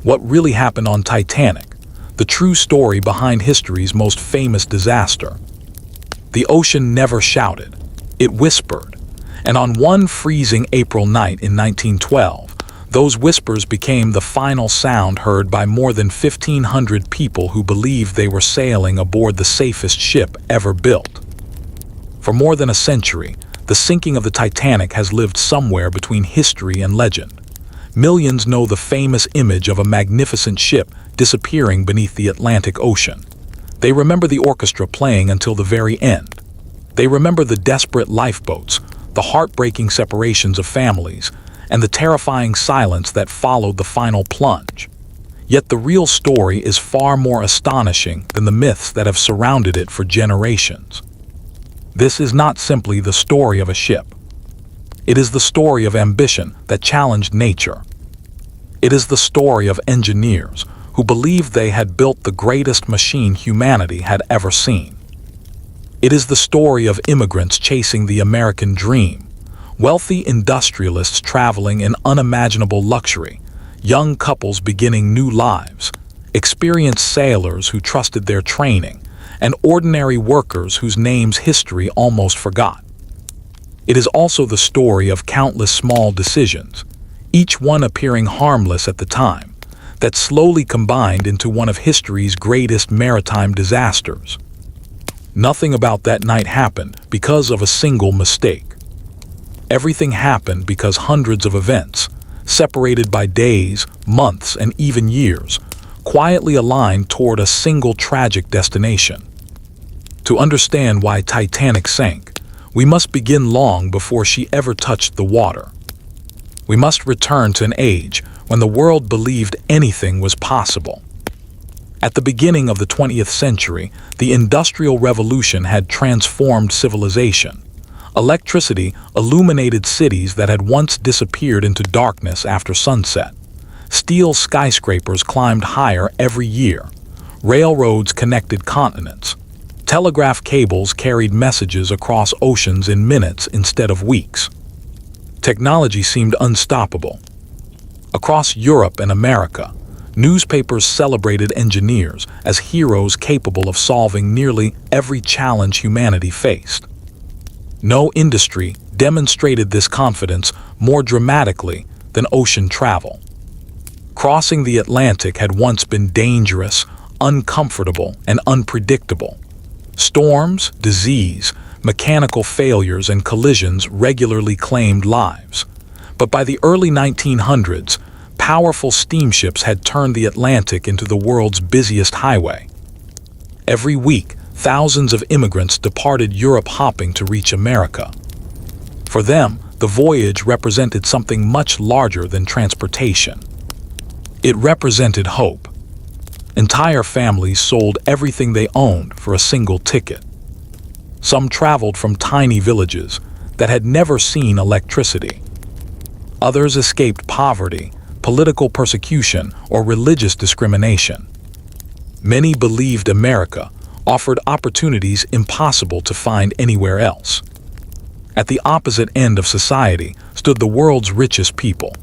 What really happened on Titanic? The true story behind history's most famous disaster. The ocean never shouted. It whispered. And on one freezing April night in 1912, those whispers became the final sound heard by more than 1,500 people who believed they were sailing aboard the safest ship ever built. For more than a century, the sinking of the Titanic has lived somewhere between history and legend. Millions know the famous image of a magnificent ship disappearing beneath the Atlantic Ocean. They remember the orchestra playing until the very end. They remember the desperate lifeboats, the heartbreaking separations of families, and the terrifying silence that followed the final plunge. Yet the real story is far more astonishing than the myths that have surrounded it for generations. This is not simply the story of a ship. It is the story of ambition that challenged nature. It is the story of engineers who believed they had built the greatest machine humanity had ever seen. It is the story of immigrants chasing the American dream, wealthy industrialists traveling in unimaginable luxury, young couples beginning new lives, experienced sailors who trusted their training, and ordinary workers whose names history almost forgot. It is also the story of countless small decisions, each one appearing harmless at the time, that slowly combined into one of history's greatest maritime disasters. Nothing about that night happened because of a single mistake. Everything happened because hundreds of events, separated by days, months, and even years, quietly aligned toward a single tragic destination. To understand why Titanic sank, we must begin long before she ever touched the water. We must return to an age when the world believed anything was possible. At the beginning of the 20th century, the Industrial Revolution had transformed civilization. Electricity illuminated cities that had once disappeared into darkness after sunset. Steel skyscrapers climbed higher every year. Railroads connected continents. Telegraph cables carried messages across oceans in minutes instead of weeks. Technology seemed unstoppable. Across Europe and America, newspapers celebrated engineers as heroes capable of solving nearly every challenge humanity faced. No industry demonstrated this confidence more dramatically than ocean travel. Crossing the Atlantic had once been dangerous, uncomfortable, and unpredictable. Storms, disease, mechanical failures, and collisions regularly claimed lives. But by the early 1900s, powerful steamships had turned the Atlantic into the world's busiest highway. Every week, thousands of immigrants departed Europe hoping to reach America. For them, the voyage represented something much larger than transportation. It represented hope. Entire families sold everything they owned for a single ticket. Some traveled from tiny villages that had never seen electricity. Others escaped poverty, political persecution, or religious discrimination. Many believed America offered opportunities impossible to find anywhere else. At the opposite end of society stood the world's richest people.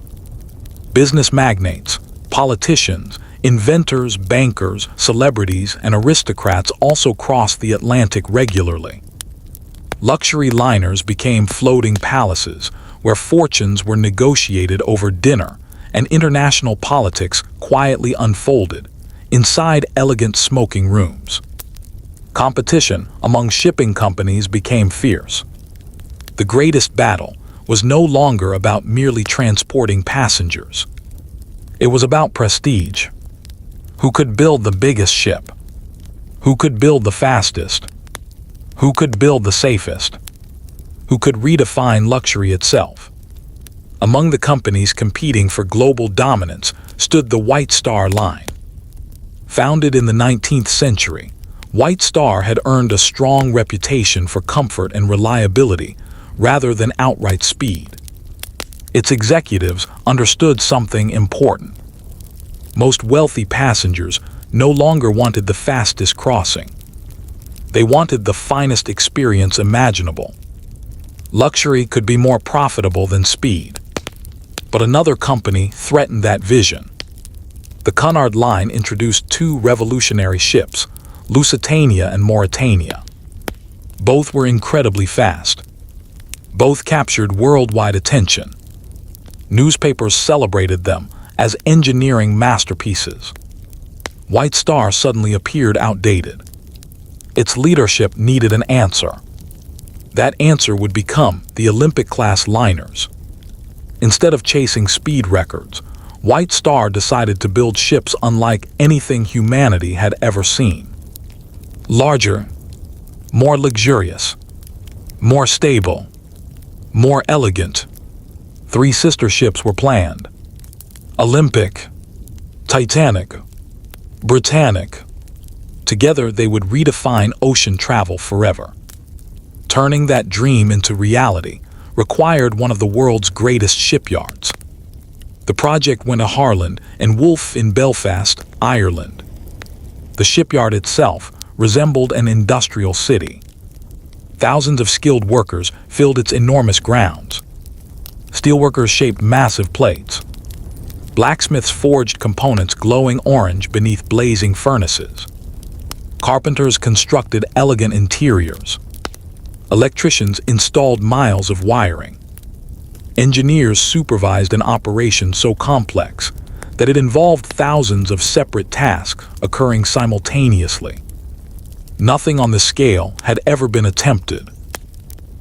Business magnates, politicians, inventors, bankers, celebrities, and aristocrats also crossed the Atlantic regularly. Luxury liners became floating palaces where fortunes were negotiated over dinner, and international politics quietly unfolded inside elegant smoking rooms. Competition among shipping companies became fierce. The greatest battle was no longer about merely transporting passengers. It was about prestige. Who could build the biggest ship? Who could build the fastest? Who could build the safest? Who could redefine luxury itself? Among the companies competing for global dominance stood the White Star Line. Founded in the 19th century, White Star had earned a strong reputation for comfort and reliability rather than outright speed. Its executives understood something important. Most wealthy passengers no longer wanted the fastest crossing. They wanted the finest experience imaginable. Luxury could be more profitable than speed. But another company threatened that vision. The Cunard Line introduced two revolutionary ships, Lusitania and Mauritania. Both were incredibly fast. Both captured worldwide attention. Newspapers celebrated them as engineering masterpieces. White Star suddenly appeared outdated. Its leadership needed an answer. That answer would become the Olympic-class liners. Instead of chasing speed records, White Star decided to build ships unlike anything humanity had ever seen. Larger, more luxurious, more stable, more elegant. Three sister ships were planned: Olympic, Titanic, Britannic. Together they would redefine ocean travel forever. Turning that dream into reality required one of the world's greatest shipyards. The project went to Harland and Wolff in Belfast, Ireland. The shipyard itself resembled an industrial city. Thousands of skilled workers filled its enormous grounds. Steelworkers shaped massive plates. Blacksmiths forged components glowing orange beneath blazing furnaces. Carpenters constructed elegant interiors. Electricians installed miles of wiring. Engineers supervised an operation so complex that it involved thousands of separate tasks occurring simultaneously. Nothing on the scale had ever been attempted.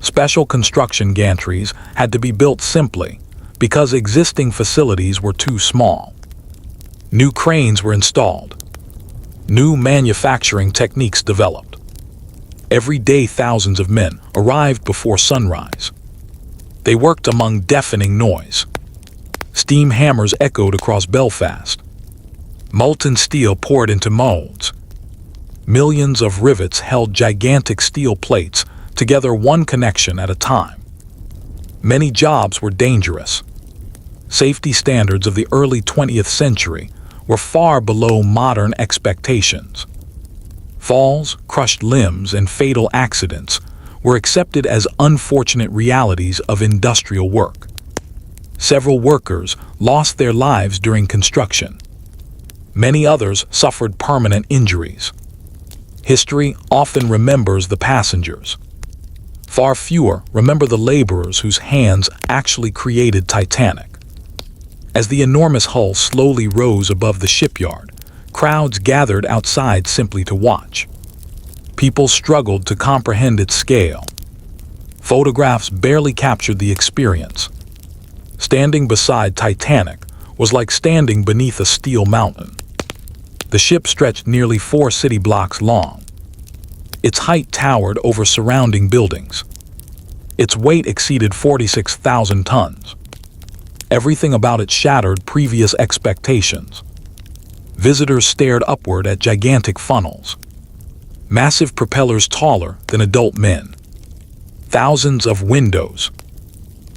Special construction gantries had to be built simply because existing facilities were too small. New cranes were installed. New manufacturing techniques developed. Every day thousands of men arrived before sunrise. They worked among deafening noise. Steam hammers echoed across Belfast. Molten steel poured into molds. Millions of rivets held gigantic steel plates together, one connection at a time. Many jobs were dangerous. Safety standards of the early 20th century were far below modern expectations. Falls, crushed limbs, and fatal accidents were accepted as unfortunate realities of industrial work. Several workers lost their lives during construction. Many others suffered permanent injuries. History often remembers the passengers. Far fewer remember the laborers whose hands actually created Titanic. As the enormous hull slowly rose above the shipyard, crowds gathered outside simply to watch. People struggled to comprehend its scale. Photographs barely captured the experience. Standing beside Titanic was like standing beneath a steel mountain. The ship stretched nearly 4 city blocks long. Its height towered over surrounding buildings. Its weight exceeded 46,000 tons. Everything about it shattered previous expectations. Visitors stared upward at gigantic funnels. Massive propellers taller than adult men. Thousands of windows.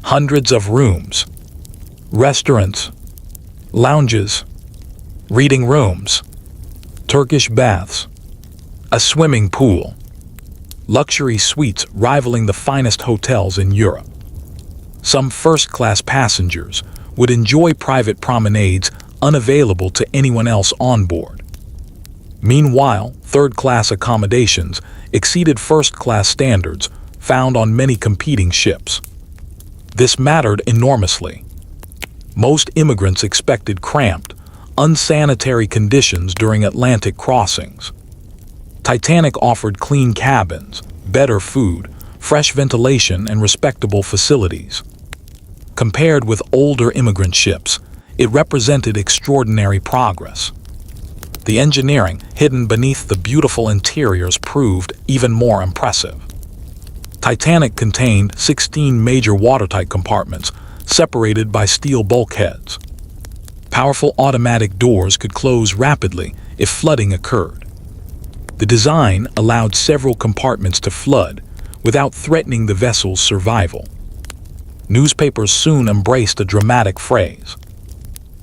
Hundreds of rooms. Restaurants. Lounges. Reading rooms. Turkish baths. A swimming pool. Luxury suites rivaling the finest hotels in Europe. Some first-class passengers would enjoy private promenades unavailable to anyone else on board. Meanwhile, third-class accommodations exceeded first-class standards found on many competing ships. This mattered enormously. Most immigrants expected cramped, unsanitary conditions during Atlantic crossings. Titanic offered clean cabins, better food, fresh ventilation, and respectable facilities. Compared with older immigrant ships, it represented extraordinary progress. The engineering hidden beneath the beautiful interiors proved even more impressive. Titanic contained 16 major watertight compartments separated by steel bulkheads. Powerful automatic doors could close rapidly if flooding occurred. The design allowed several compartments to flood without threatening the vessel's survival. Newspapers soon embraced a dramatic phrase: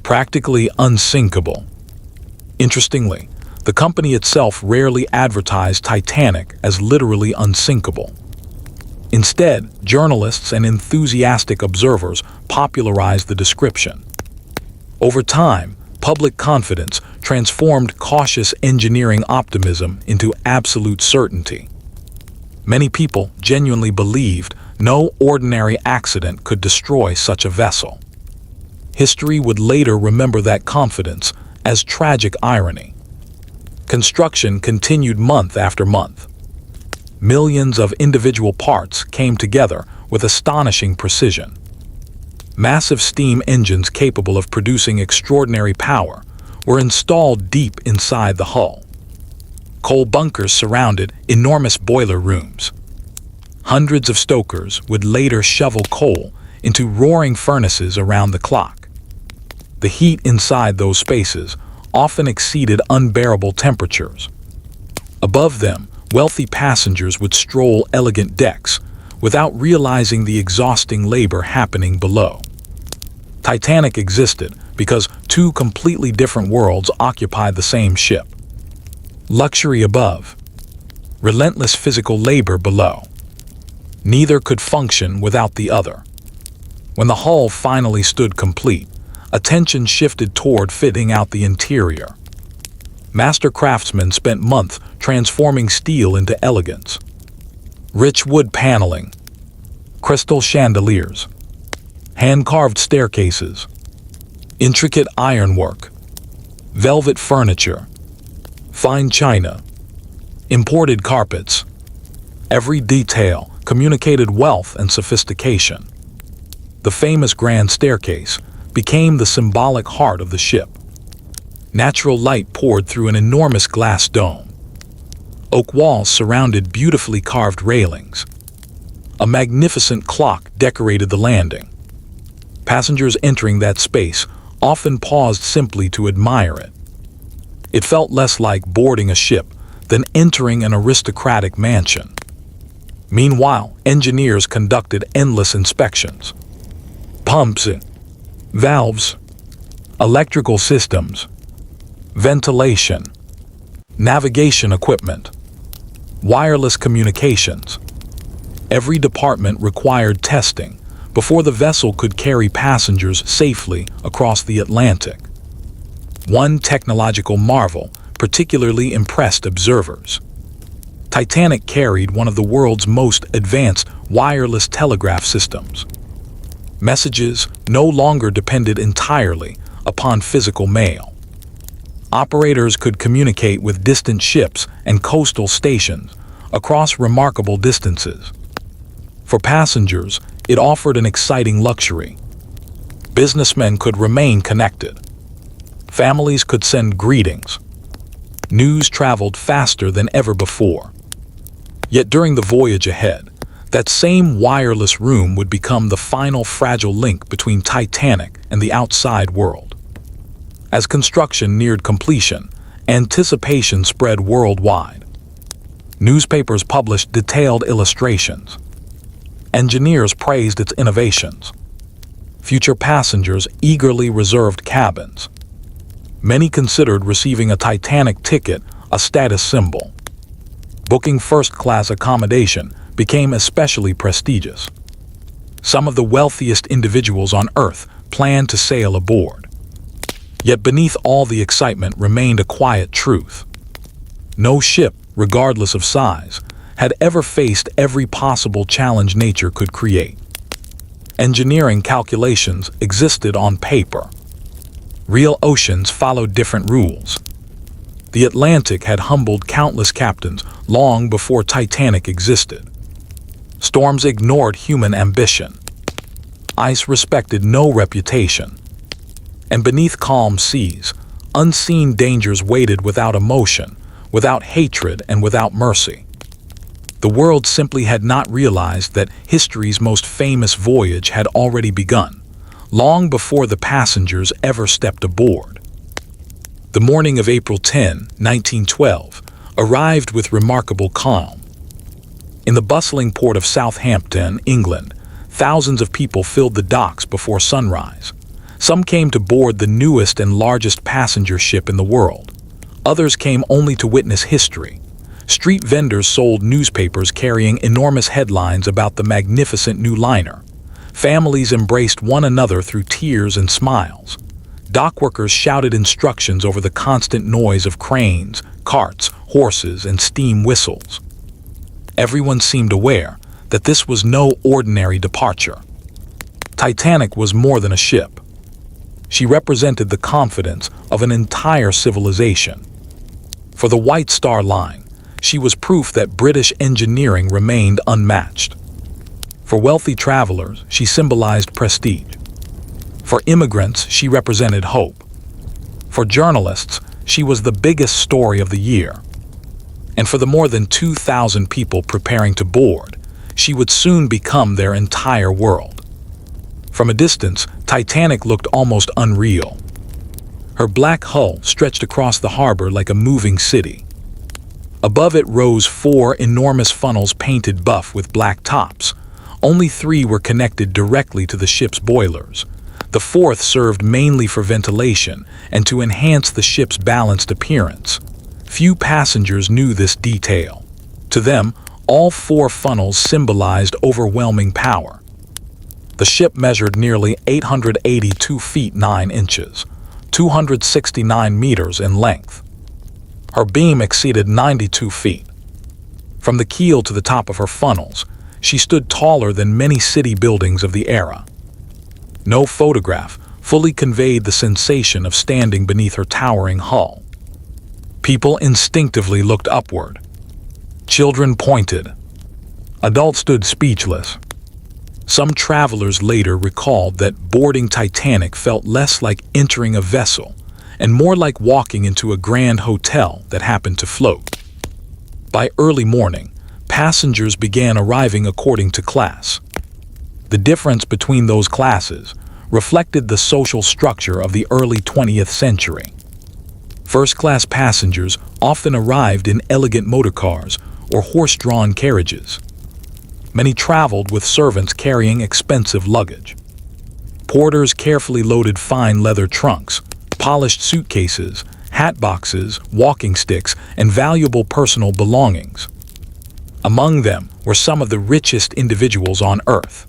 practically unsinkable. Interestingly, the company itself rarely advertised Titanic as literally unsinkable. Instead, journalists and enthusiastic observers popularized the description. Over time, Public confidence transformed cautious engineering optimism into absolute certainty. Many people genuinely believed no ordinary accident could destroy such a vessel. History would later remember that confidence as tragic irony. Construction continued month after month. Millions of individual parts came together with astonishing precision. Massive steam engines capable of producing extraordinary power were installed deep inside the hull. Coal bunkers surrounded enormous boiler rooms. Hundreds of stokers would later shovel coal into roaring furnaces around the clock. The heat inside those spaces often exceeded unbearable temperatures. Above them, wealthy passengers would stroll elegant decks without realizing the exhausting labor happening below. Titanic existed because two completely different worlds occupied the same ship. Luxury above, relentless physical labor below. Neither could function without the other. When the hull finally stood complete, attention shifted toward fitting out the interior. Master craftsmen spent months transforming steel into elegance. Rich wood paneling, crystal chandeliers, hand-carved staircases, intricate ironwork, velvet furniture, fine china, imported carpets. Every detail communicated wealth and sophistication. The famous grand staircase became the symbolic heart of the ship. Natural light poured through an enormous glass dome. Oak walls surrounded beautifully carved railings. A magnificent clock decorated the landing. Passengers entering that space often paused simply to admire it. It felt less like boarding a ship than entering an aristocratic mansion. Meanwhile, engineers conducted endless inspections. Pumps, valves, electrical systems, ventilation, navigation equipment, wireless communications. Every department required testing before the vessel could carry passengers safely across the Atlantic. One technological marvel particularly impressed observers. Titanic carried one of the world's most advanced wireless telegraph systems. Messages no longer depended entirely upon physical mail. Operators could communicate with distant ships and coastal stations across remarkable distances. For passengers, it offered an exciting luxury. Businessmen could remain connected. Families could send greetings. News traveled faster than ever before. Yet during the voyage ahead, that same wireless room would become the final fragile link between Titanic and the outside world. As construction neared completion, anticipation spread worldwide. Newspapers published detailed illustrations. Engineers praised its innovations. Future passengers eagerly reserved cabins. Many considered receiving a Titanic ticket a status symbol. Booking first-class accommodation became especially prestigious. Some of the wealthiest individuals on Earth planned to sail aboard. Yet beneath all the excitement remained a quiet truth. No ship, regardless of size, had ever faced every possible challenge nature could create. Engineering calculations existed on paper. Real oceans followed different rules. The Atlantic had humbled countless captains long before Titanic existed. Storms ignored human ambition. Ice respected no reputation. And beneath calm seas, unseen dangers waited without emotion, without hatred, and without mercy. The world simply had not realized that history's most famous voyage had already begun, long before the passengers ever stepped aboard. The morning of April 10, 1912, arrived with remarkable calm. In the bustling port of Southampton, England, thousands of people filled the docks before sunrise. Some came to board the newest and largest passenger ship in the world. Others came only to witness history. Street vendors sold newspapers carrying enormous headlines about the magnificent new liner. Families embraced one another through tears and smiles. Dockworkers shouted instructions over the constant noise of cranes, carts, horses, and steam whistles. Everyone seemed aware that this was no ordinary departure. Titanic was more than a ship. She represented the confidence of an entire civilization. For the White Star Line, she was proof that British engineering remained unmatched. For wealthy travelers, she symbolized prestige. For immigrants, she represented hope. For journalists, she was the biggest story of the year. And for the more than 2,000 people preparing to board, she would soon become their entire world. From a distance, Titanic looked almost unreal. Her black hull stretched across the harbor like a moving city. Above it rose 4 enormous funnels painted buff with black tops. Only 3 were connected directly to the ship's boilers. The 4th served mainly for ventilation and to enhance the ship's balanced appearance. Few passengers knew this detail. To them, all 4 funnels symbolized overwhelming power. The ship measured nearly 882 feet 9 inches, 269 meters in length. Her beam exceeded 92 feet. From the keel to the top of her funnels, she stood taller than many city buildings of the era. No photograph fully conveyed the sensation of standing beneath her towering hull. People instinctively looked upward. Children pointed. Adults stood speechless. Some travelers later recalled that boarding Titanic felt less like entering a vessel and more like walking into a grand hotel that happened to float. By early morning, passengers began arriving according to class. The difference between those classes reflected the social structure of the early 20th century. First-class passengers often arrived in elegant motorcars or horse-drawn carriages. Many traveled with servants carrying expensive luggage. Porters carefully loaded fine leather trunks, polished suitcases, hat boxes, walking sticks, and valuable personal belongings. Among them were some of the richest individuals on Earth.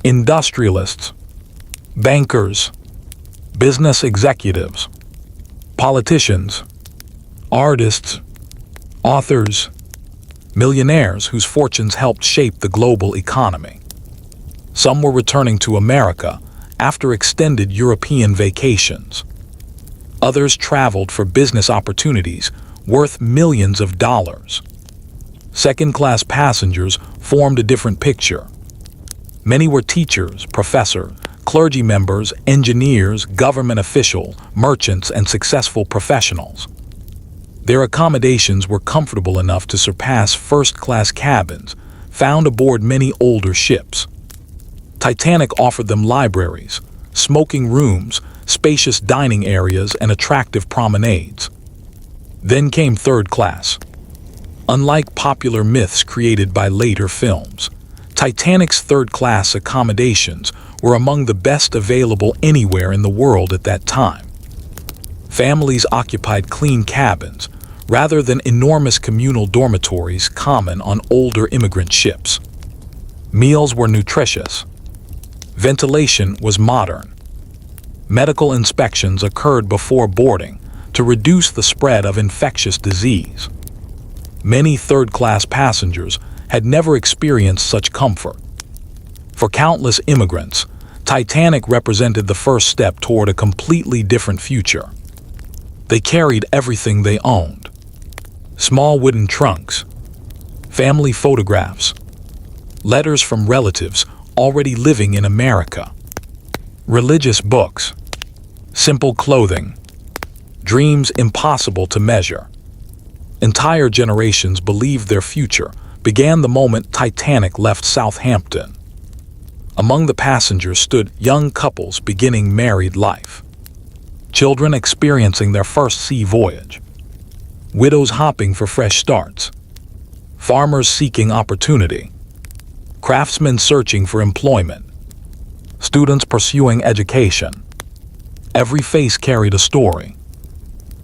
Industrialists, bankers, business executives, politicians, artists, authors, millionaires whose fortunes helped shape the global economy. Some were returning to America after extended European vacations. Others traveled for business opportunities worth millions of dollars. Second-class passengers formed a different picture. Many were teachers, professors, clergy members, engineers, government officials, merchants, and successful professionals. Their accommodations were comfortable enough to surpass first-class cabins found aboard many older ships. Titanic offered them libraries, smoking rooms, spacious dining areas, and attractive promenades. Then came third class. Unlike popular myths created by later films, Titanic's third-class accommodations were among the best available anywhere in the world at that time. Families occupied clean cabins rather than enormous communal dormitories common on older immigrant ships. Meals were nutritious. Ventilation was modern. Medical inspections occurred before boarding to reduce the spread of infectious disease. Many third-class passengers had never experienced such comfort. For countless immigrants, Titanic represented the first step toward a completely different future. They carried everything they owned: small wooden trunks, family photographs, letters from relatives already living in America, religious books, simple clothing, dreams impossible to measure. Entire generations believed their future began the moment Titanic left Southampton. Among the passengers stood young couples beginning married life, children experiencing their first sea voyage, widows hopping for fresh starts, farmers seeking opportunity, craftsmen searching for employment, students pursuing education. Every face carried a story.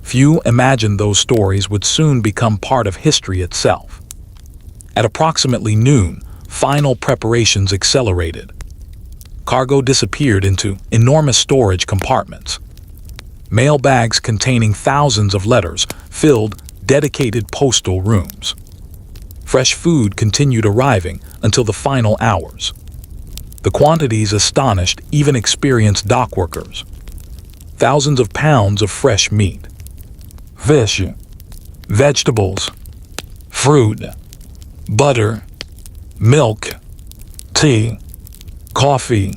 Few imagined those stories would soon become part of history itself. At approximately noon, final preparations accelerated. Cargo disappeared into enormous storage compartments. Mail bags containing thousands of letters filled dedicated postal rooms. Fresh food continued arriving until the final hours. The quantities astonished even experienced dock workers. Thousands of pounds of fresh meat, fish, vegetables, fruit, butter, milk, tea, coffee,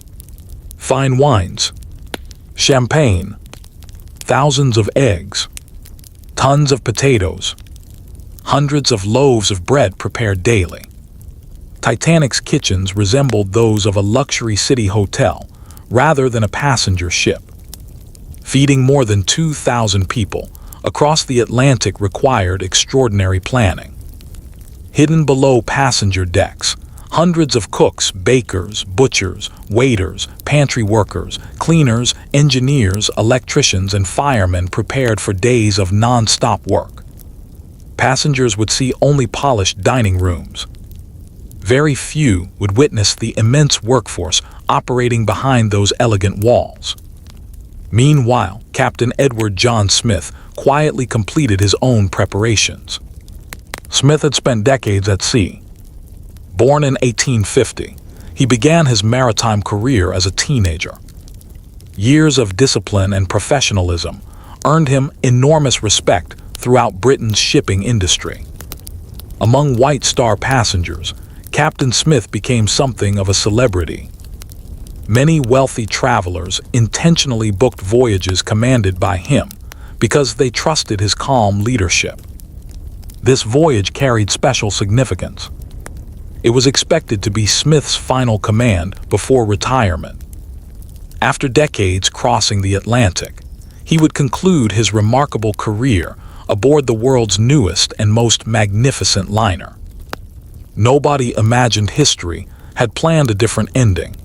fine wines, champagne, thousands of eggs, tons of potatoes, hundreds of loaves of bread prepared daily. Titanic's kitchens resembled those of a luxury city hotel rather than a passenger ship. Feeding more than 2,000 people across the Atlantic required extraordinary planning. Hidden below passenger decks, hundreds of cooks, bakers, butchers, waiters, pantry workers, cleaners, engineers, electricians, and firemen prepared for days of non-stop work. Passengers would see only polished dining rooms. Very few would witness the immense workforce operating behind those elegant walls. Meanwhile, Captain Edward John Smith quietly completed his own preparations. Smith had spent decades at sea. Born in 1850, he began his maritime career as a teenager. Years of discipline and professionalism earned him enormous respect throughout Britain's shipping industry. Among White Star passengers, Captain Smith became something of a celebrity. Many wealthy travelers intentionally booked voyages commanded by him because they trusted his calm leadership. This voyage carried special significance. It was expected to be Smith's final command before retirement. After decades crossing the Atlantic, he would conclude his remarkable career aboard the world's newest and most magnificent liner. Nobody imagined history had planned a different ending.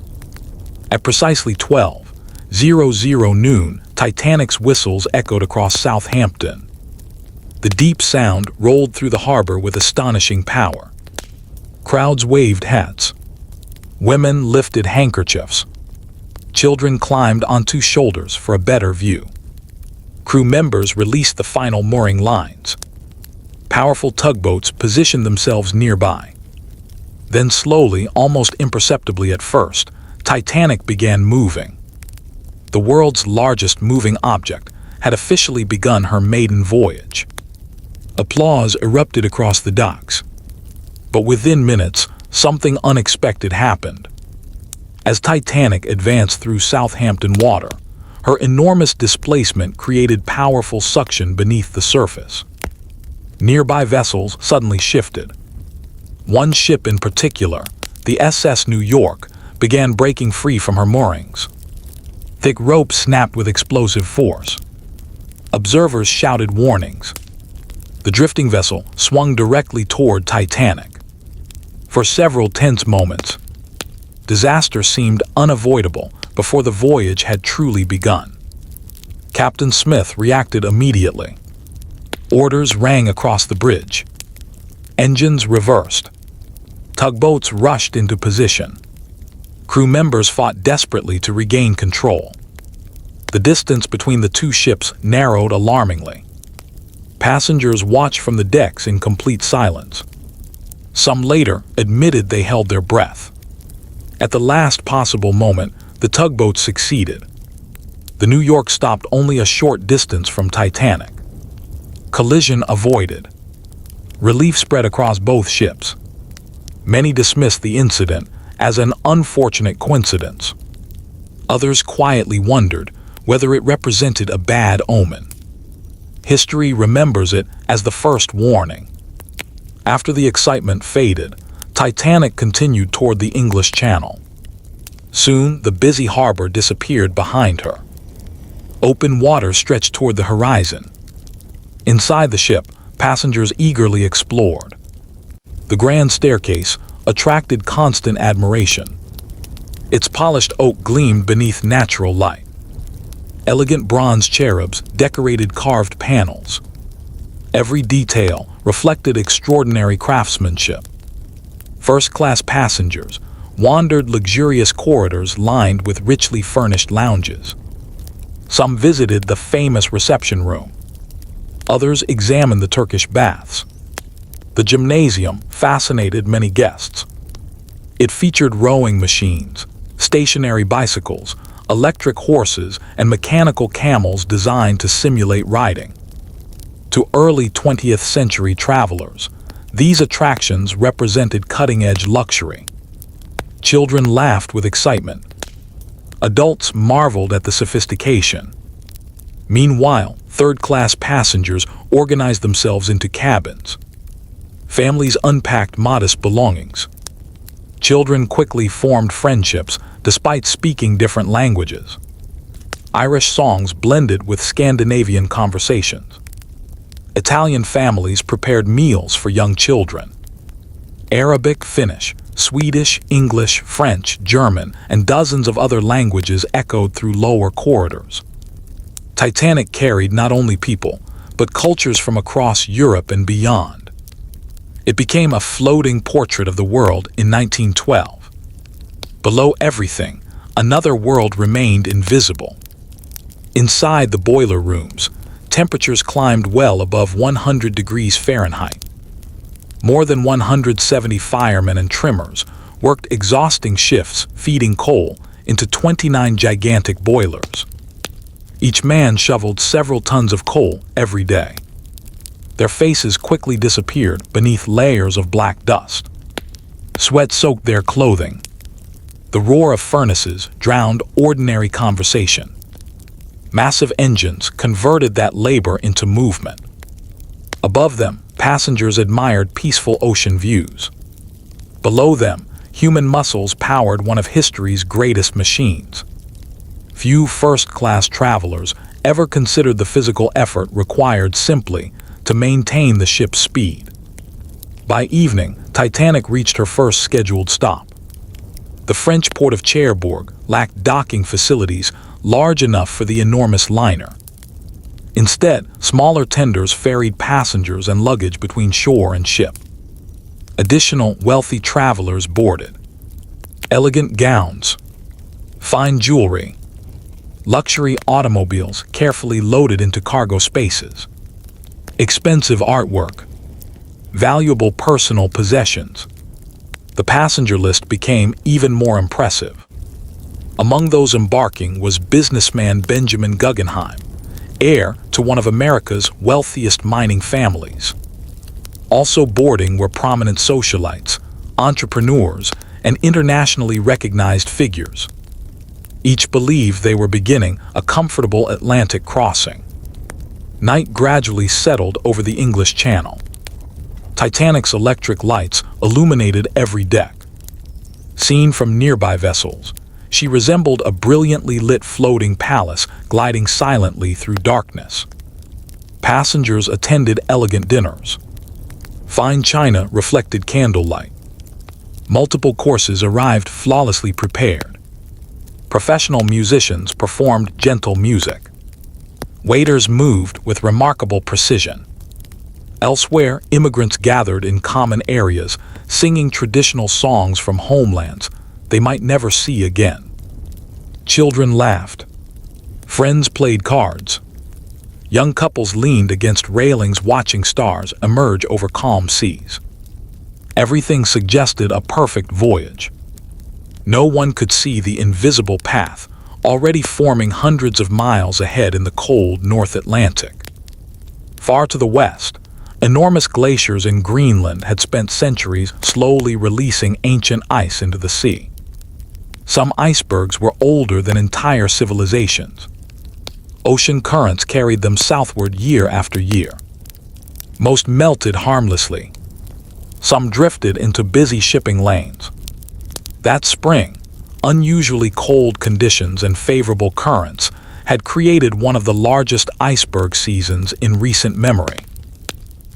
At precisely 12:00 noon, Titanic's whistles echoed across Southampton. The deep sound rolled through the harbor with astonishing power. Crowds waved hats. Women lifted handkerchiefs. Children climbed onto shoulders for a better view. Crew members released the final mooring lines. Powerful tugboats positioned themselves nearby. Then slowly, almost imperceptibly at first, Titanic began moving. The world's largest moving object had officially begun her maiden voyage. Applause erupted across the docks. But within minutes, something unexpected happened. As Titanic advanced through Southampton water, her enormous displacement created powerful suction beneath the surface. Nearby vessels suddenly shifted. One ship in particular, the SS New York, began breaking free from her moorings. Thick ropes snapped with explosive force. Observers shouted warnings. The drifting vessel swung directly toward Titanic. For several tense moments, disaster seemed unavoidable before the voyage had truly begun. Captain Smith reacted immediately. Orders rang across the bridge. Engines reversed. Tugboats rushed into position. Crew members fought desperately to regain control. The distance between the two ships narrowed alarmingly. Passengers watched from the decks in complete silence. Some later admitted they held their breath. At the last possible moment, the tugboat succeeded. The New York stopped only a short distance from Titanic. Collision avoided. Relief spread across both ships. Many dismissed the incident as an unfortunate coincidence. Others quietly wondered whether it represented a bad omen. History remembers it as the first warning. After the excitement faded, Titanic continued toward the English Channel. Soon, the busy harbor disappeared behind her. Open water stretched toward the horizon. Inside the ship, passengers eagerly explored. The grand staircase attracted constant admiration. Its polished oak gleamed beneath natural light. Elegant bronze cherubs decorated carved panels. Every detail reflected extraordinary craftsmanship. First-class passengers wandered luxurious corridors lined with richly furnished lounges. Some visited the famous reception room. Others examined the Turkish baths. The gymnasium fascinated many guests. It featured rowing machines, stationary bicycles, electric horses, and mechanical camels designed to simulate riding. To early 20th century travelers, these attractions represented cutting-edge luxury. Children laughed with excitement. Adults marveled at the sophistication. Meanwhile, third-class passengers organized themselves into cabins. Families unpacked modest belongings. Children quickly formed friendships despite speaking different languages. Irish songs blended with Scandinavian conversations. Italian families prepared meals for young children. Arabic, Finnish, Swedish, English, French, German, and dozens of other languages echoed through lower corridors. Titanic carried not only people, but cultures from across Europe and beyond. It became a floating portrait of the world in 1912. Below everything, another world remained invisible. Inside the boiler rooms, temperatures climbed well above 100 degrees Fahrenheit. More than 170 firemen and trimmers worked exhausting shifts feeding coal into 29 gigantic boilers. Each man shoveled several tons of coal every day. Their faces quickly disappeared beneath layers of black dust. Sweat soaked their clothing. The roar of furnaces drowned ordinary conversation. Massive engines converted that labor into movement. Above them, passengers admired peaceful ocean views. Below them, human muscles powered one of history's greatest machines. Few first-class travelers ever considered the physical effort required simply to maintain the ship's speed. By evening, Titanic reached her first scheduled stop. The French port of Cherbourg lacked docking facilities large enough for the enormous liner. Instead, smaller tenders ferried passengers and luggage between shore and ship. Additional wealthy travelers boarded. Elegant gowns, fine jewelry, luxury automobiles carefully loaded into cargo spaces, expensive artwork, valuable personal possessions. The passenger list became even more impressive. Among those embarking was businessman Benjamin Guggenheim, heir to one of America's wealthiest mining families. Also boarding were prominent socialites, entrepreneurs, and internationally recognized figures. Each believed they were beginning a comfortable Atlantic crossing. Night gradually settled over the English Channel. Titanic's electric lights illuminated every deck. Seen from nearby vessels, she resembled a brilliantly lit floating palace gliding silently through darkness. Passengers attended elegant dinners. Fine china reflected candlelight. Multiple courses arrived flawlessly prepared. Professional musicians performed gentle music. Waiters moved with remarkable precision. Elsewhere, immigrants gathered in common areas, singing traditional songs from homelands they might never see again. Children laughed. Friends played cards. Young couples leaned against railings watching stars emerge over calm seas. Everything suggested a perfect voyage. No one could see the invisible path, already forming hundreds of miles ahead in the cold North Atlantic. Far to the west, enormous glaciers in Greenland had spent centuries slowly releasing ancient ice into the sea. Some icebergs were older than entire civilizations. Ocean currents carried them southward year after year. Most melted harmlessly. Some drifted into busy shipping lanes. That spring, unusually cold conditions and favorable currents had created one of the largest iceberg seasons in recent memory.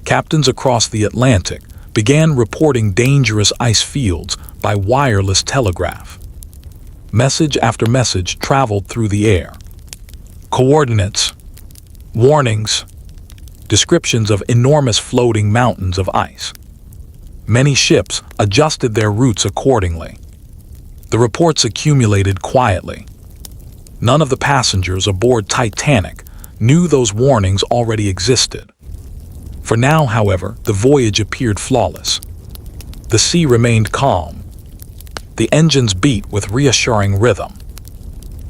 Captains across the Atlantic began reporting dangerous ice fields by wireless telegraph. Message after message traveled through the air. Coordinates, warnings, descriptions of enormous floating mountains of ice. Many ships adjusted their routes accordingly. The reports accumulated quietly. None of the passengers aboard Titanic knew those warnings already existed. For now, however, the voyage appeared flawless. The sea remained calm. The engines beat with reassuring rhythm.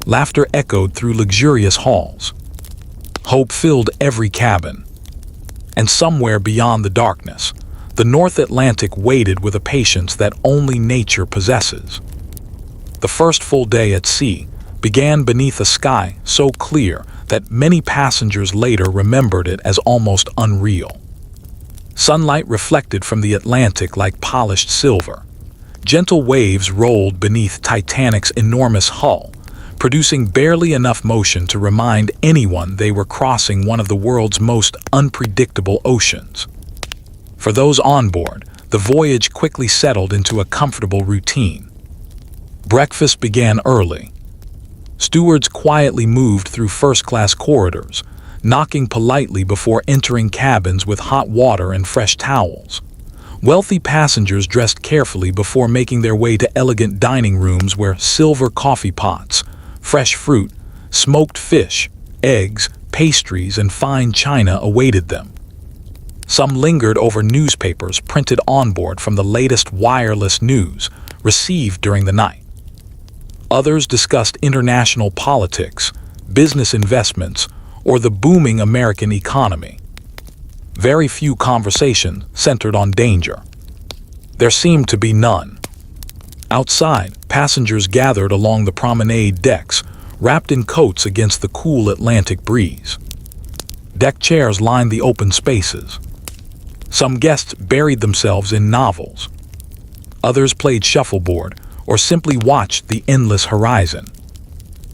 Laughter echoed through luxurious halls. Hope filled every cabin. And somewhere beyond the darkness, the North Atlantic waited with a patience that only nature possesses. The first full day at sea began beneath a sky so clear that many passengers later remembered it as almost unreal. Sunlight reflected from the Atlantic like polished silver. Gentle waves rolled beneath Titanic's enormous hull, producing barely enough motion to remind anyone they were crossing one of the world's most unpredictable oceans. For those on board, the voyage quickly settled into a comfortable routine. Breakfast began early. Stewards quietly moved through first-class corridors, knocking politely before entering cabins with hot water and fresh towels. Wealthy passengers dressed carefully before making their way to elegant dining rooms where silver coffee pots, fresh fruit, smoked fish, eggs, pastries, and fine china awaited them. Some lingered over newspapers printed on board from the latest wireless news received during the night. Others discussed international politics, business investments, or the booming American economy. Very few conversations centered on danger. There seemed to be none. Outside, passengers gathered along the promenade decks, wrapped in coats against the cool Atlantic breeze. Deck chairs lined the open spaces. Some guests buried themselves in novels. Others played shuffleboard or simply watched the endless horizon.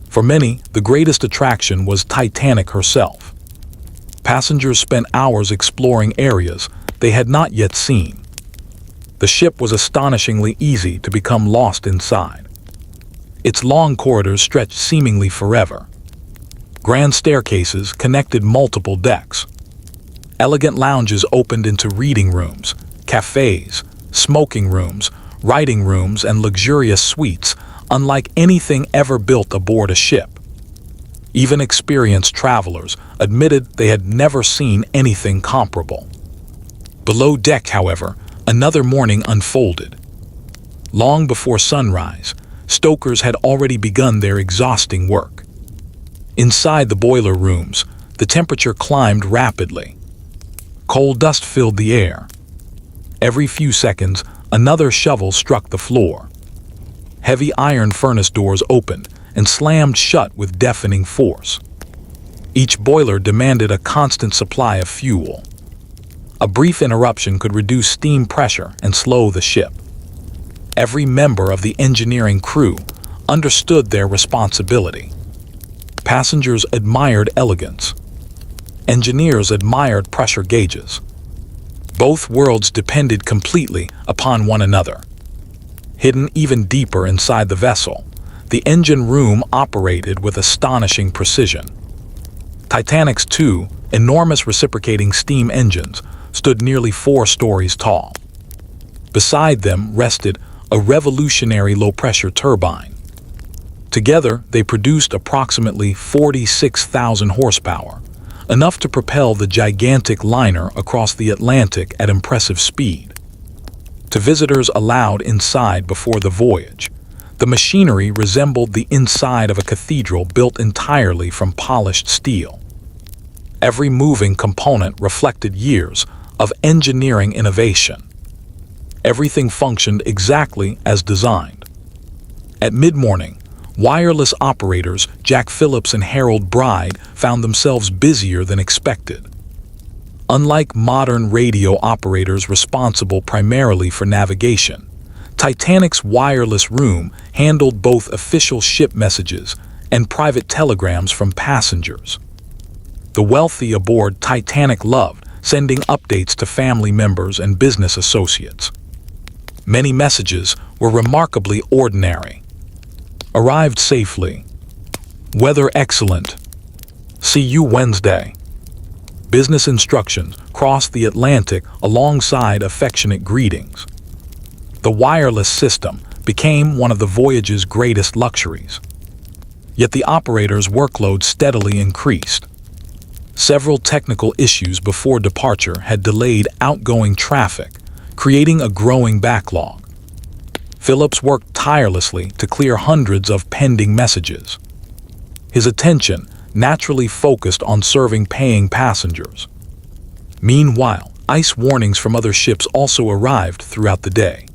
For many, the greatest attraction was Titanic herself. Passengers spent hours exploring areas they had not yet seen. The ship was astonishingly easy to become lost inside. Its long corridors stretched seemingly forever. Grand staircases connected multiple decks. Elegant lounges opened into reading rooms, cafes, smoking rooms, writing rooms, and luxurious suites unlike anything ever built aboard a ship. Even experienced travelers admitted they had never seen anything comparable. Below deck, however, another morning unfolded. Long before sunrise, stokers had already begun their exhausting work. Inside the boiler rooms, the temperature climbed rapidly. Coal dust filled the air. Every few seconds, another shovel struck the floor. Heavy iron furnace doors opened and slammed shut with deafening force. Each boiler demanded a constant supply of fuel. A brief interruption could reduce steam pressure and slow the ship. Every member of the engineering crew understood their responsibility. Passengers admired elegance. Engineers admired pressure gauges. Both worlds depended completely upon one another. Hidden even deeper inside the vessel, the engine room operated with astonishing precision. Titanic's two enormous reciprocating steam engines stood nearly 4 stories tall. Beside them rested a revolutionary low-pressure turbine. Together, they produced approximately 46,000 horsepower, enough to propel the gigantic liner across the Atlantic at impressive speed. To visitors allowed inside before the voyage, the machinery resembled the inside of a cathedral built entirely from polished steel. Every moving component reflected years of engineering innovation. Everything functioned exactly as designed. At mid-morning, wireless operators Jack Phillips and Harold Bride found themselves busier than expected. Unlike modern radio operators responsible primarily for navigation, Titanic's wireless room handled both official ship messages and private telegrams from passengers. The wealthy aboard Titanic loved sending updates to family members and business associates. Many messages were remarkably ordinary. Arrived safely. Weather excellent. See you Wednesday. Business instructions crossed the Atlantic alongside affectionate greetings. The wireless system became one of the voyage's greatest luxuries. Yet the operator's workload steadily increased. Several technical issues before departure had delayed outgoing traffic, creating a growing backlog. Phillips worked tirelessly to clear hundreds of pending messages. His attention naturally focused on serving paying passengers. Meanwhile, ice warnings from other ships also arrived throughout the day.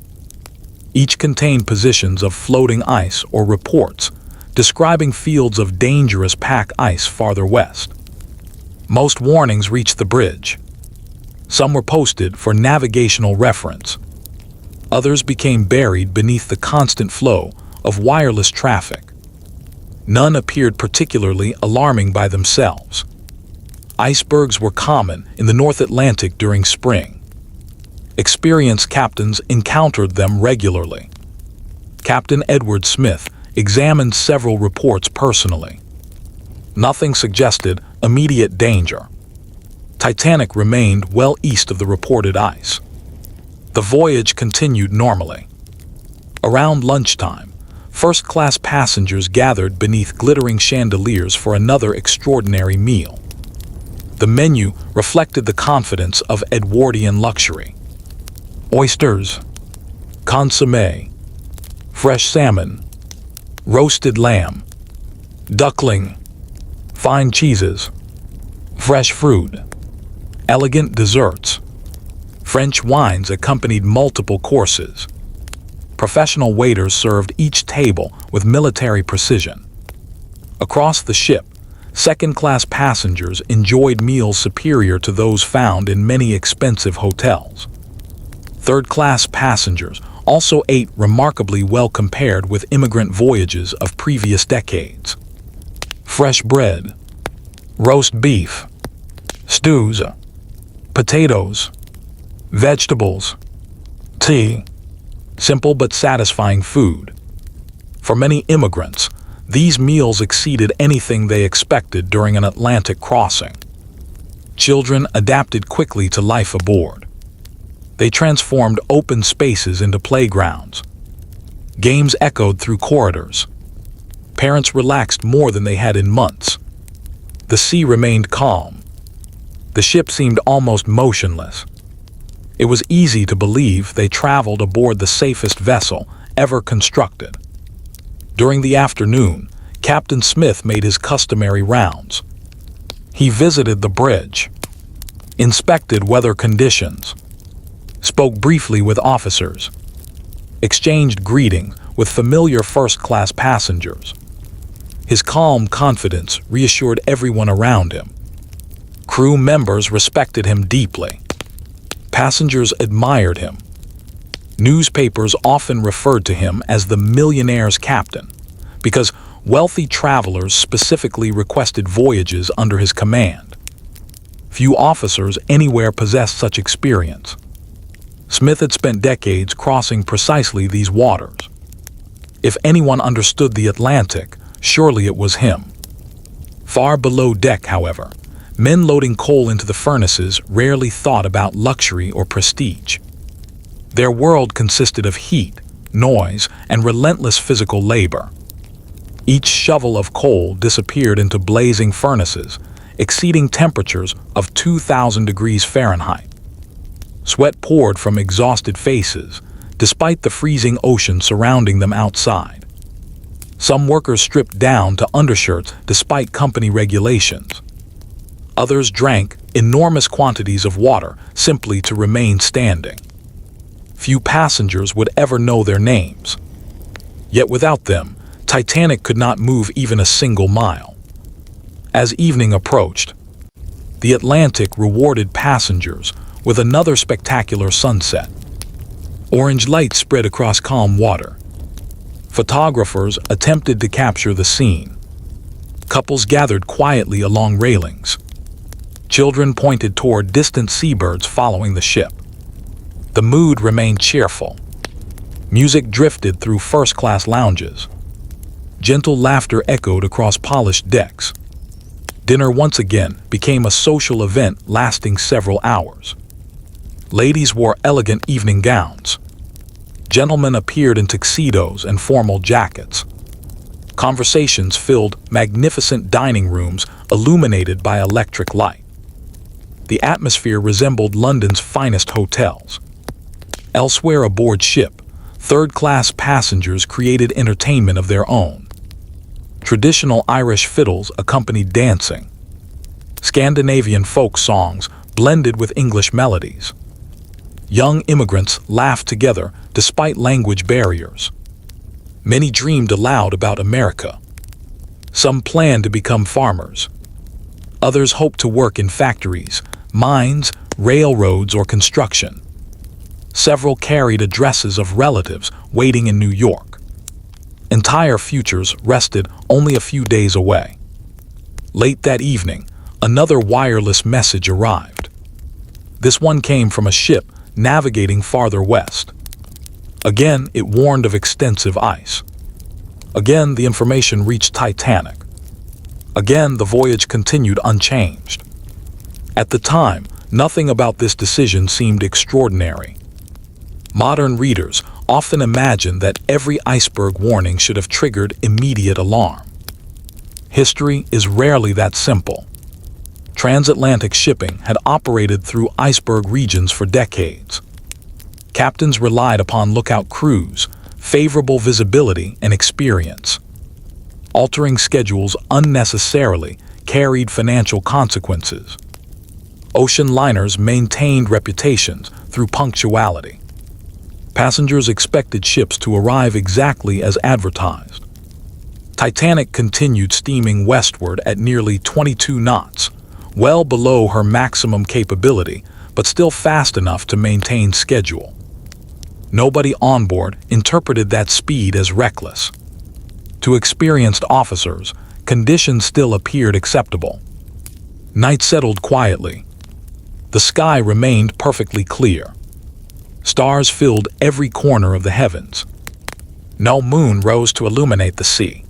Each contained positions of floating ice or reports describing fields of dangerous pack ice farther west. Most warnings reached the bridge. Some were posted for navigational reference. Others became buried beneath the constant flow of wireless traffic. None appeared particularly alarming by themselves. Icebergs were common in the North Atlantic during spring. Experienced captains encountered them regularly. Captain Edward Smith examined several reports personally. Nothing suggested immediate danger. Titanic remained well east of the reported ice. The voyage continued normally. Around lunchtime, first-class passengers gathered beneath glittering chandeliers for another extraordinary meal. The menu reflected the confidence of Edwardian luxury. Oysters, consommé, fresh salmon, roasted lamb, duckling, fine cheeses, fresh fruit, elegant desserts. French wines accompanied multiple courses. Professional waiters served each table with military precision. Across the ship, second-class passengers enjoyed meals superior to those found in many expensive hotels. Third-class passengers also ate remarkably well compared with immigrant voyages of previous decades. Fresh bread, roast beef, stews, potatoes, vegetables, tea, simple but satisfying food. For many immigrants, these meals exceeded anything they expected during an Atlantic crossing. Children adapted quickly to life aboard. They transformed open spaces into playgrounds. Games echoed through corridors. Parents relaxed more than they had in months. The sea remained calm. The ship seemed almost motionless. It was easy to believe they traveled aboard the safest vessel ever constructed. During the afternoon, Captain Smith made his customary rounds. He visited the bridge, inspected weather conditions, spoke briefly with officers, exchanged greetings with familiar first-class passengers. His calm confidence reassured everyone around him. Crew members respected him deeply. Passengers admired him. Newspapers often referred to him as the millionaire's captain, because wealthy travelers specifically requested voyages under his command. Few officers anywhere possessed such experience. Smith had spent decades crossing precisely these waters. If anyone understood the Atlantic, surely it was him. Far below deck, however, men loading coal into the furnaces rarely thought about luxury or prestige. Their world consisted of heat, noise, and relentless physical labor. Each shovel of coal disappeared into blazing furnaces, exceeding temperatures of 2,000 degrees Fahrenheit. Sweat poured from exhausted faces, despite the freezing ocean surrounding them outside. Some workers stripped down to undershirts despite company regulations. Others drank enormous quantities of water simply to remain standing. Few passengers would ever know their names. Yet without them, Titanic could not move even a single mile. As evening approached, the Atlantic rewarded passengers with another spectacular sunset. Orange light spread across calm water. Photographers attempted to capture the scene. Couples gathered quietly along railings. Children pointed toward distant seabirds following the ship. The mood remained cheerful. Music drifted through first-class lounges. Gentle laughter echoed across polished decks. Dinner once again became a social event lasting several hours. Ladies wore elegant evening gowns. Gentlemen appeared in tuxedos and formal jackets. Conversations filled magnificent dining rooms illuminated by electric light. The atmosphere resembled London's finest hotels. Elsewhere aboard ship, third-class passengers created entertainment of their own. Traditional Irish fiddles accompanied dancing. Scandinavian folk songs blended with English melodies. Young immigrants laughed together despite language barriers. Many dreamed aloud about America. Some planned to become farmers. Others hoped to work in factories, mines, railroads, or construction. Several carried addresses of relatives waiting in New York. Entire futures rested only a few days away. Late that evening, another wireless message arrived. This one came from a ship navigating farther west. Again, it warned of extensive ice. Again, the information reached Titanic. Again, the voyage continued unchanged. At the time, nothing about this decision seemed extraordinary. Modern readers often imagine that every iceberg warning should have triggered immediate alarm. History is rarely that simple. Transatlantic shipping had operated through iceberg regions for decades. Captains relied upon lookout crews, favorable visibility, and experience. Altering schedules unnecessarily carried financial consequences. Ocean liners maintained reputations through punctuality. Passengers expected ships to arrive exactly as advertised. Titanic continued steaming westward at nearly 22 knots, well below her maximum capability, but still fast enough to maintain schedule. Nobody on board interpreted that speed as reckless. To experienced officers, conditions still appeared acceptable. Night settled quietly. The sky remained perfectly clear. Stars filled every corner of the heavens. No moon rose to illuminate the sea.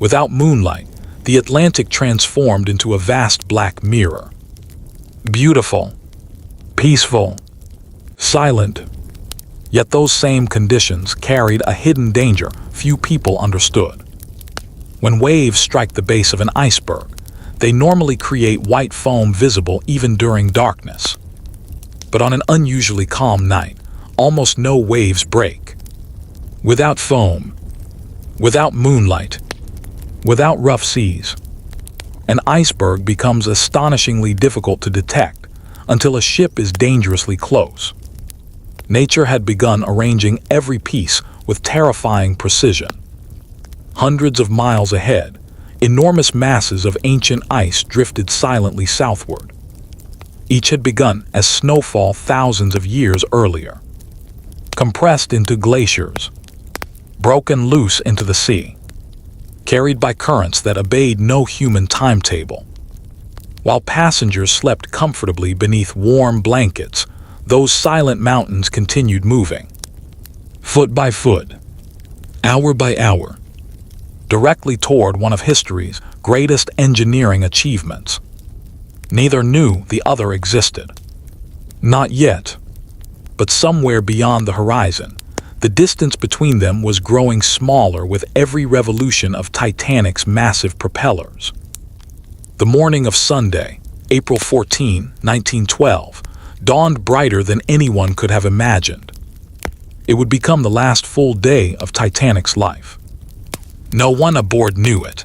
Without moonlight, the Atlantic transformed into a vast black mirror. Beautiful, peaceful, silent. Yet those same conditions carried a hidden danger few people understood. When waves strike the base of an iceberg, they normally create white foam visible even during darkness. But on an unusually calm night, almost no waves break. Without foam, without moonlight, without rough seas, an iceberg becomes astonishingly difficult to detect until a ship is dangerously close. Nature had begun arranging every piece with terrifying precision. Hundreds of miles ahead, enormous masses of ancient ice drifted silently southward. Each had begun as snowfall thousands of years earlier. Compressed into glaciers, broken loose into the sea, carried by currents that obeyed no human timetable. While passengers slept comfortably beneath warm blankets, those silent mountains continued moving. Foot by foot, hour by hour, directly toward one of history's greatest engineering achievements. Neither knew the other existed. Not yet. But somewhere beyond the horizon, the distance between them was growing smaller with every revolution of Titanic's massive propellers. The morning of Sunday, April 14, 1912, dawned brighter than anyone could have imagined. It would become the last full day of Titanic's life. No one aboard knew it.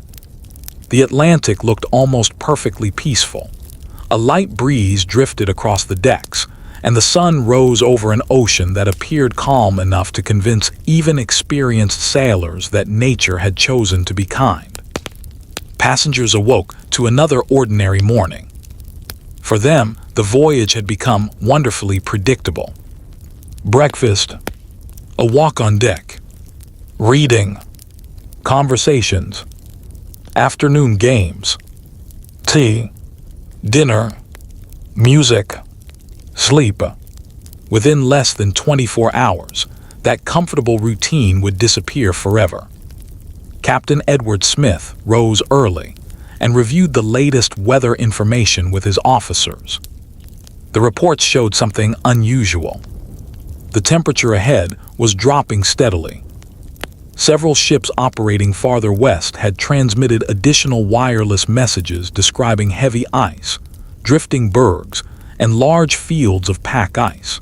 The Atlantic looked almost perfectly peaceful. A light breeze drifted across the decks, and the sun rose over an ocean that appeared calm enough to convince even experienced sailors that nature had chosen to be kind. Passengers awoke to another ordinary morning. For them, the voyage had become wonderfully predictable. Breakfast, a walk on deck, reading, conversations, afternoon games, tea, dinner, music, sleep. Within less than 24 hours, that comfortable routine would disappear forever. Captain Edward Smith rose early and reviewed the latest weather information with his officers. The reports showed something unusual. The temperature ahead was dropping steadily. Several ships operating farther west had transmitted additional wireless messages describing heavy ice, drifting bergs, and large fields of pack ice.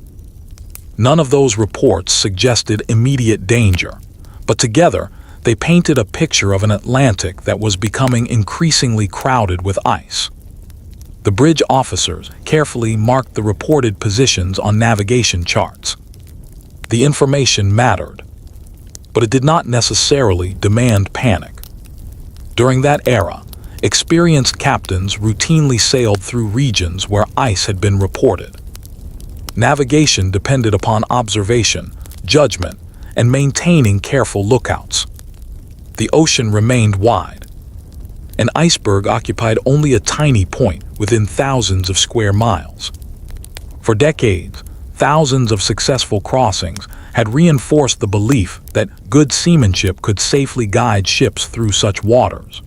None of those reports suggested immediate danger, but together they painted a picture of an Atlantic that was becoming increasingly crowded with ice. The bridge officers carefully marked the reported positions on navigation charts. The information mattered, but it did not necessarily demand panic. During that era, experienced captains routinely sailed through regions where ice had been reported. Navigation depended upon observation, judgment, and maintaining careful lookouts. The ocean remained wide. An iceberg occupied only a tiny point within thousands of square miles. For decades, thousands of successful crossings had reinforced the belief that good seamanship could safely guide ships through such waters.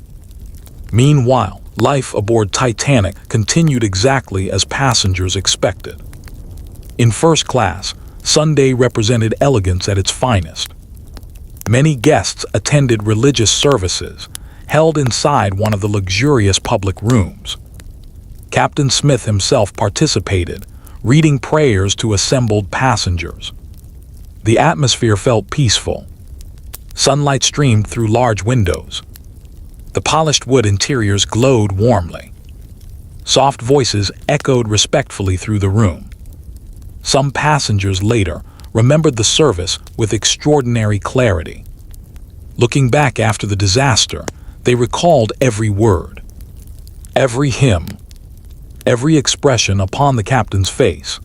Meanwhile, life aboard Titanic continued exactly as passengers expected. In first class, Sunday represented elegance at its finest. Many guests attended religious services, held inside one of the luxurious public rooms. Captain Smith himself participated, reading prayers to assembled passengers. The atmosphere felt peaceful. Sunlight streamed through large windows. The polished wood interiors glowed warmly. Soft voices echoed respectfully through the room. Some passengers later remembered the service with extraordinary clarity. Looking back after the disaster, they recalled every word, every hymn, every expression upon the captain's face.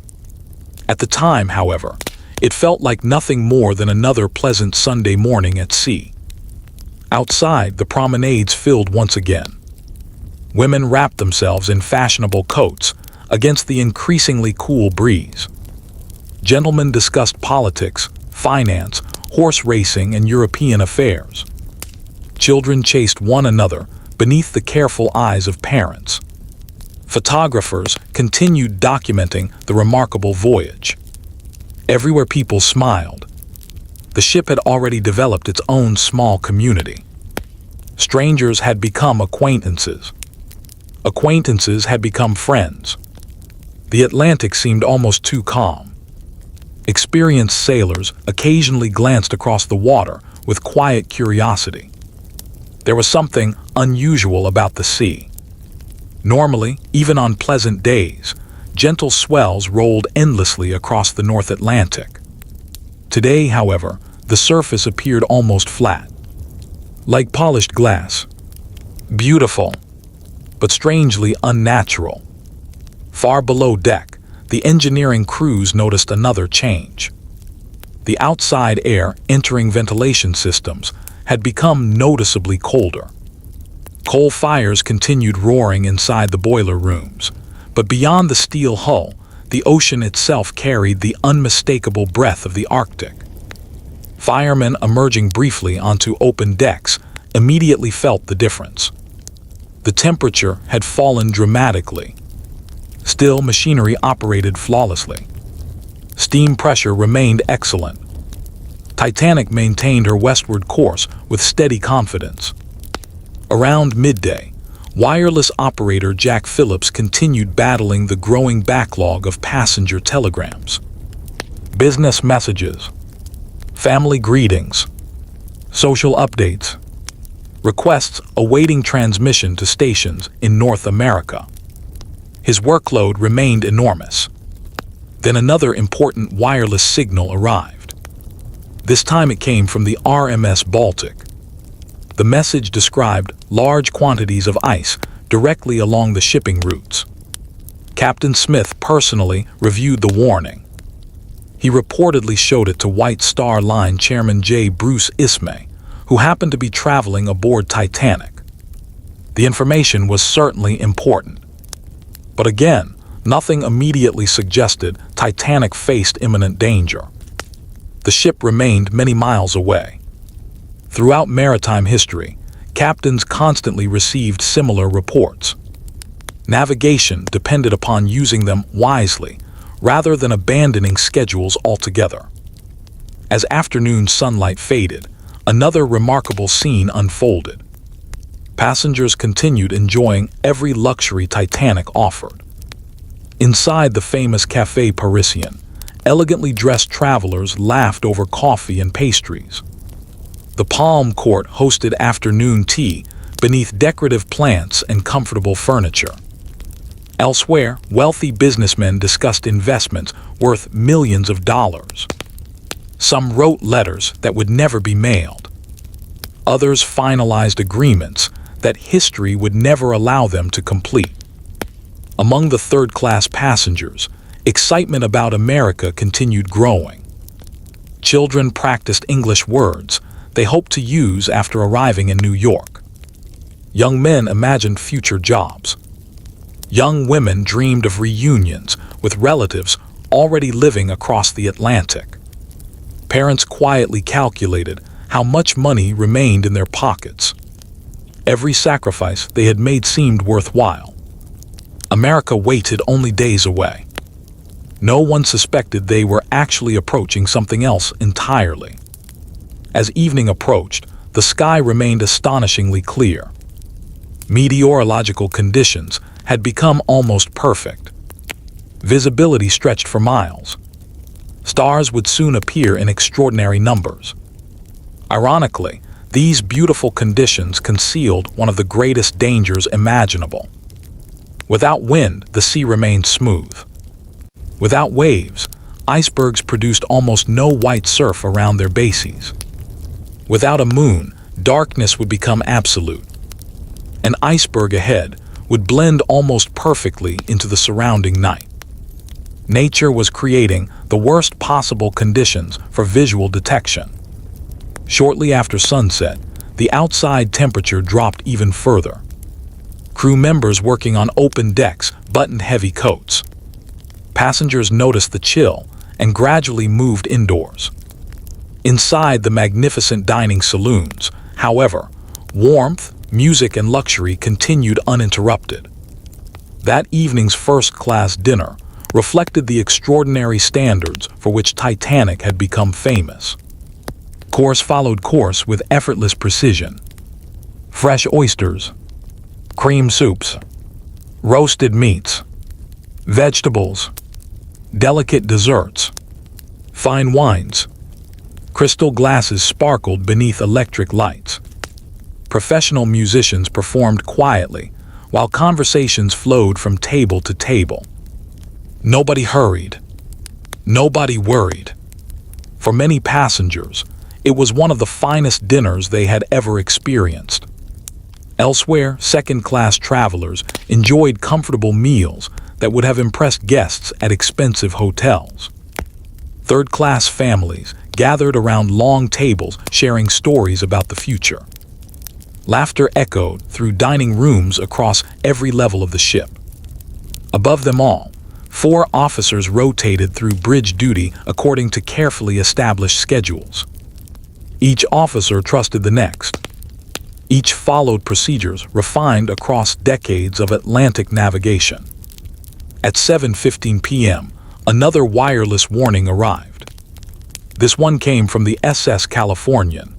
At the time, however, it felt like nothing more than another pleasant Sunday morning at sea. Outside, the promenades filled once again. Women wrapped themselves in fashionable coats against the increasingly cool breeze. Gentlemen discussed politics, finance, horse racing, and European affairs. Children chased one another beneath the careful eyes of parents. Photographers continued documenting the remarkable voyage. Everywhere people smiled. The ship had already developed its own small community. Strangers had become acquaintances. Acquaintances had become friends. The Atlantic seemed almost too calm. Experienced sailors occasionally glanced across the water with quiet curiosity. There was something unusual about the sea. Normally, even on pleasant days, gentle swells rolled endlessly across the North Atlantic. Today, however, the surface appeared almost flat, like polished glass. Beautiful, but strangely unnatural. Far below deck, the engineering crews noticed another change. The outside air entering ventilation systems had become noticeably colder. Coal fires continued roaring inside the boiler rooms, but beyond the steel hull, the ocean itself carried the unmistakable breath of the Arctic. Firemen emerging briefly onto open decks immediately felt the difference. The temperature had fallen dramatically. Still, machinery operated flawlessly. Steam pressure remained excellent. Titanic maintained her westward course with steady confidence. Around midday, wireless operator Jack Phillips continued battling the growing backlog of passenger telegrams. Business messages, family greetings, social updates, requests awaiting transmission to stations in North America. His workload remained enormous. Then another important wireless signal arrived. This time it came from the RMS Baltic. The message described large quantities of ice directly along the shipping routes. Captain Smith personally reviewed the warning. He reportedly showed it to White Star Line Chairman J. Bruce Ismay, who happened to be traveling aboard Titanic. The information was certainly important. But again, nothing immediately suggested Titanic faced imminent danger. The ship remained many miles away. Throughout maritime history, captains constantly received similar reports. Navigation depended upon using them wisely, rather than abandoning schedules altogether. As afternoon sunlight faded, Another remarkable scene unfolded. Passengers continued enjoying every luxury Titanic offered. Inside the famous Café Parisien, elegantly dressed travelers laughed over coffee and pastries. The Palm Court hosted afternoon tea beneath decorative plants and comfortable furniture. Elsewhere, wealthy businessmen discussed investments worth millions of dollars. Some wrote letters that would never be mailed. Others finalized agreements that history would never allow them to complete. Among the third-class passengers, excitement about America continued growing. Children practiced English words they hoped to use after arriving in New York. Young men imagined future jobs. Young women dreamed of reunions with relatives already living across the Atlantic. Parents quietly calculated how much money remained in their pockets. Every sacrifice they had made seemed worthwhile. America waited only days away. No one suspected they were actually approaching something else entirely. As evening approached, the sky remained astonishingly clear. Meteorological conditions had become almost perfect. Visibility stretched for miles. Stars would soon appear in extraordinary numbers. Ironically, these beautiful conditions concealed one of the greatest dangers imaginable. Without wind, the sea remained smooth. Without waves, icebergs produced almost no white surf around their bases. Without a moon, darkness would become absolute. An iceberg ahead would blend almost perfectly into the surrounding night. Nature was creating the worst possible conditions for visual detection. Shortly after sunset, the outside temperature dropped even further. Crew members working on open decks buttoned heavy coats. Passengers noticed the chill and gradually moved indoors. Inside the magnificent dining saloons, however, warmth, music, and luxury continued uninterrupted. That evening's first-class dinner reflected the extraordinary standards for which Titanic had become famous. Course followed course with effortless precision. Fresh oysters, cream soups, roasted meats, vegetables, delicate desserts, fine wines. Crystal glasses sparkled beneath electric lights. Professional musicians performed quietly, while conversations flowed from table to table. Nobody hurried. Nobody worried. For many passengers, it was one of the finest dinners they had ever experienced. Elsewhere, second-class travelers enjoyed comfortable meals that would have impressed guests at expensive hotels. Third-class families gathered around long tables sharing stories about the future. Laughter echoed through dining rooms across every level of the ship. Above them all, 4 officers rotated through bridge duty according to carefully established schedules. Each officer trusted the next. Each followed procedures refined across decades of Atlantic navigation. At 7:15 p.m., another wireless warning arrived. This one came from the SS Californian.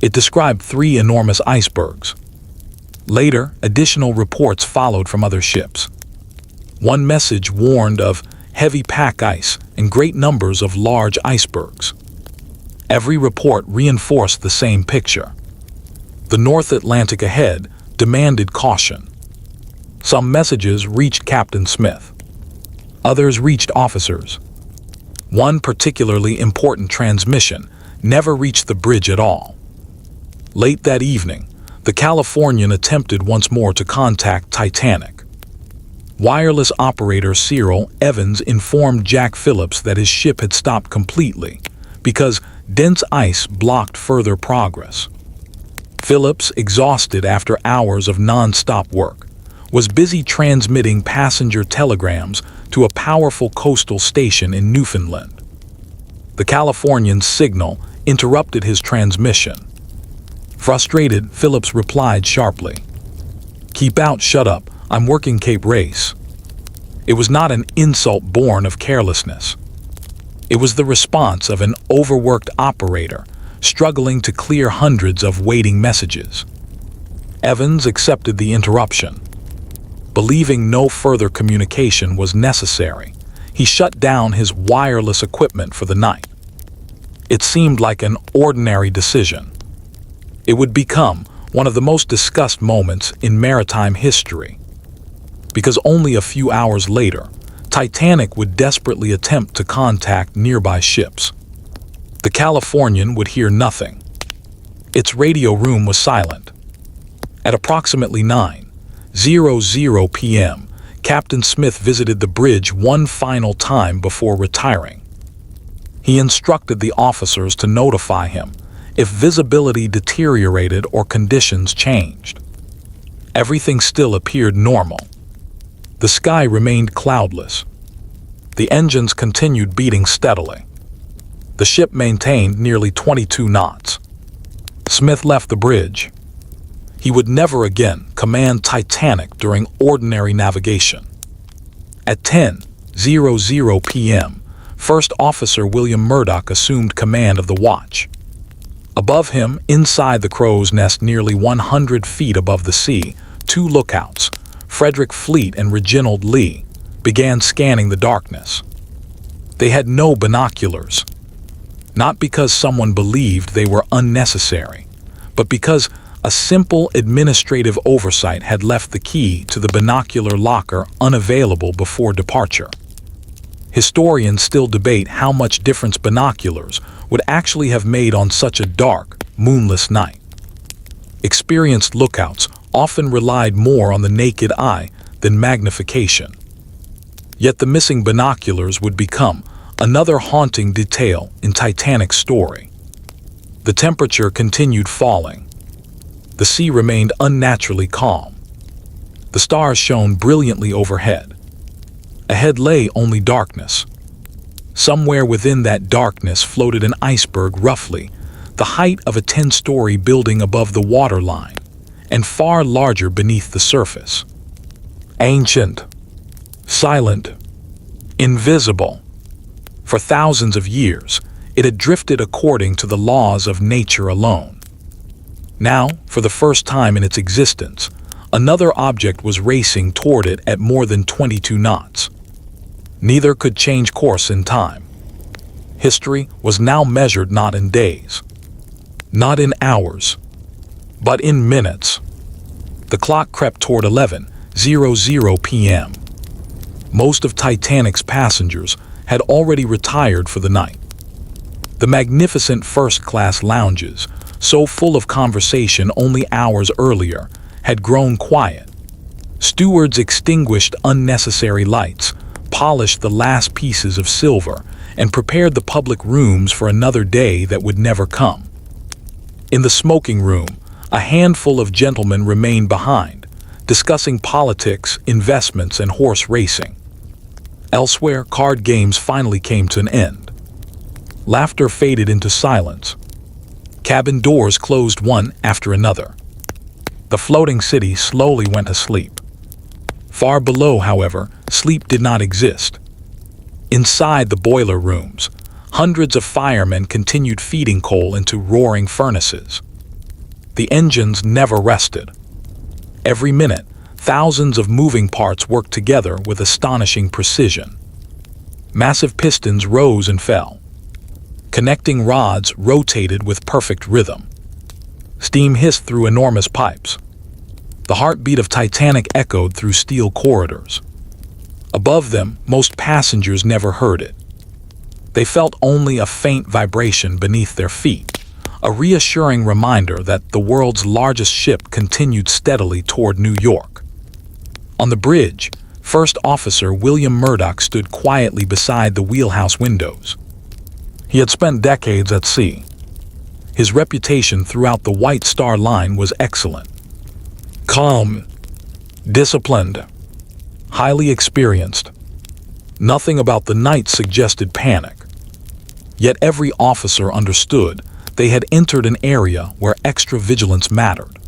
It described 3 enormous icebergs. Later, additional reports followed from other ships. One message warned of heavy pack ice and great numbers of large icebergs. Every report reinforced the same picture. The North Atlantic ahead demanded caution. Some messages reached Captain Smith. Others reached officers. One particularly important transmission never reached the bridge at all. Late that evening, the Californian attempted once more to contact Titanic. Wireless operator Cyril Evans informed Jack Phillips that his ship had stopped completely because dense ice blocked further progress. Phillips, exhausted after hours of non-stop work, was busy transmitting passenger telegrams to a powerful coastal station in Newfoundland. The Californian's signal interrupted his transmission. Frustrated, Phillips replied sharply, "Keep out, shut up, I'm working Cape Race." It was not an insult born of carelessness. It was the response of an overworked operator struggling to clear hundreds of waiting messages. Evans accepted the interruption. Believing no further communication was necessary, he shut down his wireless equipment for the night. It seemed like an ordinary decision. It would become one of the most discussed moments in maritime history, because only a few hours later, Titanic would desperately attempt to contact nearby ships. The Californian would hear nothing. Its radio room was silent. At approximately 9:00 p.m., Captain Smith visited the bridge one final time before retiring. He instructed the officers to notify him if visibility deteriorated or conditions changed. Everything still appeared normal. The sky remained cloudless. The engines continued beating steadily. The ship maintained nearly 22 knots. Smith left the bridge. He would never again command Titanic during ordinary navigation. At 10:00 p.m., First Officer William Murdoch assumed command of the watch. Above him, inside the crow's nest nearly 100 feet above the sea, two lookouts, Frederick Fleet and Reginald Lee, began scanning the darkness. They had no binoculars, not because someone believed they were unnecessary, but because a simple administrative oversight had left the key to the binocular locker unavailable before departure. Historians still debate how much difference binoculars would actually have made on such a dark, moonless night. Experienced lookouts often relied more on the naked eye than magnification. Yet the missing binoculars would become another haunting detail in Titanic's story. The temperature continued falling. The sea remained unnaturally calm. The stars shone brilliantly overhead. Ahead lay only darkness. Somewhere within that darkness floated an iceberg roughly the height of a 10-story building above the waterline, and far larger beneath the surface. Ancient, silent, invisible. For thousands of years, it had drifted according to the laws of nature alone. Now, for the first time in its existence, another object was racing toward it at more than 22 knots. Neither could change course in time. History was now measured not in days, not in hours, but in minutes. The clock crept toward 11:00 p.m. Most of Titanic's passengers had already retired for the night. The magnificent first-class lounges, so full of conversation only hours earlier, had grown quiet. Stewards extinguished unnecessary lights, polished the last pieces of silver, and prepared the public rooms for another day that would never come. In the smoking room, a handful of gentlemen remained behind, discussing politics, investments, and horse racing. Elsewhere, card games finally came to an end. Laughter faded into silence. Cabin doors closed one after another. The floating city slowly went to sleep. Far below, however, sleep did not exist. Inside the boiler rooms, hundreds of firemen continued feeding coal into roaring furnaces. The engines never rested. Every minute, thousands of moving parts worked together with astonishing precision. Massive pistons rose and fell. Connecting rods rotated with perfect rhythm. Steam hissed through enormous pipes. The heartbeat of Titanic echoed through steel corridors. Above them, most passengers never heard it. They felt only a faint vibration beneath their feet, a reassuring reminder that the world's largest ship continued steadily toward New York. On the bridge, First Officer William Murdoch stood quietly beside the wheelhouse windows. He had spent decades at sea. His reputation throughout the White Star Line was excellent. Calm, disciplined, highly experienced. Nothing about the night suggested panic. Yet every officer understood they had entered an area where extra vigilance mattered.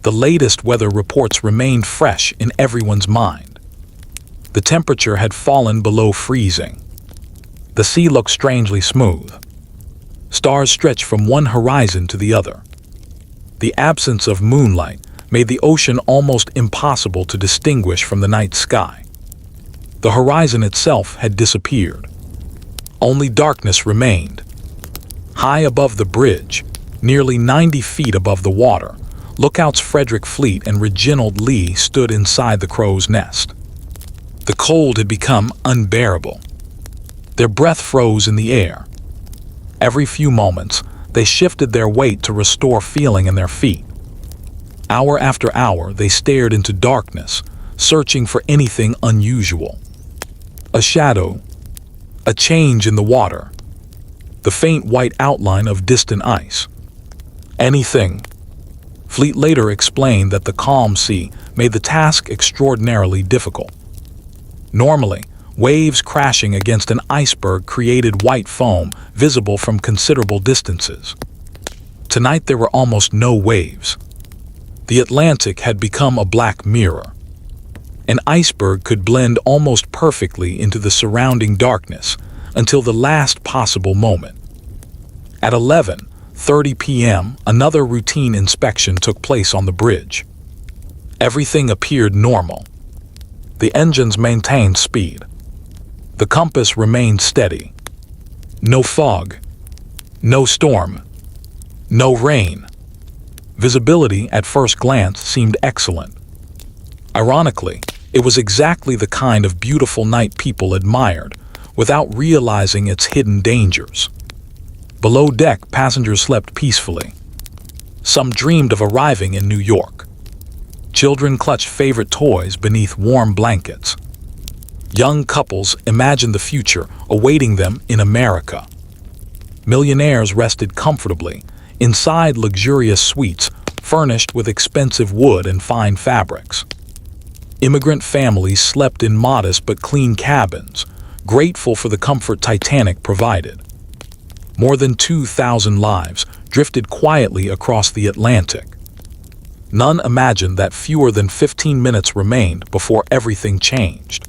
The latest weather reports remained fresh in everyone's mind. The temperature had fallen below freezing. The sea looked strangely smooth. Stars stretched from one horizon to the other. The absence of moonlight made the ocean almost impossible to distinguish from the night sky. The horizon itself had disappeared. Only darkness remained. High above the bridge, nearly 90 feet above the water, lookouts Frederick Fleet and Reginald Lee stood inside the crow's nest. The cold had become unbearable. Their breath froze in the air. Every few moments, they shifted their weight to restore feeling in their feet. Hour after hour, they stared into darkness, searching for anything unusual. A shadow, a change in the water, the faint white outline of distant ice. Anything. Fleet later explained that the calm sea made the task extraordinarily difficult. Normally, waves crashing against an iceberg created white foam visible from considerable distances. Tonight there were almost no waves. The Atlantic had become a black mirror. An iceberg could blend almost perfectly into the surrounding darkness until the last possible moment. At 11:30 p.m., another routine inspection took place on the bridge. Everything appeared normal. The engines maintained speed. The compass remained steady. No fog. No storm. No rain. Visibility at first glance seemed excellent. Ironically, it was exactly the kind of beautiful night people admired, without realizing its hidden dangers. Below deck, passengers slept peacefully. Some dreamed of arriving in New York. Children clutched favorite toys beneath warm blankets. Young couples imagined the future awaiting them in America. Millionaires rested comfortably inside luxurious suites furnished with expensive wood and fine fabrics. Immigrant families slept in modest but clean cabins, grateful for the comfort Titanic provided. More than 2,000 lives drifted quietly across the Atlantic. None imagined that fewer than 15 minutes remained before everything changed.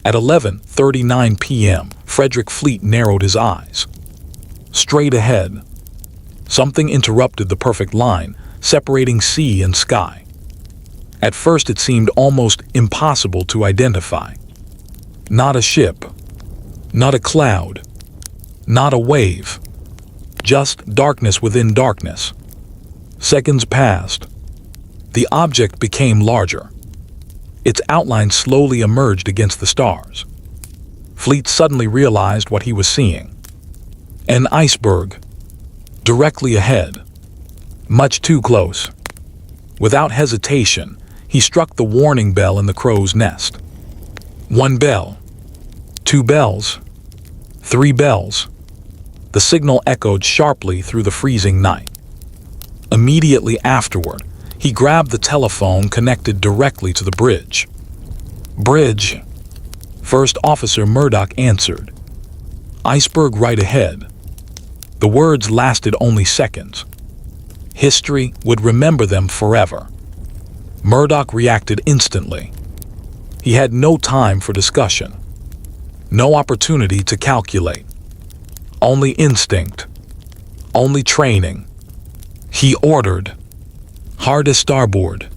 At 11:39 p.m., Frederick Fleet narrowed his eyes. Straight ahead, something interrupted the perfect line separating sea and sky. At first it seemed almost impossible to identify. Not a ship, not a cloud, not a wave, just darkness within darkness. Seconds passed. The object became larger. Its outline slowly emerged against the stars. Fleet suddenly realized what he was seeing. An iceberg, directly ahead, much too close. Without hesitation, he struck the warning bell in the crow's nest. 1 bell, 2 bells, 3 bells. The signal echoed sharply through the freezing night. Immediately afterward, he grabbed the telephone connected directly to the bridge. Bridge. First Officer Murdoch answered. Iceberg right ahead. The words lasted only seconds. History would remember them forever. Murdoch reacted instantly. He had no time for discussion. No opportunity to calculate. Only instinct. Only training. He ordered, hardest starboard.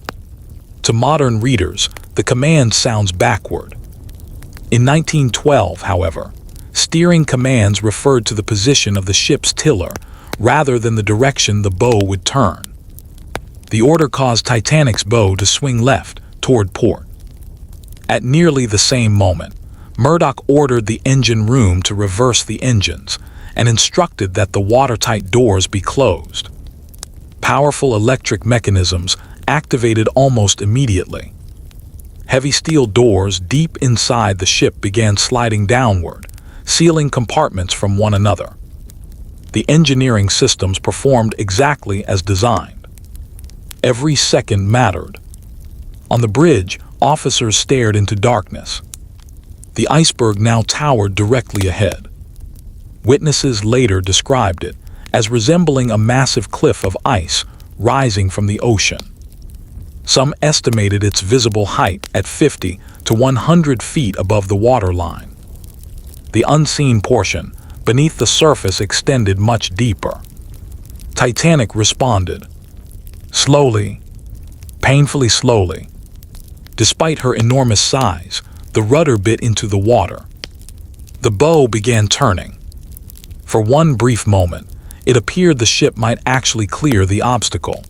To modern readers, the command sounds backward. In 1912, however, steering commands referred to the position of the ship's tiller rather than the direction the bow would turn. The order caused Titanic's bow to swing left toward port. At nearly the same moment, Murdoch ordered the engine room to reverse the engines and instructed that the watertight doors be closed. Powerful electric mechanisms activated almost immediately. Heavy steel doors deep inside the ship began sliding downward, sealing compartments from one another. The engineering systems performed exactly as designed. Every second mattered. On the bridge, officers stared into darkness. The iceberg now towered directly ahead. Witnesses later described it as resembling a massive cliff of ice rising from the ocean. Some estimated its visible height at 50 to 100 feet above the waterline. The unseen portion, beneath the surface extended much deeper. Titanic responded. Slowly, painfully slowly. Despite her enormous size, the rudder bit into the water. The bow began turning. For one brief moment, it appeared the ship might actually clear the obstacle.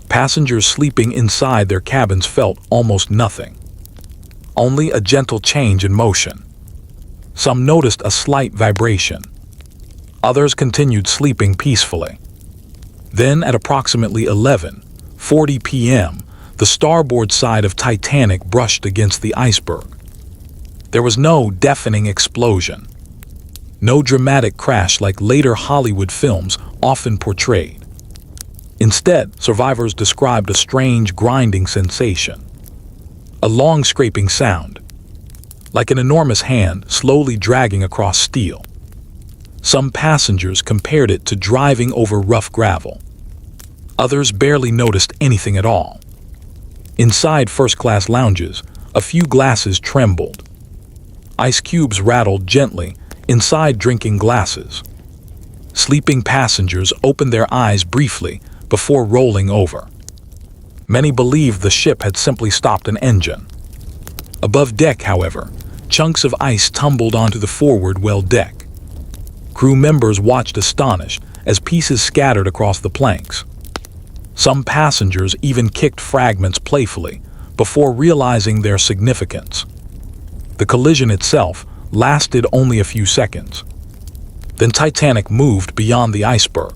Passengers sleeping inside their cabins felt almost nothing. Only a gentle change in motion. Some noticed a slight vibration. Others continued sleeping peacefully. Then, at approximately 11:40 p.m., the starboard side of Titanic brushed against the iceberg. There was no deafening explosion. No dramatic crash like later Hollywood films often portrayed. Instead, survivors described a strange grinding sensation. A long scraping sound, like an enormous hand slowly dragging across steel. Some passengers compared it to driving over rough gravel. Others barely noticed anything at all. Inside first-class lounges, a few glasses trembled. Ice cubes rattled gently inside drinking glasses. Sleeping passengers opened their eyes briefly before rolling over. Many believed the ship had simply stopped an engine. Above deck, however, chunks of ice tumbled onto the forward well deck. Crew members watched astonished as pieces scattered across the planks. Some passengers even kicked fragments playfully before realizing their significance. The collision itself lasted only a few seconds. Then Titanic moved beyond the iceberg.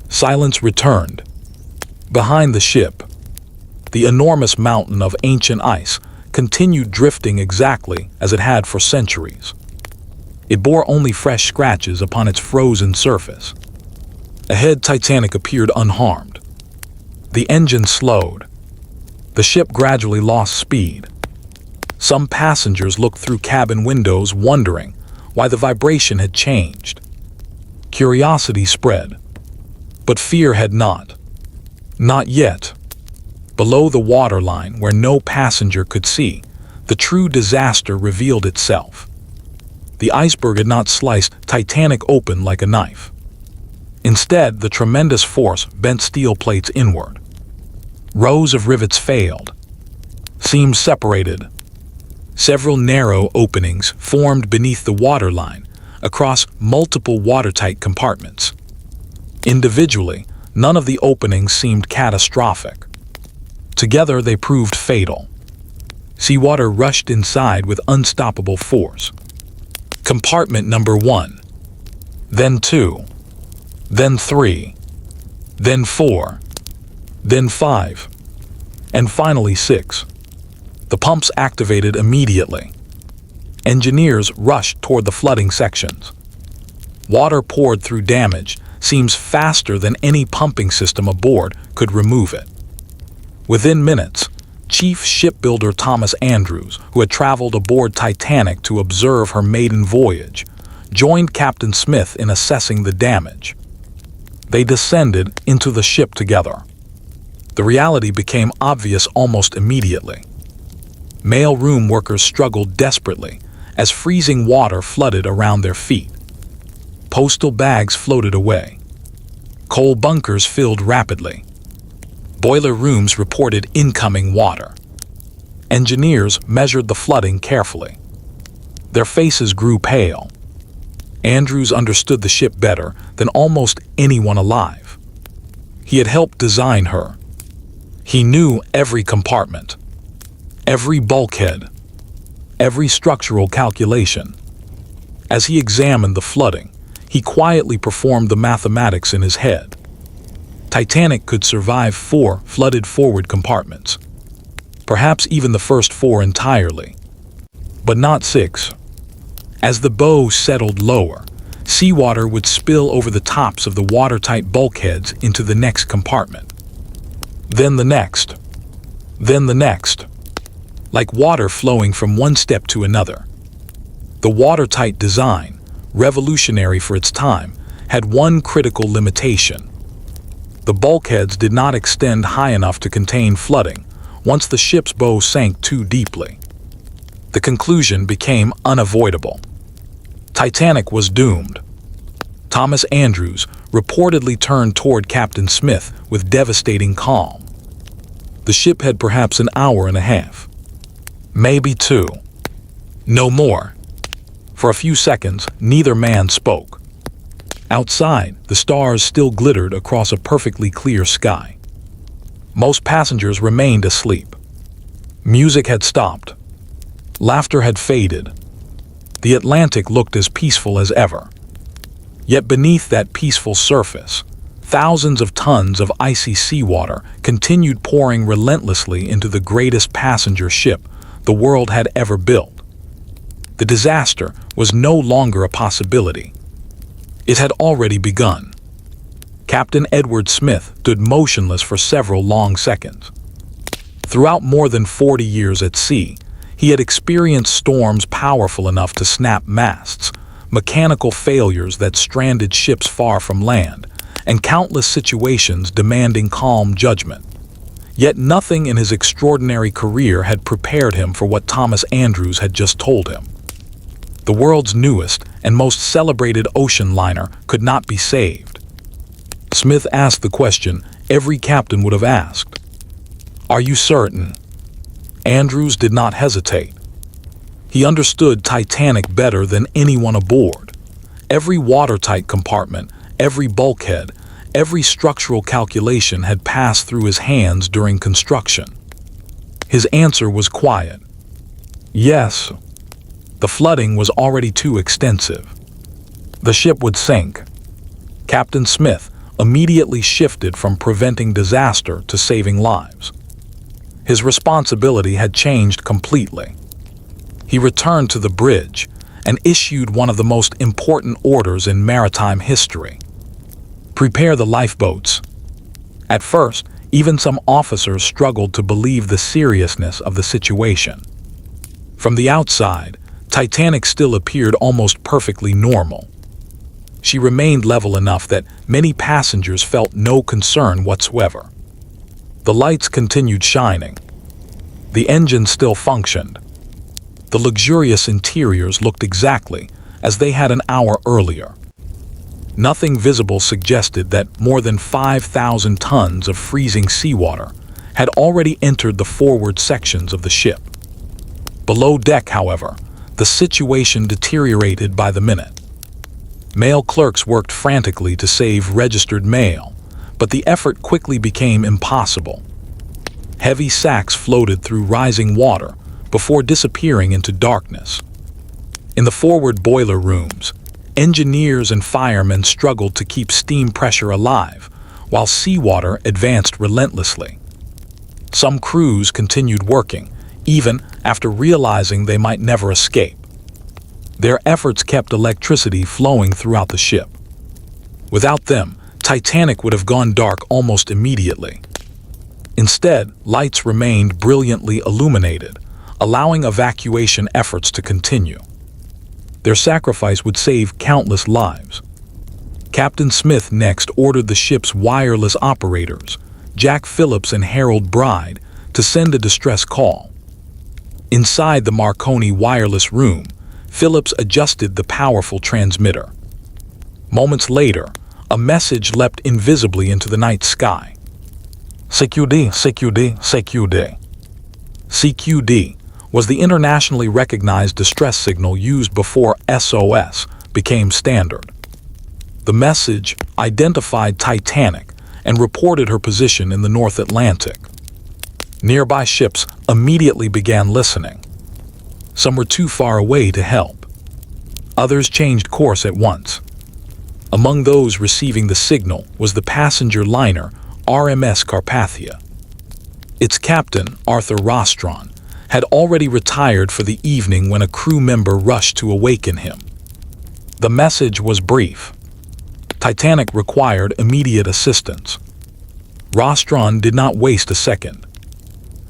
Silence returned. Behind the ship, the enormous mountain of ancient ice continued drifting exactly as it had for centuries. It bore only fresh scratches upon its frozen surface. Ahead, Titanic appeared unharmed. The engine slowed. The ship gradually lost speed. Some passengers looked through cabin windows wondering why the vibration had changed. Curiosity spread, but fear had not. Not yet. Below the waterline, where no passenger could see, the true disaster revealed itself. The iceberg had not sliced Titanic open like a knife. Instead, the tremendous force bent steel plates inward. Rows of rivets failed. Seams separated. Several narrow openings formed beneath the waterline across multiple watertight compartments. Individually, none of the openings seemed catastrophic. Together, they proved fatal. Seawater rushed inside with unstoppable force. Compartment number 1, then 2, then 3, then 4, then 5, and finally 6. The pumps activated immediately. Engineers rushed toward the flooding sections. Water poured through damage seams faster than any pumping system aboard could remove it. Within minutes, Chief Shipbuilder Thomas Andrews, who had traveled aboard Titanic to observe her maiden voyage, joined Captain Smith in assessing the damage. They descended into the ship together. The reality became obvious almost immediately. Mail room workers struggled desperately as freezing water flooded around their feet. Postal bags floated away. Coal bunkers filled rapidly. Boiler rooms reported incoming water. Engineers measured the flooding carefully. Their faces grew pale. Andrews understood the ship better than almost anyone alive. He had helped design her. He knew every compartment, every bulkhead, every structural calculation. As he examined the flooding, he quietly performed the mathematics in his head. Titanic could survive 4 flooded forward compartments, perhaps even the first 4 entirely, but not 6. As the bow settled lower, seawater would spill over the tops of the watertight bulkheads into the next compartment. Then the next. Then the next. Like water flowing from one step to another. The watertight design, revolutionary for its time, had one critical limitation. The bulkheads did not extend high enough to contain flooding once the ship's bow sank too deeply. The conclusion became unavoidable. Titanic was doomed. Thomas Andrews reportedly turned toward Captain Smith with devastating calm. The ship had perhaps an hour and a half. Maybe two. No more. For a few seconds, neither man spoke. Outside, the stars still glittered across a perfectly clear sky. Most passengers remained asleep. Music had stopped. Laughter had faded. The Atlantic looked as peaceful as ever. Yet beneath that peaceful surface, thousands of tons of icy seawater continued pouring relentlessly into the greatest passenger ship the world had ever built. The disaster was no longer a possibility. It had already begun. Captain Edward Smith stood motionless for several long seconds. Throughout more than 40 years at sea, he had experienced storms powerful enough to snap masts, mechanical failures that stranded ships far from land, and countless situations demanding calm judgment. Yet nothing in his extraordinary career had prepared him for what Thomas Andrews had just told him. The world's newest and most celebrated ocean liner could not be saved. Smith asked the question every captain would have asked. "Are you certain?" Andrews did not hesitate. He understood Titanic better than anyone aboard. Every watertight compartment, every bulkhead, every structural calculation had passed through his hands during construction. His answer was quiet. Yes. The flooding was already too extensive. The ship would sink. Captain Smith immediately shifted from preventing disaster to saving lives. His responsibility had changed completely. He returned to the bridge and issued one of the most important orders in maritime history. Prepare the lifeboats. At first, even some officers struggled to believe the seriousness of the situation. From the outside, Titanic still appeared almost perfectly normal. She remained level enough that many passengers felt no concern whatsoever. The lights continued shining. The engine still functioned. The luxurious interiors looked exactly as they had an hour earlier. Nothing visible suggested that more than 5,000 tons of freezing seawater had already entered the forward sections of the ship. Below deck, however, the situation deteriorated by the minute. Mail clerks worked frantically to save registered mail, but the effort quickly became impossible. Heavy sacks floated through rising water before disappearing into darkness. In the forward boiler rooms, engineers and firemen struggled to keep steam pressure alive, while seawater advanced relentlessly. Some crews continued working, even after realizing they might never escape. Their efforts kept electricity flowing throughout the ship. Without them, Titanic would have gone dark almost immediately. Instead, lights remained brilliantly illuminated, allowing evacuation efforts to continue. Their sacrifice would save countless lives. Captain Smith next ordered the ship's wireless operators, Jack Phillips and Harold Bride, to send a distress call. Inside the Marconi wireless room, Phillips adjusted the powerful transmitter. Moments later, a message leapt invisibly into the night sky. CQD, CQD, CQD. CQD was the internationally recognized distress signal used before SOS became standard. The message identified Titanic and reported her position in the North Atlantic. Nearby ships immediately began listening. Some were too far away to help. Others changed course at once. Among those receiving the signal was the passenger liner RMS Carpathia. Its captain, Arthur Rostron, had already retired for the evening when a crew member rushed to awaken him. The message was brief. Titanic required immediate assistance. Rostron did not waste a second.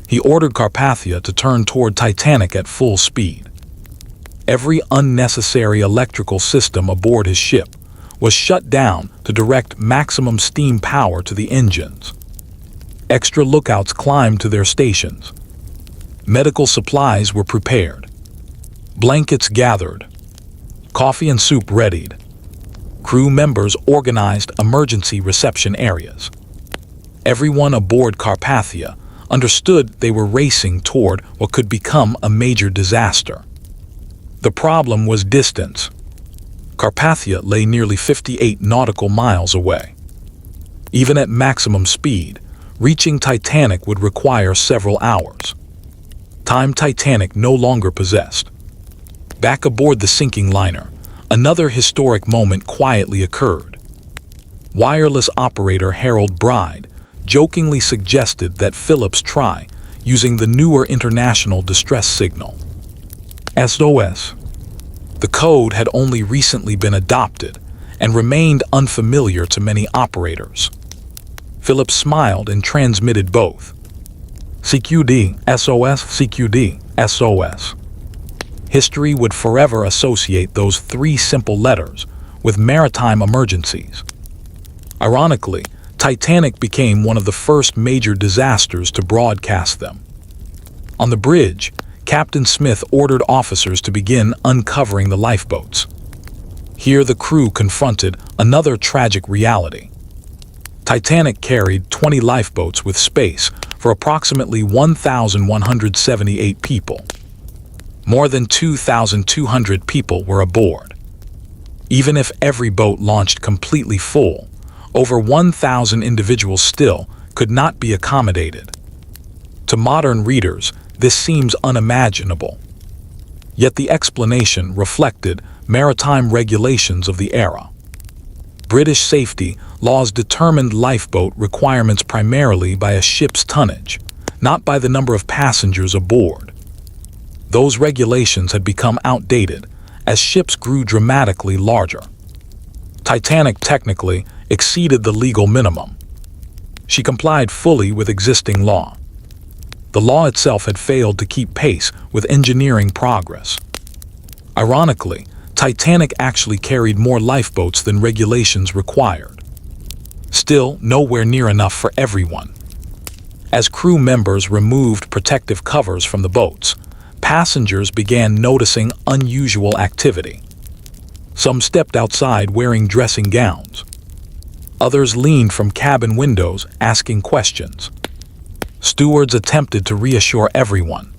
He ordered Carpathia to turn toward Titanic at full speed. Every unnecessary electrical system aboard his ship was shut down to direct maximum steam power to the engines. Extra lookouts climbed to their stations. Medical supplies were prepared. Blankets gathered. Coffee and soup readied. Crew members organized emergency reception areas. Everyone aboard Carpathia understood they were racing toward what could become a major disaster. The problem was distance. Carpathia lay nearly 58 nautical miles away. Even at maximum speed, reaching Titanic would require several hours. Time Titanic no longer possessed. Back aboard the sinking liner, another historic moment quietly occurred. Wireless operator Harold Bride jokingly suggested that Phillips try using the newer international distress signal, SOS. The code had only recently been adopted and remained unfamiliar to many operators. Phillips smiled and transmitted both. CQD, SOS, CQD, SOS. History would forever associate those three simple letters with maritime emergencies. Ironically, Titanic became one of the first major disasters to broadcast them. On the bridge, Captain Smith ordered officers to begin uncovering the lifeboats. Here the crew confronted another tragic reality. Titanic carried 20 lifeboats with space for approximately 1,178 people. More than 2,200 people were aboard. Even if every boat launched completely full, over 1,000 individuals still could not be accommodated. To modern readers, this seems unimaginable. Yet the explanation reflected maritime regulations of the era. British safety laws determined lifeboat requirements primarily by a ship's tonnage, not by the number of passengers aboard. Those regulations had become outdated as ships grew dramatically larger. Titanic technically exceeded the legal minimum. She complied fully with existing law. The law itself had failed to keep pace with engineering progress. Ironically, Titanic actually carried more lifeboats than regulations required. Still, nowhere near enough for everyone. As crew members removed protective covers from the boats, passengers began noticing unusual activity. Some stepped outside wearing dressing gowns. Others leaned from cabin windows asking questions. Stewards attempted to reassure everyone.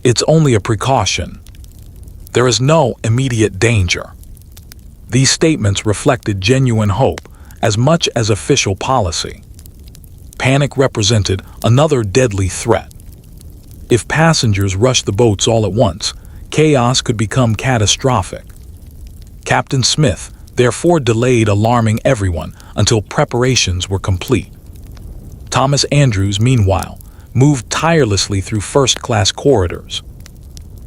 It's only a precaution. There is no immediate danger. These statements reflected genuine hope as much as official policy. Panic represented another deadly threat. If passengers rushed the boats all at once, chaos could become catastrophic. Captain Smith therefore delayed alarming everyone until preparations were complete. Thomas Andrews, meanwhile, moved tirelessly through first-class corridors.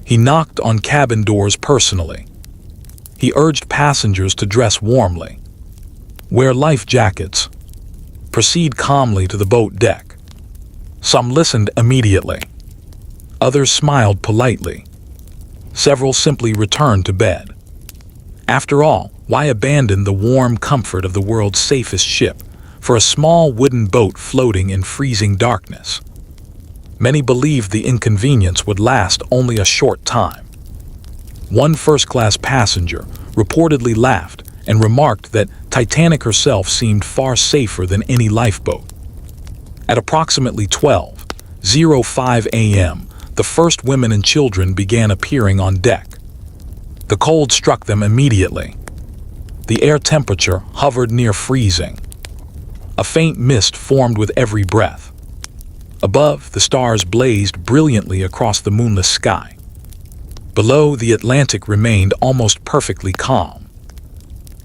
He knocked on cabin doors personally. He urged passengers to dress warmly. Wear life jackets. Proceed calmly to the boat deck. Some listened immediately. Others smiled politely. Several simply returned to bed. After all, why abandon the warm comfort of the world's safest ship for a small wooden boat floating in freezing darkness? Many believed the inconvenience would last only a short time. One first-class passenger reportedly laughed and remarked that Titanic herself seemed far safer than any lifeboat. At approximately 12:05 a.m., the first women and children began appearing on deck. The cold struck them immediately. The air temperature hovered near freezing. A faint mist formed with every breath. Above, the stars blazed brilliantly across the moonless sky. Below, the Atlantic remained almost perfectly calm.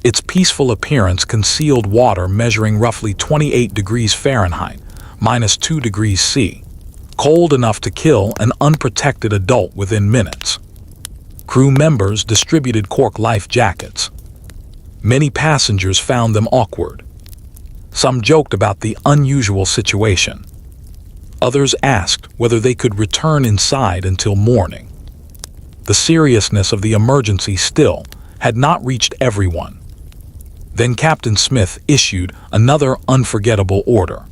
Its peaceful appearance concealed water measuring roughly 28 degrees Fahrenheit, -2 degrees C, cold enough to kill an unprotected adult within minutes. Crew members distributed cork life jackets. Many passengers found them awkward. Some joked about the unusual situation. Others asked whether they could return inside until morning. The seriousness of the emergency still had not reached everyone. Then Captain Smith issued another unforgettable order.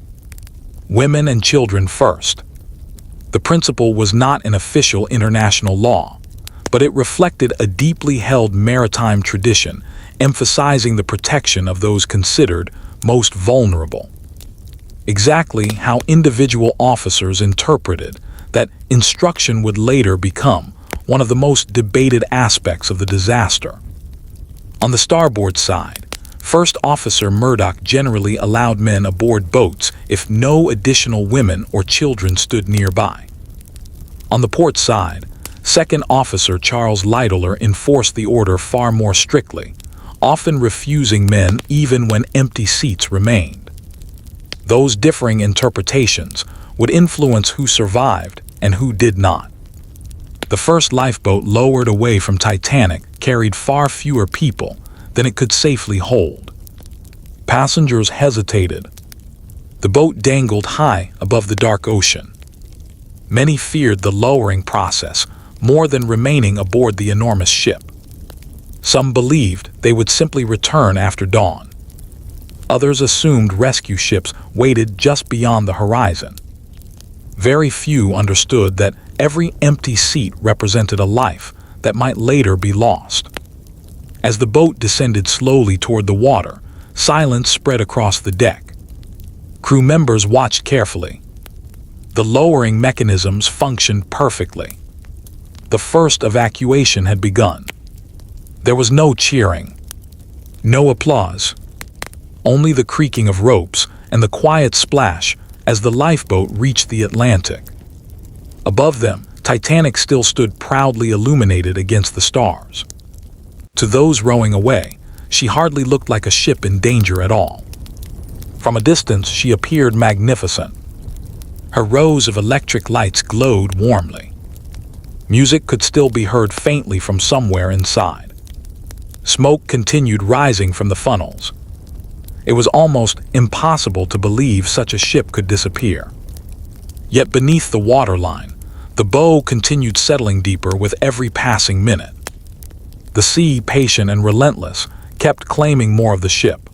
Women and children first. The principle was not an official international law, but it reflected a deeply held maritime tradition, emphasizing the protection of those considered most vulnerable. Exactly how individual officers interpreted that instruction would later become one of the most debated aspects of the disaster. On the starboard side, First Officer Murdoch generally allowed men aboard boats if no additional women or children stood nearby. On the port side, Second Officer Charles Littler enforced the order far more strictly, often refusing men even when empty seats remained. Those differing interpretations would influence who survived and who did not. The first lifeboat lowered away from Titanic carried far fewer people than it could safely hold. Passengers hesitated. The boat dangled high above the dark ocean. Many feared the lowering process more than remaining aboard the enormous ship. Some believed they would simply return after dawn. Others assumed rescue ships waited just beyond the horizon. Very few understood that every empty seat represented a life that might later be lost. As the boat descended slowly toward the water, silence spread across the deck. Crew members watched carefully. The lowering mechanisms functioned perfectly. The first evacuation had begun. There was no cheering, no applause, only the creaking of ropes and the quiet splash as the lifeboat reached the Atlantic. Above them, Titanic still stood proudly illuminated against the stars. To those rowing away, she hardly looked like a ship in danger at all. From a distance, she appeared magnificent. Her rows of electric lights glowed warmly. Music could still be heard faintly from somewhere inside. Smoke continued rising from the funnels. It was almost impossible to believe such a ship could disappear. Yet beneath the waterline, the bow continued settling deeper with every passing minute. The sea, patient and relentless, kept claiming more of the ship.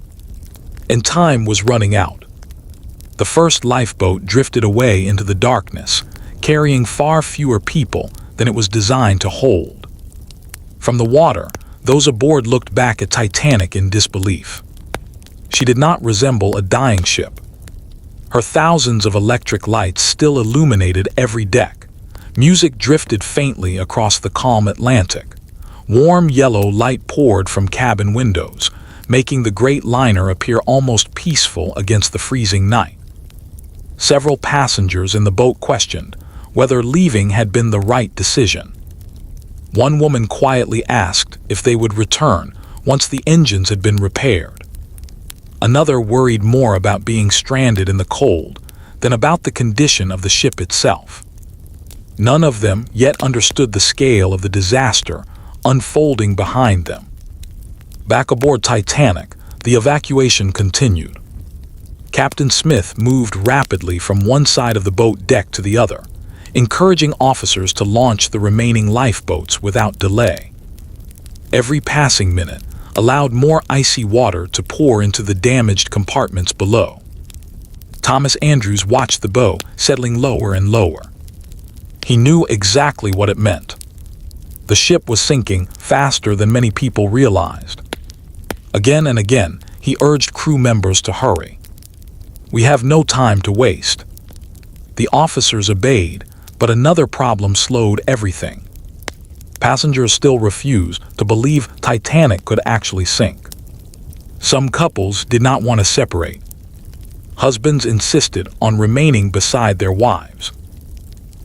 And time was running out. The first lifeboat drifted away into the darkness, carrying far fewer people than it was designed to hold. From the water, those aboard looked back at Titanic in disbelief. She did not resemble a dying ship. Her thousands of electric lights still illuminated every deck. Music drifted faintly across the calm Atlantic. Warm yellow light poured from cabin windows, making the great liner appear almost peaceful against the freezing night. Several passengers in the boat questioned whether leaving had been the right decision. One woman quietly asked if they would return once the engines had been repaired. Another worried more about being stranded in the cold than about the condition of the ship itself. None of them yet understood the scale of the disaster unfolding behind them. Back aboard Titanic, the evacuation continued. Captain Smith moved rapidly from one side of the boat deck to the other, encouraging officers to launch the remaining lifeboats without delay. Every passing minute allowed more icy water to pour into the damaged compartments below. Thomas Andrews watched the bow settling lower and lower. He knew exactly what it meant. The ship was sinking faster than many people realized. Again and again, he urged crew members to hurry. "We have no time to waste." The officers obeyed, but another problem slowed everything. Passengers still refused to believe Titanic could actually sink. Some couples did not want to separate. Husbands insisted on remaining beside their wives.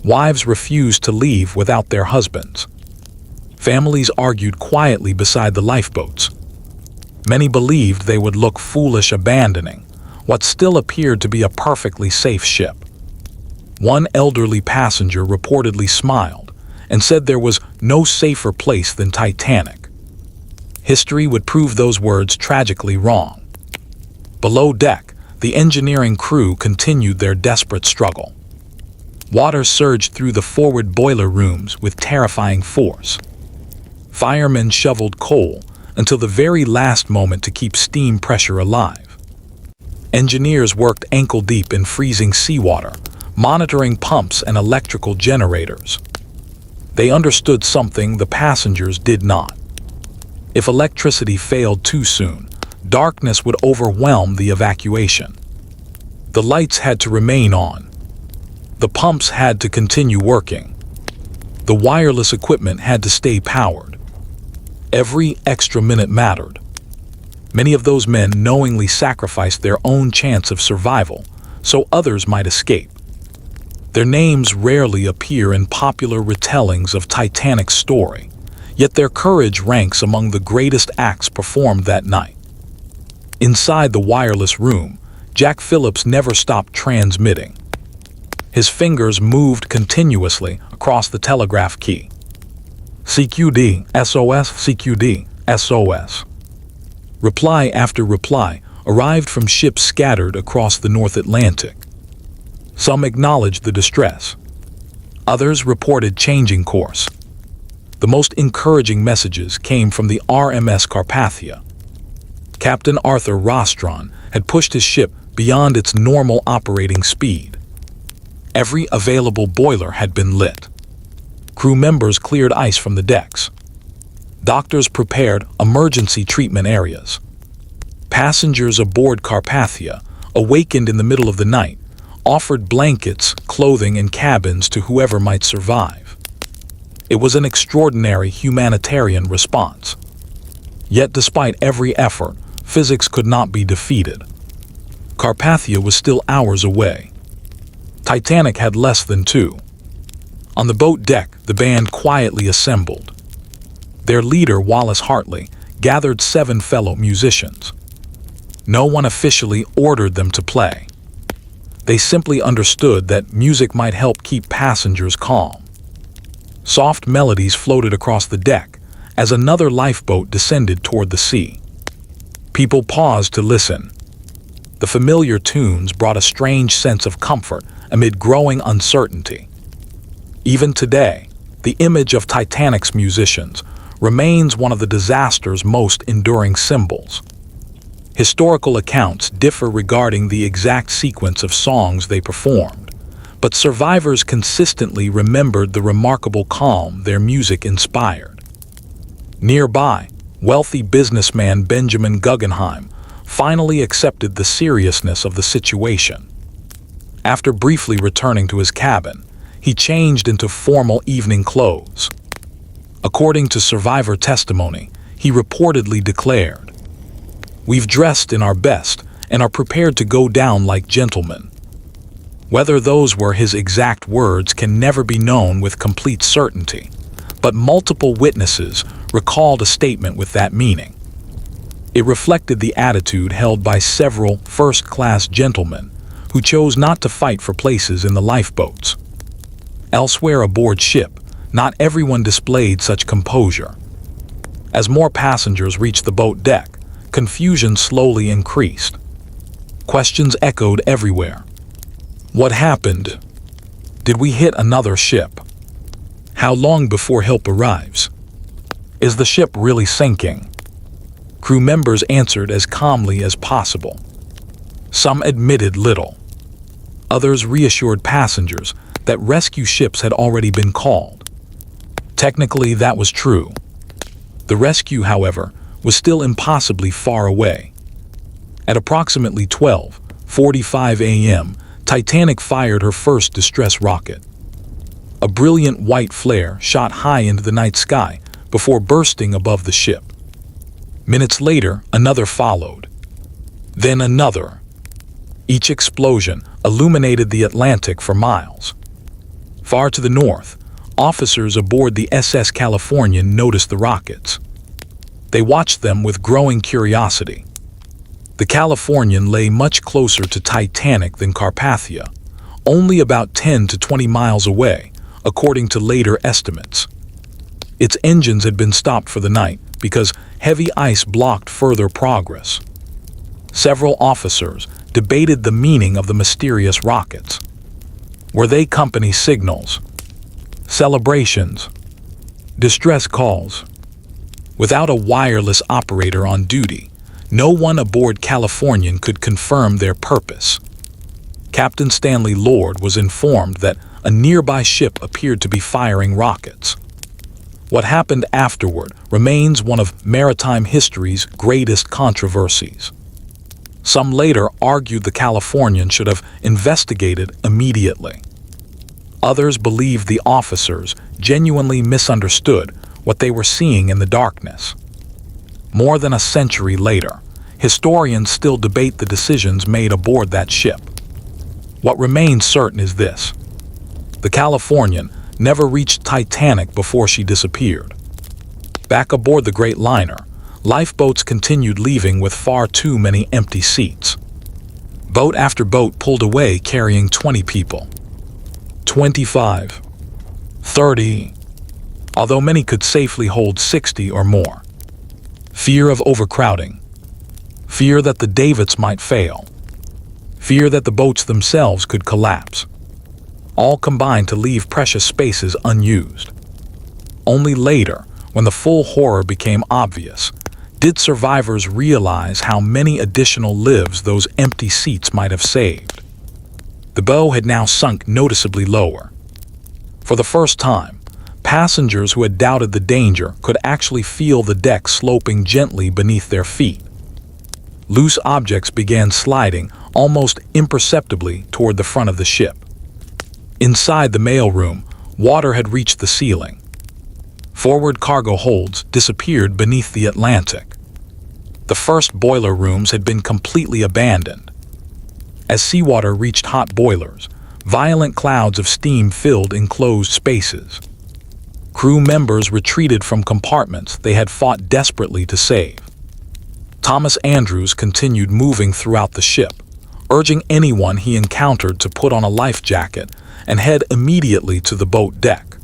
Wives refused to leave without their husbands. Families argued quietly beside the lifeboats. Many believed they would look foolish abandoning what still appeared to be a perfectly safe ship. One elderly passenger reportedly smiled and said there was no safer place than Titanic. History would prove those words tragically wrong. Below deck, the engineering crew continued their desperate struggle. Water surged through the forward boiler rooms with terrifying force. Firemen shoveled coal until the very last moment to keep steam pressure alive. Engineers worked ankle-deep in freezing seawater, monitoring pumps and electrical generators. They understood something the passengers did not. If electricity failed too soon, darkness would overwhelm the evacuation. The lights had to remain on. The pumps had to continue working. The wireless equipment had to stay powered. Every extra minute mattered. Many of those men knowingly sacrificed their own chance of survival so others might escape. Their names rarely appear in popular retellings of Titanic's story, yet their courage ranks among the greatest acts performed that night. Inside the wireless room, Jack Phillips never stopped transmitting. His fingers moved continuously across the telegraph key. CQD, SOS, CQD, SOS. Reply after reply arrived from ships scattered across the North Atlantic. Some acknowledged the distress. Others reported changing course. The most encouraging messages came from the RMS Carpathia. Captain Arthur Rostron had pushed his ship beyond its normal operating speed. Every available boiler had been lit. Crew members cleared ice from the decks. Doctors prepared emergency treatment areas. Passengers aboard Carpathia, awakened in the middle of the night, offered blankets, clothing, and cabins to whoever might survive. It was an extraordinary humanitarian response. Yet despite every effort, physics could not be defeated. Carpathia was still hours away. Titanic had less than 2. On the boat deck, the band quietly assembled. Their leader, Wallace Hartley, gathered 7 fellow musicians. No one officially ordered them to play. They simply understood that music might help keep passengers calm. Soft melodies floated across the deck as another lifeboat descended toward the sea. People paused to listen. The familiar tunes brought a strange sense of comfort amid growing uncertainty. Even today, the image of Titanic's musicians remains one of the disaster's most enduring symbols. Historical accounts differ regarding the exact sequence of songs they performed, but survivors consistently remembered the remarkable calm their music inspired. Nearby, wealthy businessman Benjamin Guggenheim finally accepted the seriousness of the situation. After briefly returning to his cabin, he changed into formal evening clothes. According to survivor testimony, he reportedly declared, "We've dressed in our best and are prepared to go down like gentlemen." Whether those were his exact words can never be known with complete certainty, but multiple witnesses recalled a statement with that meaning. It reflected the attitude held by several first-class gentlemen who chose not to fight for places in the lifeboats. Elsewhere aboard ship, not everyone displayed such composure. As more passengers reached the boat deck, confusion slowly increased. Questions echoed everywhere. What happened? Did we hit another ship? How long before help arrives? Is the ship really sinking? Crew members answered as calmly as possible. Some admitted little. Others reassured passengers that rescue ships had already been called. Technically, that was true. The rescue, however, was still impossibly far away. At approximately 12:45 a.m., Titanic fired her first distress rocket. A brilliant white flare shot high into the night sky before bursting above the ship. Minutes later, another followed. Then another. Each explosion illuminated the Atlantic for miles. Far to the north, officers aboard the SS Californian noticed the rockets. They watched them with growing curiosity. The Californian lay much closer to Titanic than Carpathia, only about 10 to 20 miles away, according to later estimates. Its engines had been stopped for the night because heavy ice blocked further progress. Several officers debated the meaning of the mysterious rockets. Were they company signals? Celebrations? Distress calls? Without a wireless operator on duty, no one aboard Californian could confirm their purpose. Captain Stanley Lord was informed that a nearby ship appeared to be firing rockets. What happened afterward remains one of maritime history's greatest controversies. Some later argued the Californian should have investigated immediately. Others believed the officers genuinely misunderstood what they were seeing in the darkness. More than a century later, historians still debate the decisions made aboard that ship. What remains certain is this: the Californian never reached Titanic before she disappeared. Back aboard the great liner, lifeboats continued leaving with far too many empty seats. Boat after boat pulled away carrying 20 people. 25. 30. Although many could safely hold 60 or more. Fear of overcrowding. Fear that the davits might fail. Fear that the boats themselves could collapse. All combined to leave precious spaces unused. Only later, when the full horror became obvious, did survivors realize how many additional lives those empty seats might have saved. The bow had now sunk noticeably lower. For the first time, passengers who had doubted the danger could actually feel the deck sloping gently beneath their feet. Loose objects began sliding almost imperceptibly toward the front of the ship. Inside the mailroom, water had reached the ceiling. Forward cargo holds disappeared beneath the Atlantic. The first boiler rooms had been completely abandoned. As seawater reached hot boilers, violent clouds of steam filled enclosed spaces. Crew members retreated from compartments they had fought desperately to save. Thomas Andrews continued moving throughout the ship, urging anyone he encountered to put on a life jacket and head immediately to the boat deck.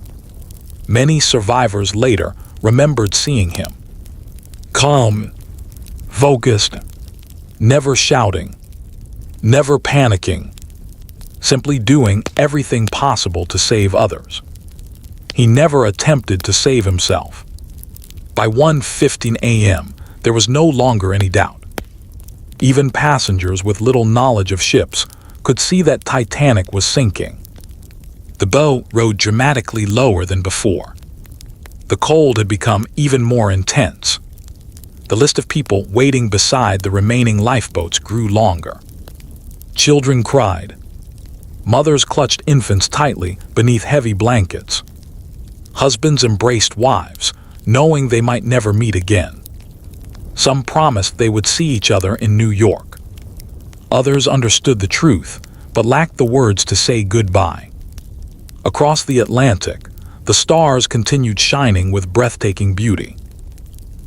Many survivors later remembered seeing him. Calm, focused, never shouting, never panicking, simply doing everything possible to save others. He never attempted to save himself. By 1:15 a.m., there was no longer any doubt. Even passengers with little knowledge of ships could see that Titanic was sinking. The bow rode dramatically lower than before. The cold had become even more intense. The list of people waiting beside the remaining lifeboats grew longer. Children cried. Mothers clutched infants tightly beneath heavy blankets. Husbands embraced wives, knowing they might never meet again. Some promised they would see each other in New York. Others understood the truth, but lacked the words to say goodbye. Across the Atlantic, the stars continued shining with breathtaking beauty.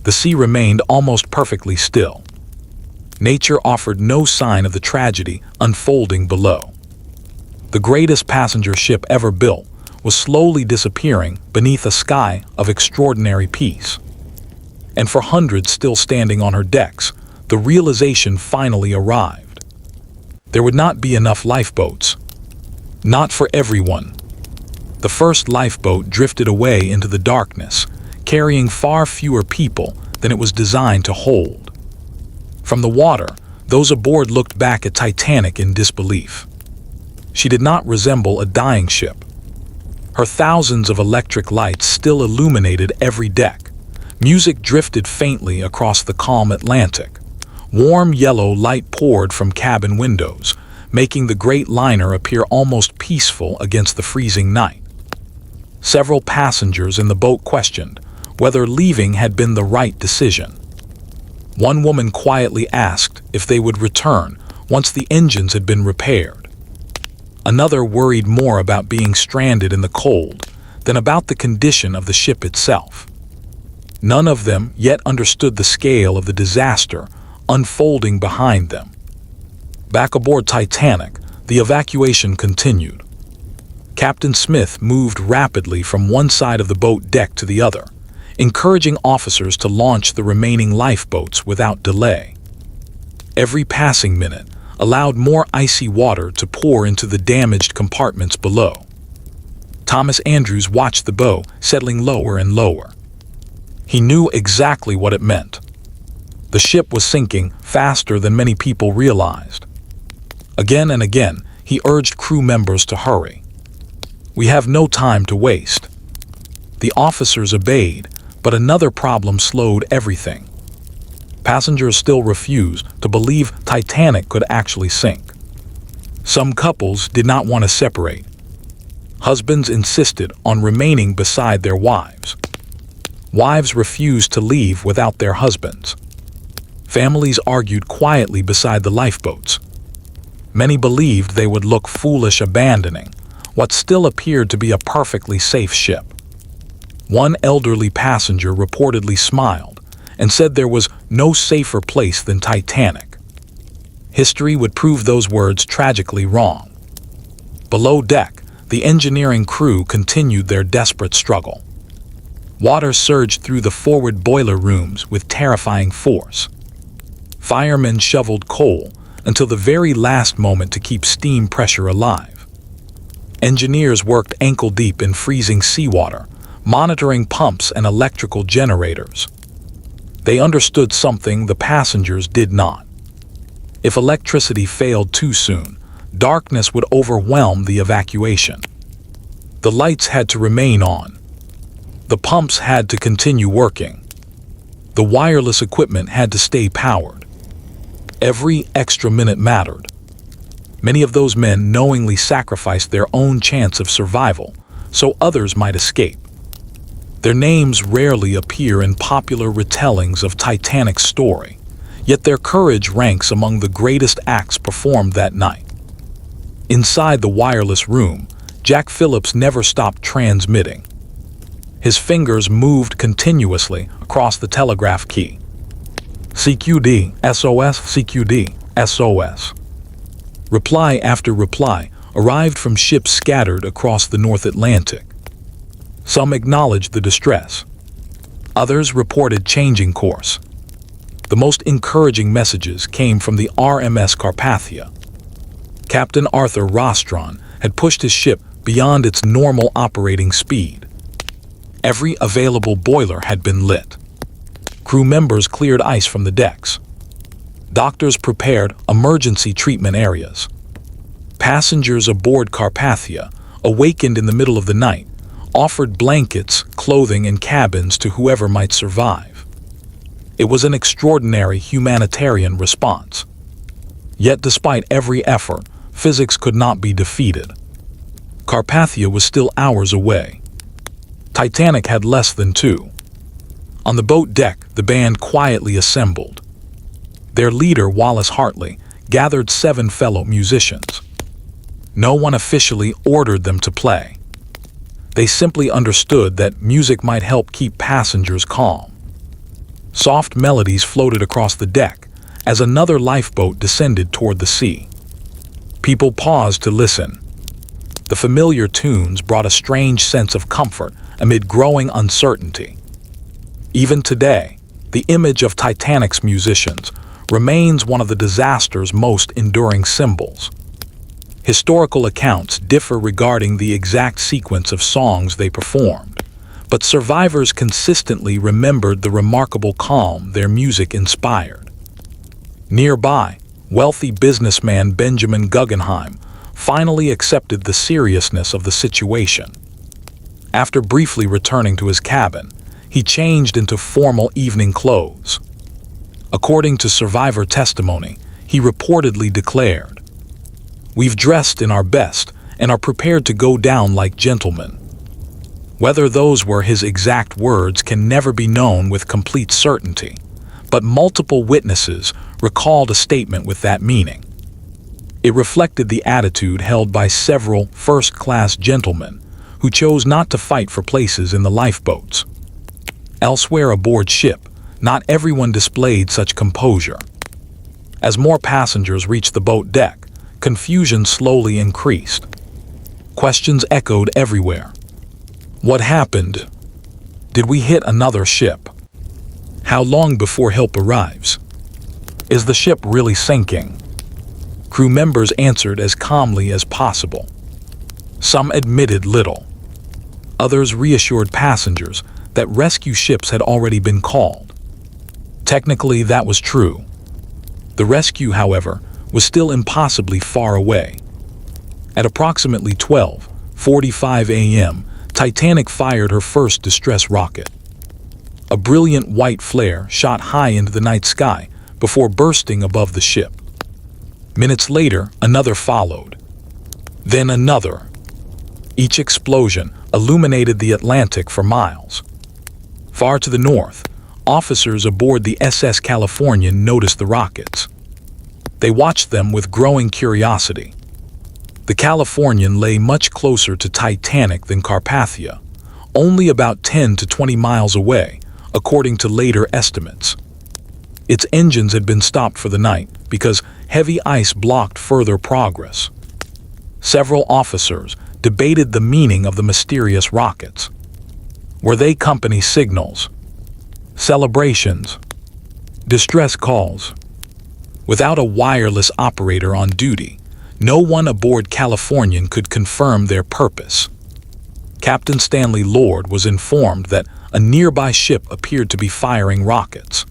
The sea remained almost perfectly still. Nature offered no sign of the tragedy unfolding below. The greatest passenger ship ever built was slowly disappearing beneath a sky of extraordinary peace. And for hundreds still standing on her decks, the realization finally arrived. There would not be enough lifeboats. Not for everyone. The first lifeboat drifted away into the darkness, carrying far fewer people than it was designed to hold. From the water, those aboard looked back at Titanic in disbelief. She did not resemble a dying ship. Her thousands of electric lights still illuminated every deck. Music drifted faintly across the calm Atlantic. Warm yellow light poured from cabin windows, making the great liner appear almost peaceful against the freezing night. Several passengers in the boat questioned whether leaving had been the right decision. One woman quietly asked if they would return once the engines had been repaired. Another worried more about being stranded in the cold than about the condition of the ship itself. None of them yet understood the scale of the disaster unfolding behind them. Back aboard Titanic, the evacuation continued. Captain Smith moved rapidly from one side of the boat deck to the other, encouraging officers to launch the remaining lifeboats without delay. Every passing minute allowed more icy water to pour into the damaged compartments below. Thomas Andrews watched the bow settling lower and lower. He knew exactly what it meant. The ship was sinking faster than many people realized. Again and again, he urged crew members to hurry. "We have no time to waste." The officers obeyed, but another problem slowed everything. Passengers still refused to believe Titanic could actually sink. Some couples did not want to separate. Husbands insisted on remaining beside their wives. Wives refused to leave without their husbands. Families argued quietly beside the lifeboats. Many believed they would look foolish abandoning what still appeared to be a perfectly safe ship. One elderly passenger reportedly smiled and said there was no safer place than Titanic. History would prove those words tragically wrong. Below deck, the engineering crew continued their desperate struggle. Water surged through the forward boiler rooms with terrifying force. Firemen shoveled coal until the very last moment to keep steam pressure alive. Engineers worked ankle-deep in freezing seawater, monitoring pumps and electrical generators. They understood something the passengers did not. If electricity failed too soon, darkness would overwhelm the evacuation. The lights had to remain on. The pumps had to continue working. The wireless equipment had to stay powered. Every extra minute mattered. Many of those men knowingly sacrificed their own chance of survival so others might escape. Their names rarely appear in popular retellings of Titanic's story, yet their courage ranks among the greatest acts performed that night. Inside the wireless room, Jack Phillips never stopped transmitting. His fingers moved continuously across the telegraph key. CQD, SOS, CQD, SOS. Reply after reply arrived from ships scattered across the North Atlantic. Some acknowledged the distress. Others reported changing course. The most encouraging messages came from the RMS Carpathia. Captain Arthur Rostron had pushed his ship beyond its normal operating speed. Every available boiler had been lit. Crew members cleared ice from the decks. Doctors prepared emergency treatment areas. Passengers aboard Carpathia, awakened in the middle of the night, offered blankets, clothing, and cabins to whoever might survive. It was an extraordinary humanitarian response. Yet despite every effort, physics could not be defeated. Carpathia was still hours away. Titanic had less than 2. On the boat deck, the band quietly assembled. Their leader, Wallace Hartley, gathered 7 fellow musicians. No one officially ordered them to play. They simply understood that music might help keep passengers calm. Soft melodies floated across the deck as another lifeboat descended toward the sea. People paused to listen. The familiar tunes brought a strange sense of comfort amid growing uncertainty. Even today, the image of Titanic's musicians remains one of the disaster's most enduring symbols. Historical accounts differ regarding the exact sequence of songs they performed, but survivors consistently remembered the remarkable calm their music inspired. Nearby, wealthy businessman Benjamin Guggenheim finally accepted the seriousness of the situation. After briefly returning to his cabin, he changed into formal evening clothes. According to survivor testimony, he reportedly declared, "We've dressed in our best and are prepared to go down like gentlemen." Whether those were his exact words can never be known with complete certainty, but multiple witnesses recalled a statement with that meaning. It reflected the attitude held by several first-class gentlemen who chose not to fight for places in the lifeboats. Elsewhere aboard ship, not everyone displayed such composure. As more passengers reached the boat deck, confusion slowly increased. Questions echoed everywhere. What happened? Did we hit another ship? How long before help arrives? Is the ship really sinking? Crew members answered as calmly as possible. Some admitted little. Others reassured passengers that rescue ships had already been called. Technically, that was true. The rescue, however, was still impossibly far away. At approximately 12:45 a.m., Titanic fired her first distress rocket. A brilliant white flare shot high into the night sky before bursting above the ship. Minutes later, another followed. Then another. Each explosion illuminated the Atlantic for miles. Far to the north, officers aboard the SS Californian noticed the rockets. They watched them with growing curiosity. The Californian lay much closer to Titanic than Carpathia, only about 10 to 20 miles away, according to later estimates. Its engines had been stopped for the night because heavy ice blocked further progress. Several officers debated the meaning of the mysterious rockets. Were they company signals? Celebrations? Distress calls? Without a wireless operator on duty, no one aboard Californian could confirm their purpose. Captain Stanley Lord was informed that a nearby ship appeared to be firing rockets.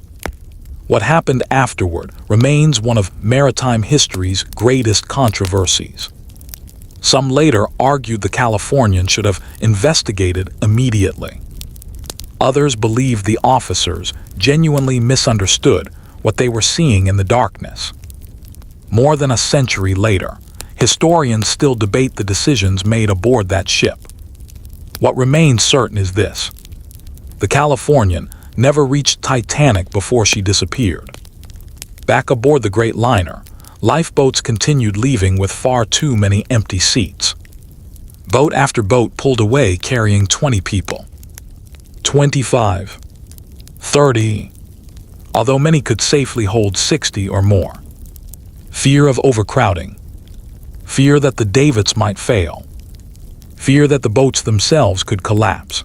What happened afterward remains one of maritime history's greatest controversies. Some later argued the Californian should have investigated immediately. Others believed the officers genuinely misunderstood what they were seeing in the darkness. More than a century later, historians still debate the decisions made aboard that ship. What remains certain is this: the Californian never reached Titanic before she disappeared. Back aboard the great liner, lifeboats continued leaving with far too many empty seats. Boat after boat pulled away carrying 20 people. 25. 30. Although many could safely hold 60 or more. Fear of overcrowding. Fear that the davits might fail. Fear that the boats themselves could collapse.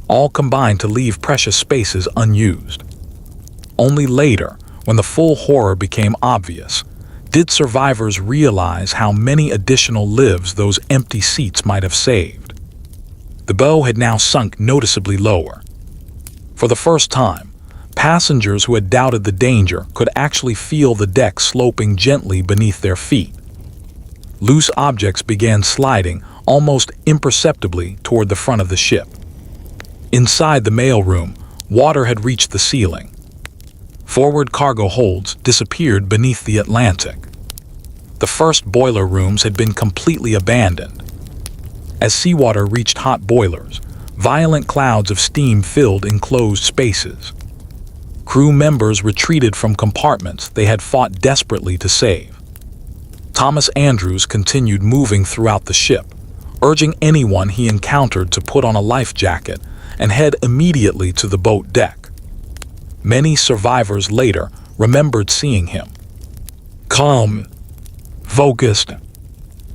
All combined to leave precious spaces unused. Only later, when the full horror became obvious, did survivors realize how many additional lives those empty seats might have saved. The bow had now sunk noticeably lower. For the first time, passengers who had doubted the danger could actually feel the deck sloping gently beneath their feet. Loose objects began sliding almost imperceptibly toward the front of the ship. Inside the mailroom, water had reached the ceiling. Forward cargo holds disappeared beneath the Atlantic. The first boiler rooms had been completely abandoned. As seawater reached hot boilers, violent clouds of steam filled enclosed spaces. Crew members retreated from compartments they had fought desperately to save. Thomas Andrews continued moving throughout the ship, urging anyone he encountered to put on a life jacket and head immediately to the boat deck. Many survivors later remembered seeing him. Calm, focused,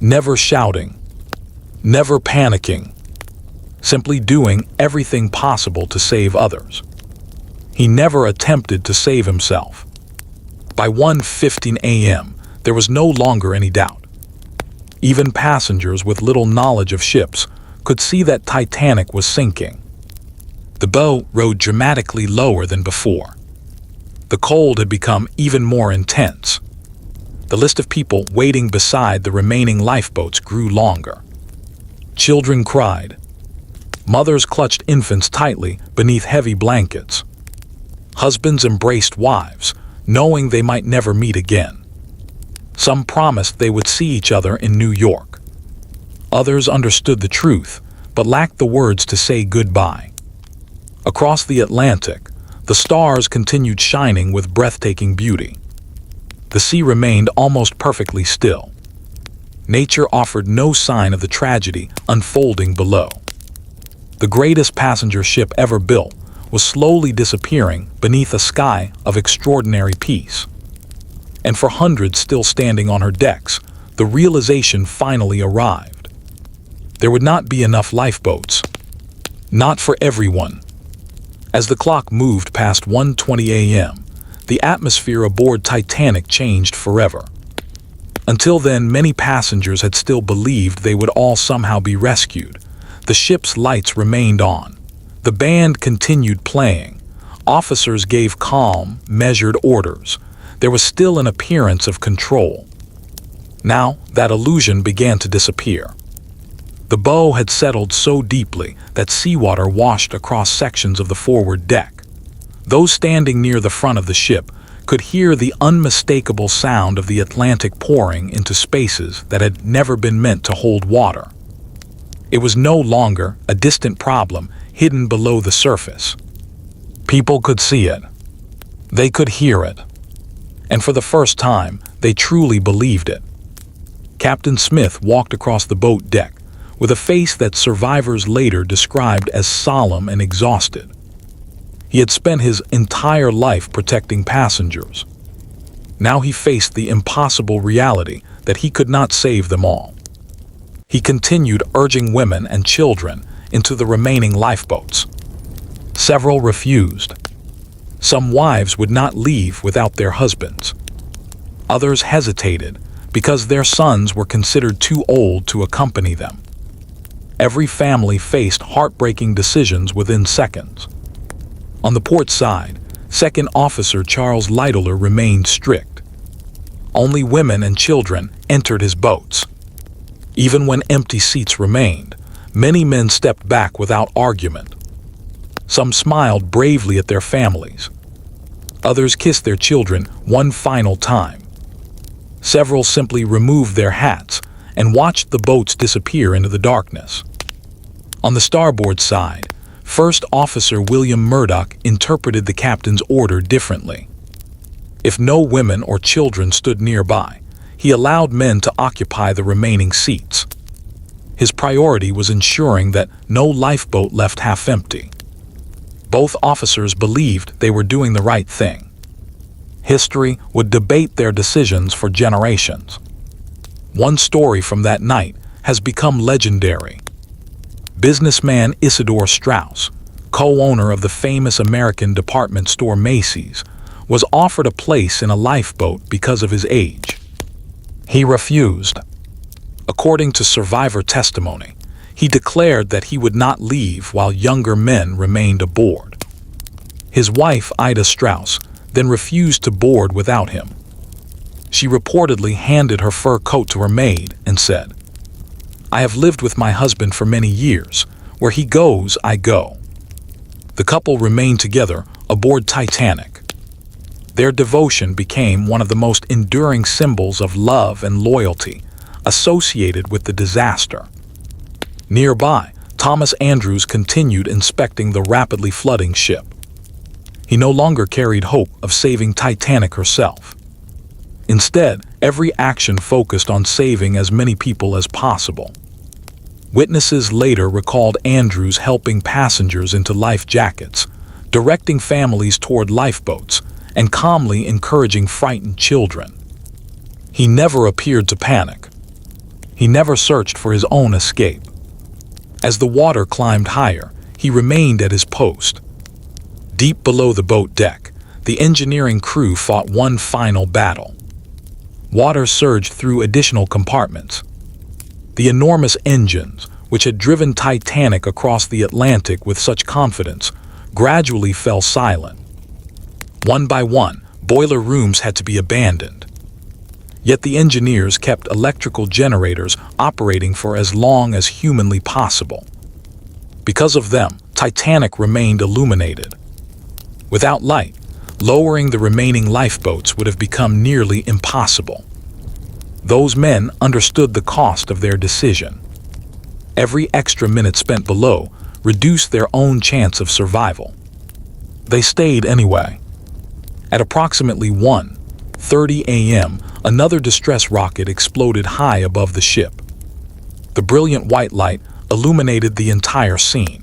never shouting, never panicking, simply doing everything possible to save others. He never attempted to save himself. By 1:15 a.m., there was no longer any doubt. Even passengers with little knowledge of ships could see that Titanic was sinking. The bow rode dramatically lower than before. The cold had become even more intense. The list of people waiting beside the remaining lifeboats grew longer. Children cried. Mothers clutched infants tightly beneath heavy blankets. Husbands embraced wives, knowing they might never meet again. Some promised they would see each other in New York. Others understood the truth, but lacked the words to say goodbye. Across the Atlantic, the stars continued shining with breathtaking beauty. The sea remained almost perfectly still. Nature offered no sign of the tragedy unfolding below. The greatest passenger ship ever built was slowly disappearing beneath a sky of extraordinary peace. And for hundreds still standing on her decks, the realization finally arrived. There would not be enough lifeboats. Not for everyone. As the clock moved past 1:20 a.m., the atmosphere aboard Titanic changed forever. Until then, many passengers had still believed they would all somehow be rescued. The ship's lights remained on. The band continued playing. Officers gave calm, measured orders. There was still an appearance of control. Now, that illusion began to disappear. The bow had settled so deeply that seawater washed across sections of the forward deck. Those standing near the front of the ship could hear the unmistakable sound of the Atlantic pouring into spaces that had never been meant to hold water. It was no longer a distant problem hidden below the surface. People could see it. They could hear it. And for the first time, they truly believed it. Captain Smith walked across the boat deck with a face that survivors later described as solemn and exhausted. He had spent his entire life protecting passengers. Now he faced the impossible reality that he could not save them all. He continued urging women and children into the remaining lifeboats. Several refused. Some wives would not leave without their husbands. Others hesitated because their sons were considered too old to accompany them. Every family faced heartbreaking decisions within seconds. On the port side, Second Officer Charles Littler remained strict. Only women and children entered his boats. Even when empty seats remained, many men stepped back without argument. Some smiled bravely at their families. Others kissed their children one final time. Several simply removed their hats and watched the boats disappear into the darkness. On the starboard side, First Officer William Murdoch interpreted the captain's order differently. If no women or children stood nearby, he allowed men to occupy the remaining seats. His priority was ensuring that no lifeboat left half empty. Both officers believed they were doing the right thing. History would debate their decisions for generations. One story from that night has become legendary. Businessman Isidore Straus, co-owner of the famous American department store Macy's, was offered a place in a lifeboat because of his age. He refused. According to survivor testimony, he declared that he would not leave while younger men remained aboard. His wife, Ida Straus, then refused to board without him. She reportedly handed her fur coat to her maid and said, "I have lived with my husband for many years. Where he goes, I go." The couple remained together aboard Titanic. Their devotion became one of the most enduring symbols of love and loyalty associated with the disaster. Nearby, Thomas Andrews continued inspecting the rapidly flooding ship. He no longer carried hope of saving Titanic herself. Instead, every action focused on saving as many people as possible. Witnesses later recalled Andrews helping passengers into life jackets, directing families toward lifeboats, and calmly encouraging frightened children. He never appeared to panic. He never searched for his own escape. As the water climbed higher, he remained at his post. Deep below the boat deck, the engineering crew fought one final battle. Water surged through additional compartments. The enormous engines, which had driven Titanic across the Atlantic with such confidence, gradually fell silent. One by one, boiler rooms had to be abandoned. Yet the engineers kept electrical generators operating for as long as humanly possible. Because of them, Titanic remained illuminated. Without light, lowering the remaining lifeboats would have become nearly impossible. Those men understood the cost of their decision. Every extra minute spent below reduced their own chance of survival. They stayed anyway. At approximately 1:30 a.m., another distress rocket exploded high above the ship. The brilliant white light illuminated the entire scene.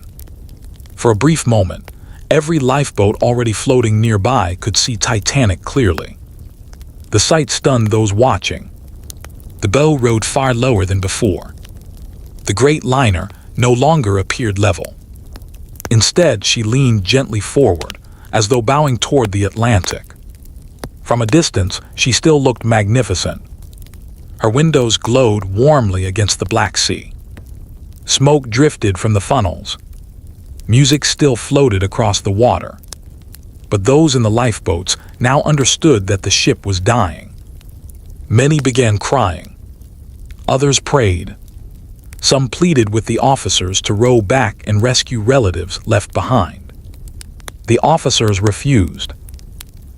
For a brief moment, every lifeboat already floating nearby could see Titanic clearly. The sight stunned those watching. The bow rode far lower than before. The great liner no longer appeared level. Instead, she leaned gently forward, as though bowing toward the Atlantic. From a distance, she still looked magnificent. Her windows glowed warmly against the Black Sea. Smoke drifted from the funnels. Music still floated across the water. But those in the lifeboats now understood that the ship was dying. Many began crying. Others prayed. Some pleaded with the officers to row back and rescue relatives left behind. The officers refused.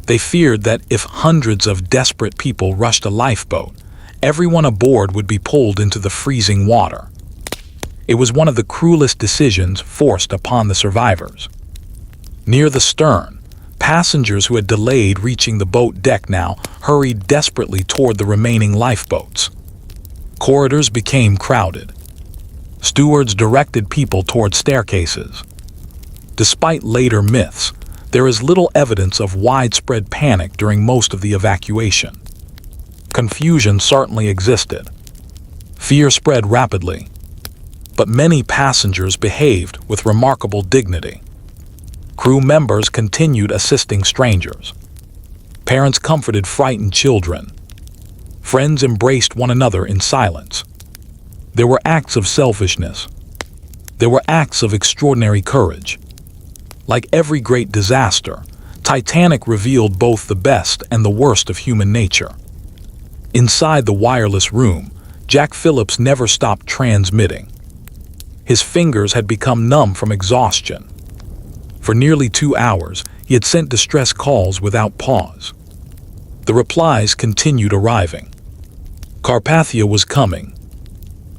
They feared that if hundreds of desperate people rushed a lifeboat, everyone aboard would be pulled into the freezing water. It was one of the cruelest decisions forced upon the survivors. Near the stern, passengers who had delayed reaching the boat deck now hurried desperately toward the remaining lifeboats. Corridors became crowded. Stewards directed people toward staircases. Despite later myths, there is little evidence of widespread panic during most of the evacuation. Confusion certainly existed. Fear spread rapidly, but many passengers behaved with remarkable dignity. Crew members continued assisting strangers. Parents comforted frightened children. Friends embraced one another in silence. There were acts of selfishness. There were acts of extraordinary courage. Like every great disaster, Titanic revealed both the best and the worst of human nature. Inside the wireless room, Jack Phillips never stopped transmitting. His fingers had become numb from exhaustion. For nearly 2 hours, he had sent distress calls without pause. The replies continued arriving. Carpathia was coming.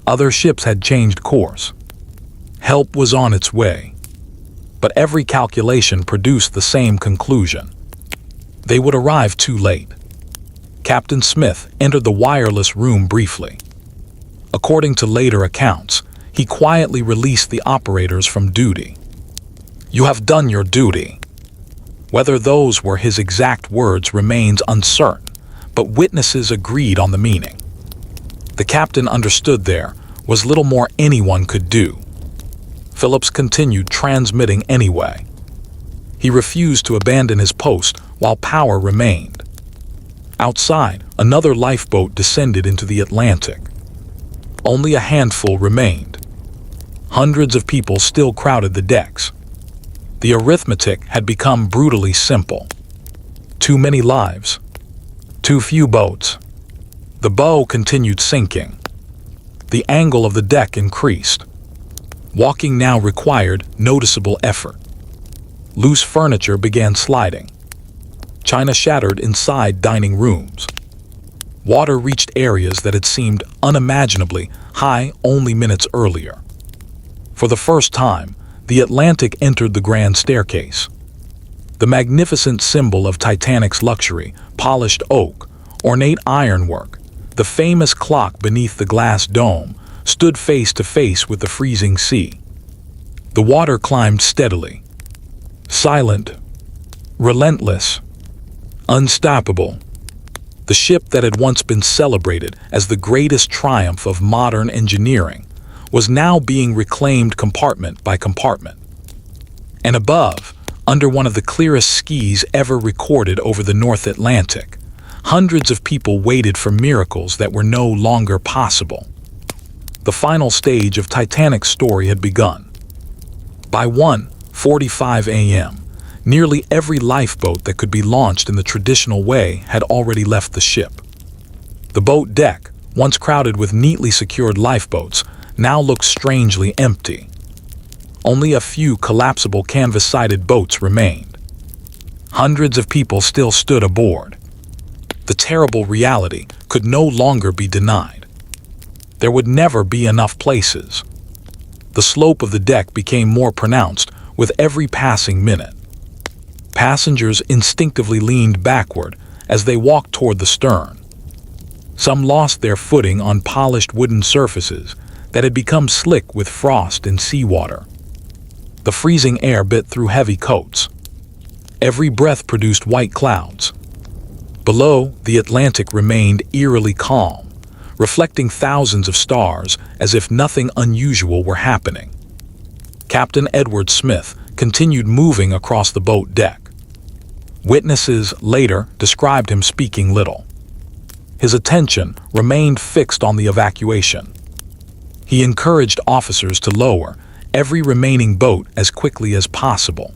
Other ships had changed course. Help was on its way. But every calculation produced the same conclusion. They would arrive too late. Captain Smith entered the wireless room briefly. According to later accounts, he quietly released the operators from duty. "You have done your duty." Whether those were his exact words remains uncertain, but witnesses agreed on the meaning. The captain understood there was little more anyone could do. Phillips continued transmitting anyway. He refused to abandon his post while power remained. Outside, another lifeboat descended into the Atlantic. Only a handful remained. Hundreds of people still crowded the decks. The arithmetic had become brutally simple. Too many lives. Too few boats. The bow continued sinking. The angle of the deck increased. Walking now required noticeable effort. Loose furniture began sliding. China shattered inside dining rooms. Water reached areas that had seemed unimaginably high only minutes earlier. For the first time, the Atlantic entered the grand staircase. The magnificent symbol of Titanic's luxury, polished oak, ornate ironwork, the famous clock beneath the glass dome, stood face to face with the freezing sea. The water climbed steadily. Silent, relentless, unstoppable. The ship that had once been celebrated as the greatest triumph of modern engineering was now being reclaimed compartment by compartment. And above, under one of the clearest skies ever recorded over the North Atlantic, hundreds of people waited for miracles that were no longer possible. The final stage of Titanic's story had begun. By 1:45 a.m., nearly every lifeboat that could be launched in the traditional way had already left the ship. The boat deck, once crowded with neatly secured lifeboats, now looked strangely empty. Only a few collapsible canvas-sided boats remained. Hundreds of people still stood aboard. The terrible reality could no longer be denied. There would never be enough places. The slope of the deck became more pronounced with every passing minute. Passengers instinctively leaned backward as they walked toward the stern. Some lost their footing on polished wooden surfaces that had become slick with frost and seawater. The freezing air bit through heavy coats. Every breath produced white clouds. Below, the Atlantic remained eerily calm, reflecting thousands of stars as if nothing unusual were happening. Captain Edward Smith continued moving across the boat deck. Witnesses later described him speaking little. His attention remained fixed on the evacuation. He encouraged officers to lower every remaining boat as quickly as possible.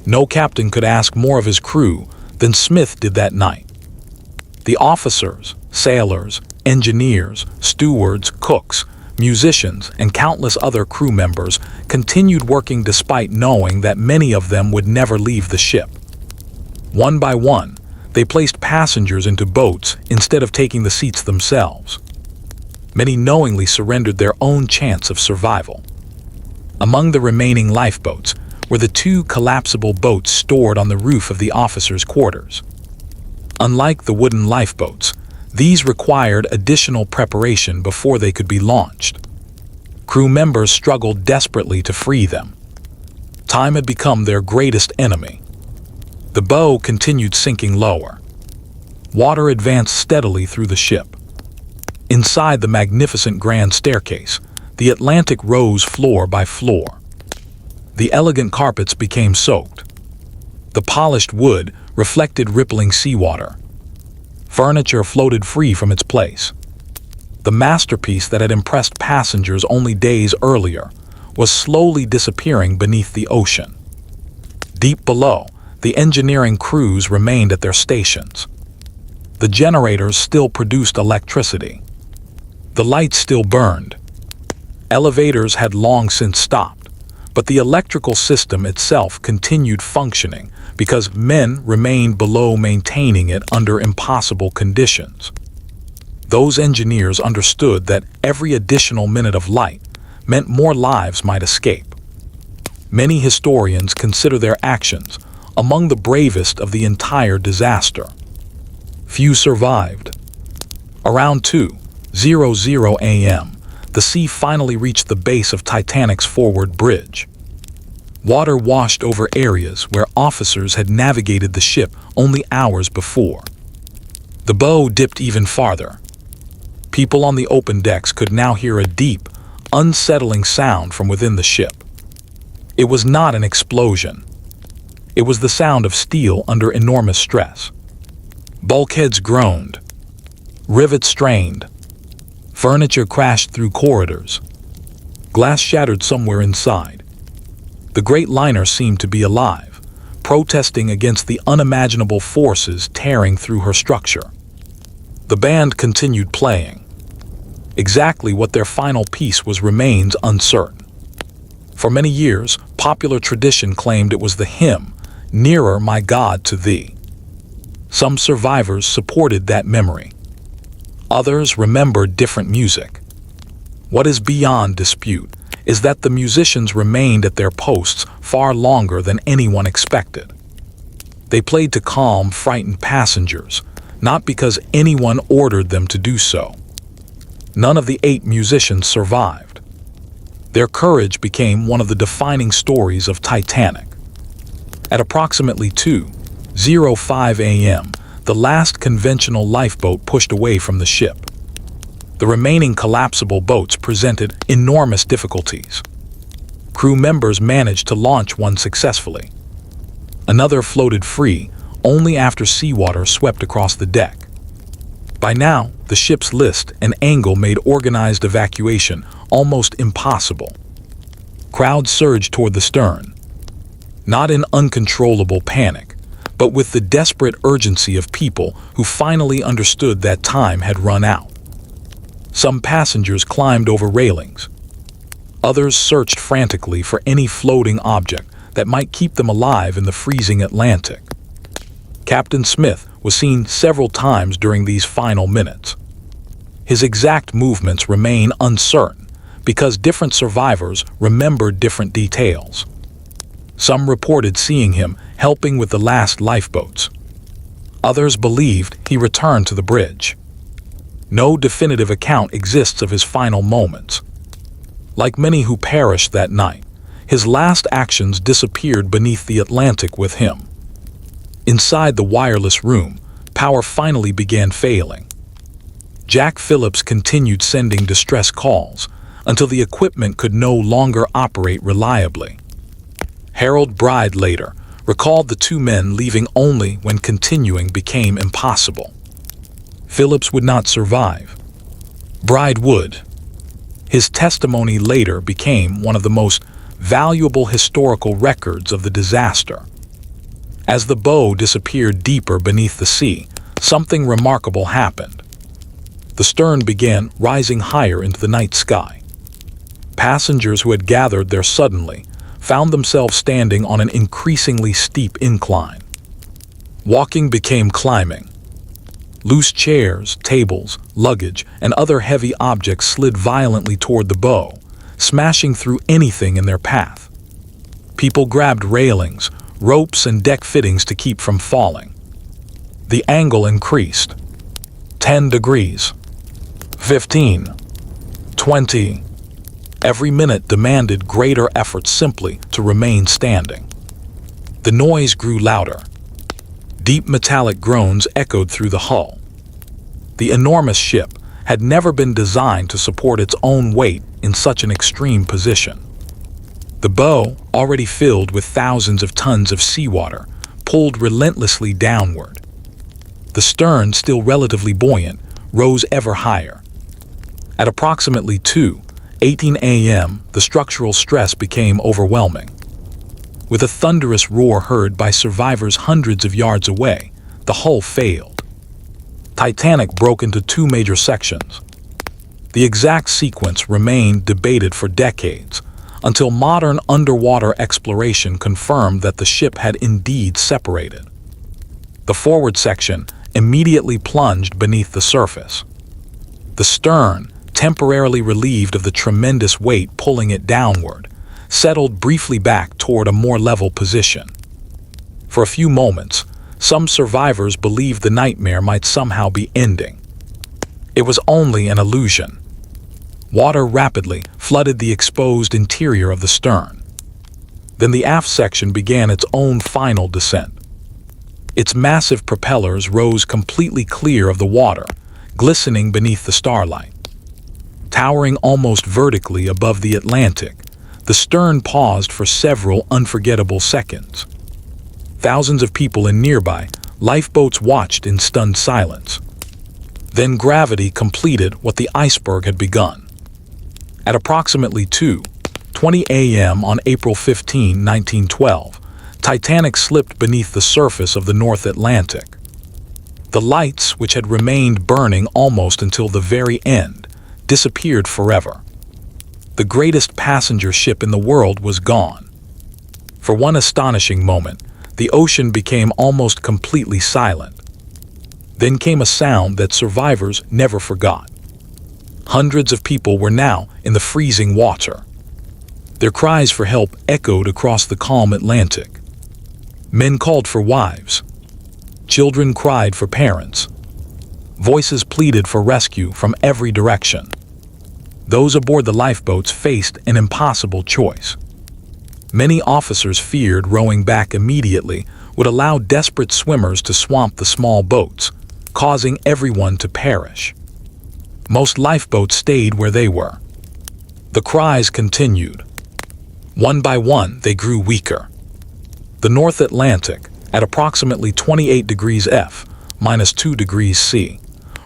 No captain could ask more of his crew than Smith did that night. The officers, sailors, engineers, stewards, cooks musicians, and countless other crew members continued working despite knowing that many of them would never leave the ship. One by one, they placed passengers into boats instead of taking the seats themselves. Many knowingly surrendered their own chance of survival. Among the remaining lifeboats were the 2 collapsible boats stored on the roof of the officers' quarters. Unlike the wooden lifeboats, these required additional preparation before they could be launched. Crew members struggled desperately to free them. Time had become their greatest enemy. The bow continued sinking lower. Water advanced steadily through the ship. Inside the magnificent grand staircase, the Atlantic rose floor by floor. The elegant carpets became soaked. The polished wood reflected rippling seawater. Furniture floated free from its place. The masterpiece that had impressed passengers only days earlier was slowly disappearing beneath the ocean. Deep below, the engineering crews remained at their stations. The generators still produced electricity. The lights still burned. Elevators had long since stopped, but the electrical system itself continued functioning because men remained below maintaining it under impossible conditions. Those engineers understood that every additional minute of light meant more lives might escape. Many historians consider their actions among the bravest of the entire disaster. Few survived. Around 2:00 a.m., the sea finally reached the base of Titanic's forward bridge. Water washed over areas where officers had navigated the ship only hours before. The bow dipped even farther. People on the open decks could now hear a deep, unsettling sound from within the ship. It was not an explosion. It was the sound of steel under enormous stress. Bulkheads groaned. Rivets strained. Furniture crashed through corridors. Glass shattered somewhere inside. The great liner seemed to be alive, protesting against the unimaginable forces tearing through her structure. The band continued playing. Exactly what their final piece was remains uncertain. For many years, popular tradition claimed it was the hymn, "Nearer, My God, to Thee." Some survivors supported that memory. Others remembered different music. What is beyond dispute is that the musicians remained at their posts far longer than anyone expected. They played to calm frightened passengers, not because anyone ordered them to do so. None of the 8 musicians survived. Their courage became one of the defining stories of Titanic. At approximately 2:05 a.m., the last conventional lifeboat pushed away from the ship. The remaining collapsible boats presented enormous difficulties. Crew members managed to launch one successfully. Another floated free only after seawater swept across the deck. By now, the ship's list and angle made organized evacuation almost impossible. Crowds surged toward the stern, not in uncontrollable panic, but with the desperate urgency of people who finally understood that time had run out. Some passengers climbed over railings. Others searched frantically for any floating object that might keep them alive in the freezing Atlantic. Captain Smith was seen several times during these final minutes. His exact movements remain uncertain because different survivors remembered different details. Some reported seeing him helping with the last lifeboats. Others believed he returned to the bridge. No definitive account exists of his final moments. Like many who perished that night, his last actions disappeared beneath the Atlantic with him. Inside the wireless room, power finally began failing. Jack Phillips continued sending distress calls until the equipment could no longer operate reliably. Harold Bride later recalled the 2 men leaving only when continuing became impossible. Phillips would not survive. Bride would. His testimony later became one of the most valuable historical records of the disaster. As the bow disappeared deeper beneath the sea, something remarkable happened. The stern began rising higher into the night sky. Passengers who had gathered there suddenly found themselves standing on an increasingly steep incline. Walking became climbing. Loose chairs, tables, luggage, and other heavy objects slid violently toward the bow, smashing through anything in their path. People grabbed railings, ropes, and deck fittings to keep from falling. The angle increased. 10 degrees. 15. 20. Every minute demanded greater effort simply to remain standing. The noise grew louder. Deep metallic groans echoed through the hull. The enormous ship had never been designed to support its own weight in such an extreme position. The bow, already filled with thousands of tons of seawater, pulled relentlessly downward. The stern, still relatively buoyant, rose ever higher. At approximately 2:18 a.m., the structural stress became overwhelming. With a thunderous roar heard by survivors hundreds of yards away, the hull failed. Titanic broke into two major sections. The exact sequence remained debated for decades, until modern underwater exploration confirmed that the ship had indeed separated. The forward section immediately plunged beneath the surface. The stern, temporarily relieved of the tremendous weight pulling it downward, settled briefly back toward a more level position. For a few moments, some survivors believed the nightmare might somehow be ending. It was only an illusion. Water rapidly flooded the exposed interior of the stern. Then the aft section began its own final descent. Its massive propellers rose completely clear of the water, glistening beneath the starlight. Towering almost vertically above the Atlantic, the stern paused for several unforgettable seconds. Thousands of people in nearby lifeboats watched in stunned silence. Then gravity completed what the iceberg had begun. At approximately 2:20 a.m. on April 15, 1912, Titanic slipped beneath the surface of the North Atlantic. The lights, which had remained burning almost until the very end, disappeared forever. The greatest passenger ship in the world was gone. For one astonishing moment, the ocean became almost completely silent. Then came a sound that survivors never forgot. Hundreds of people were now in the freezing water. Their cries for help echoed across the calm Atlantic. Men called for wives. Children cried for parents. Voices pleaded for rescue from every direction. Those aboard the lifeboats faced an impossible choice. Many officers feared rowing back immediately would allow desperate swimmers to swamp the small boats, causing everyone to perish. Most lifeboats stayed where they were. The cries continued. One by one, they grew weaker. The North Atlantic, at approximately 28 degrees F, -2 degrees C,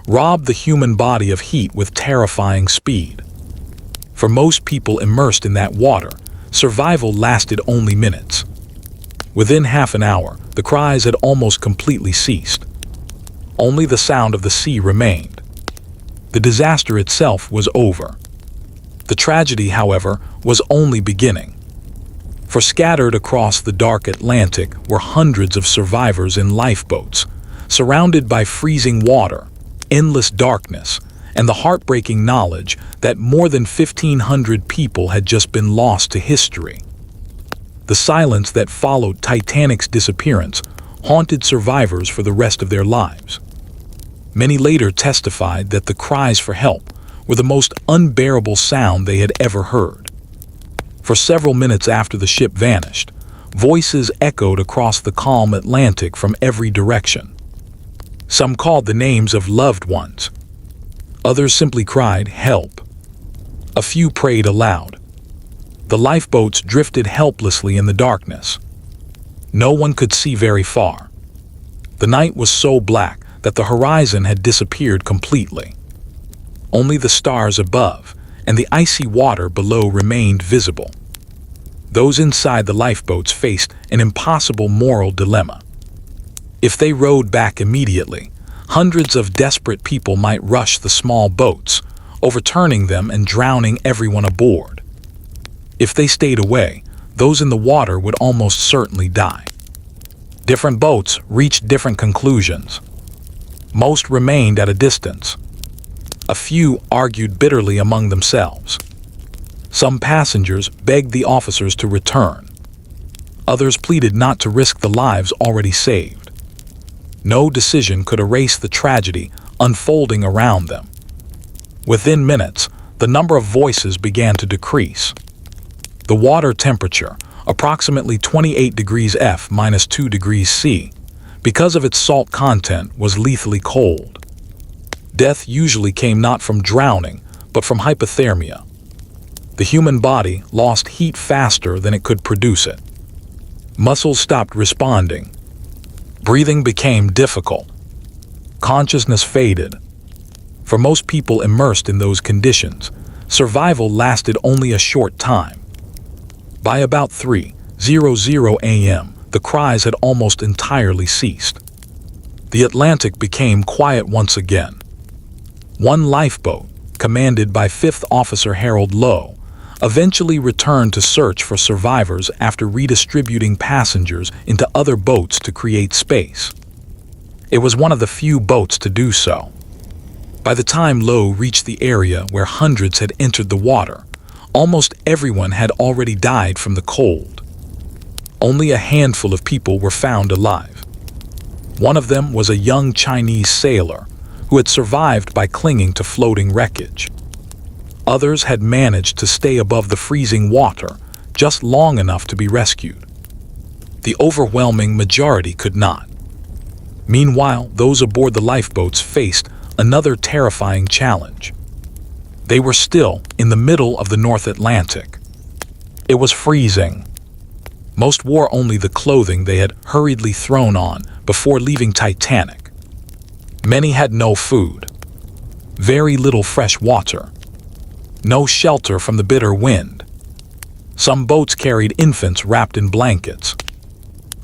robbed the human body of heat with terrifying speed. For most people immersed in that water, survival lasted only minutes. Within half an hour, the cries had almost completely ceased. Only the sound of the sea remained. The disaster itself was over. The tragedy, however, was only beginning. For scattered across the dark Atlantic were hundreds of survivors in lifeboats, surrounded by freezing water, endless darkness, and the heartbreaking knowledge that more than 1,500 people had just been lost to history. The silence that followed Titanic's disappearance haunted survivors for the rest of their lives. Many later testified that the cries for help were the most unbearable sound they had ever heard. For several minutes after the ship vanished, voices echoed across the calm Atlantic from every direction. Some called the names of loved ones. Others simply cried, "Help." A few prayed aloud. The lifeboats drifted helplessly in the darkness. No one could see very far. The night was so black that the horizon had disappeared completely. Only the stars above and the icy water below remained visible. Those inside the lifeboats faced an impossible moral dilemma. If they rowed back immediately, hundreds of desperate people might rush the small boats, overturning them and drowning everyone aboard. If they stayed away, those in the water would almost certainly die. Different boats reached different conclusions. Most remained at a distance. A few argued bitterly among themselves. Some passengers begged the officers to return. Others pleaded not to risk the lives already saved. No decision could erase the tragedy unfolding around them. Within minutes, the number of voices began to decrease. The water temperature, approximately 28 degrees F minus 2 degrees C, because of its salt content, was lethally cold. Death usually came not from drowning, but from hypothermia. The human body lost heat faster than it could produce it. Muscles stopped responding. Breathing became difficult. Consciousness faded. For most people immersed in those conditions, survival lasted only a short time. By about 3:00 a.m., the cries had almost entirely ceased. The Atlantic became quiet once again. One lifeboat, commanded by 5th Officer Harold Lowe, eventually returned to search for survivors after redistributing passengers into other boats to create space. It was one of the few boats to do so. By the time Lowe reached the area where hundreds had entered the water, almost everyone had already died from the cold. Only a handful of people were found alive. One of them was a young Chinese sailor who had survived by clinging to floating wreckage. Others had managed to stay above the freezing water just long enough to be rescued. The overwhelming majority could not. Meanwhile, those aboard the lifeboats faced another terrifying challenge. They were still in the middle of the North Atlantic. It was freezing. Most wore only the clothing they had hurriedly thrown on before leaving Titanic. Many had no food, very little fresh water, no shelter from the bitter wind. Some boats carried infants wrapped in blankets.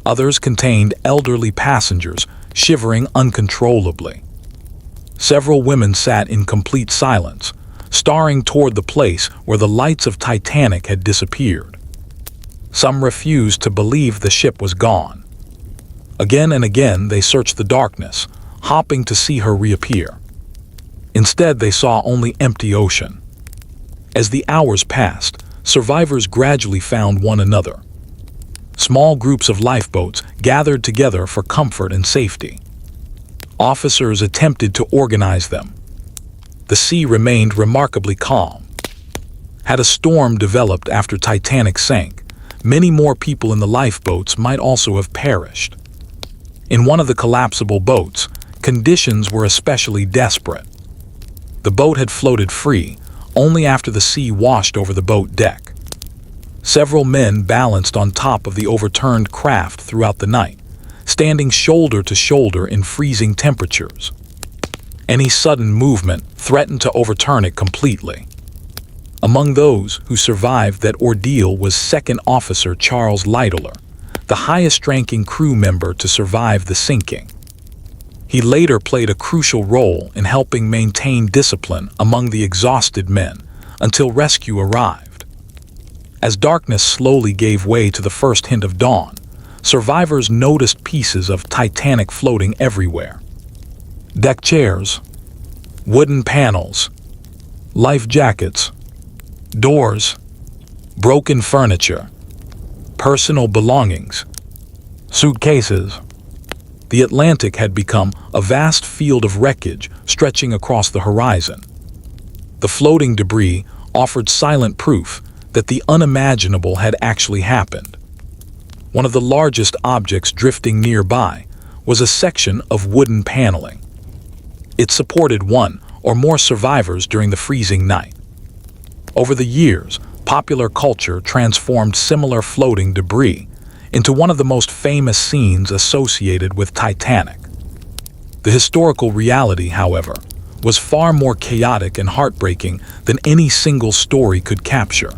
Others contained elderly passengers shivering uncontrollably. Several women sat in complete silence, staring toward the place where the lights of Titanic had disappeared. Some refused to believe the ship was gone. Again and again they searched the darkness, hoping to see her reappear. Instead, they saw only empty ocean. As the hours passed, survivors gradually found one another. Small groups of lifeboats gathered together for comfort and safety. Officers attempted to organize them. The sea remained remarkably calm. Had a storm developed after Titanic sank, many more people in the lifeboats might also have perished. In one of the collapsible boats, conditions were especially desperate. The boat had floated free only after the sea washed over the boat deck. Several men balanced on top of the overturned craft throughout the night, standing shoulder to shoulder in freezing temperatures. Any sudden movement threatened to overturn it completely. Among those who survived that ordeal was Second Officer Charles Littler, the highest-ranking crew member to survive the sinking. He later played a crucial role in helping maintain discipline among the exhausted men until rescue arrived. As darkness slowly gave way to the first hint of dawn, survivors noticed pieces of Titanic floating everywhere. Deck chairs, wooden panels, life jackets, doors, broken furniture, personal belongings, suitcases. The Atlantic had become a vast field of wreckage stretching across the horizon. The floating debris offered silent proof that the unimaginable had actually happened. One of the largest objects drifting nearby was a section of wooden paneling. It supported one or more survivors during the freezing night. Over the years, popular culture transformed similar floating debris into one of the most famous scenes associated with Titanic. The historical reality, however, was far more chaotic and heartbreaking than any single story could capture.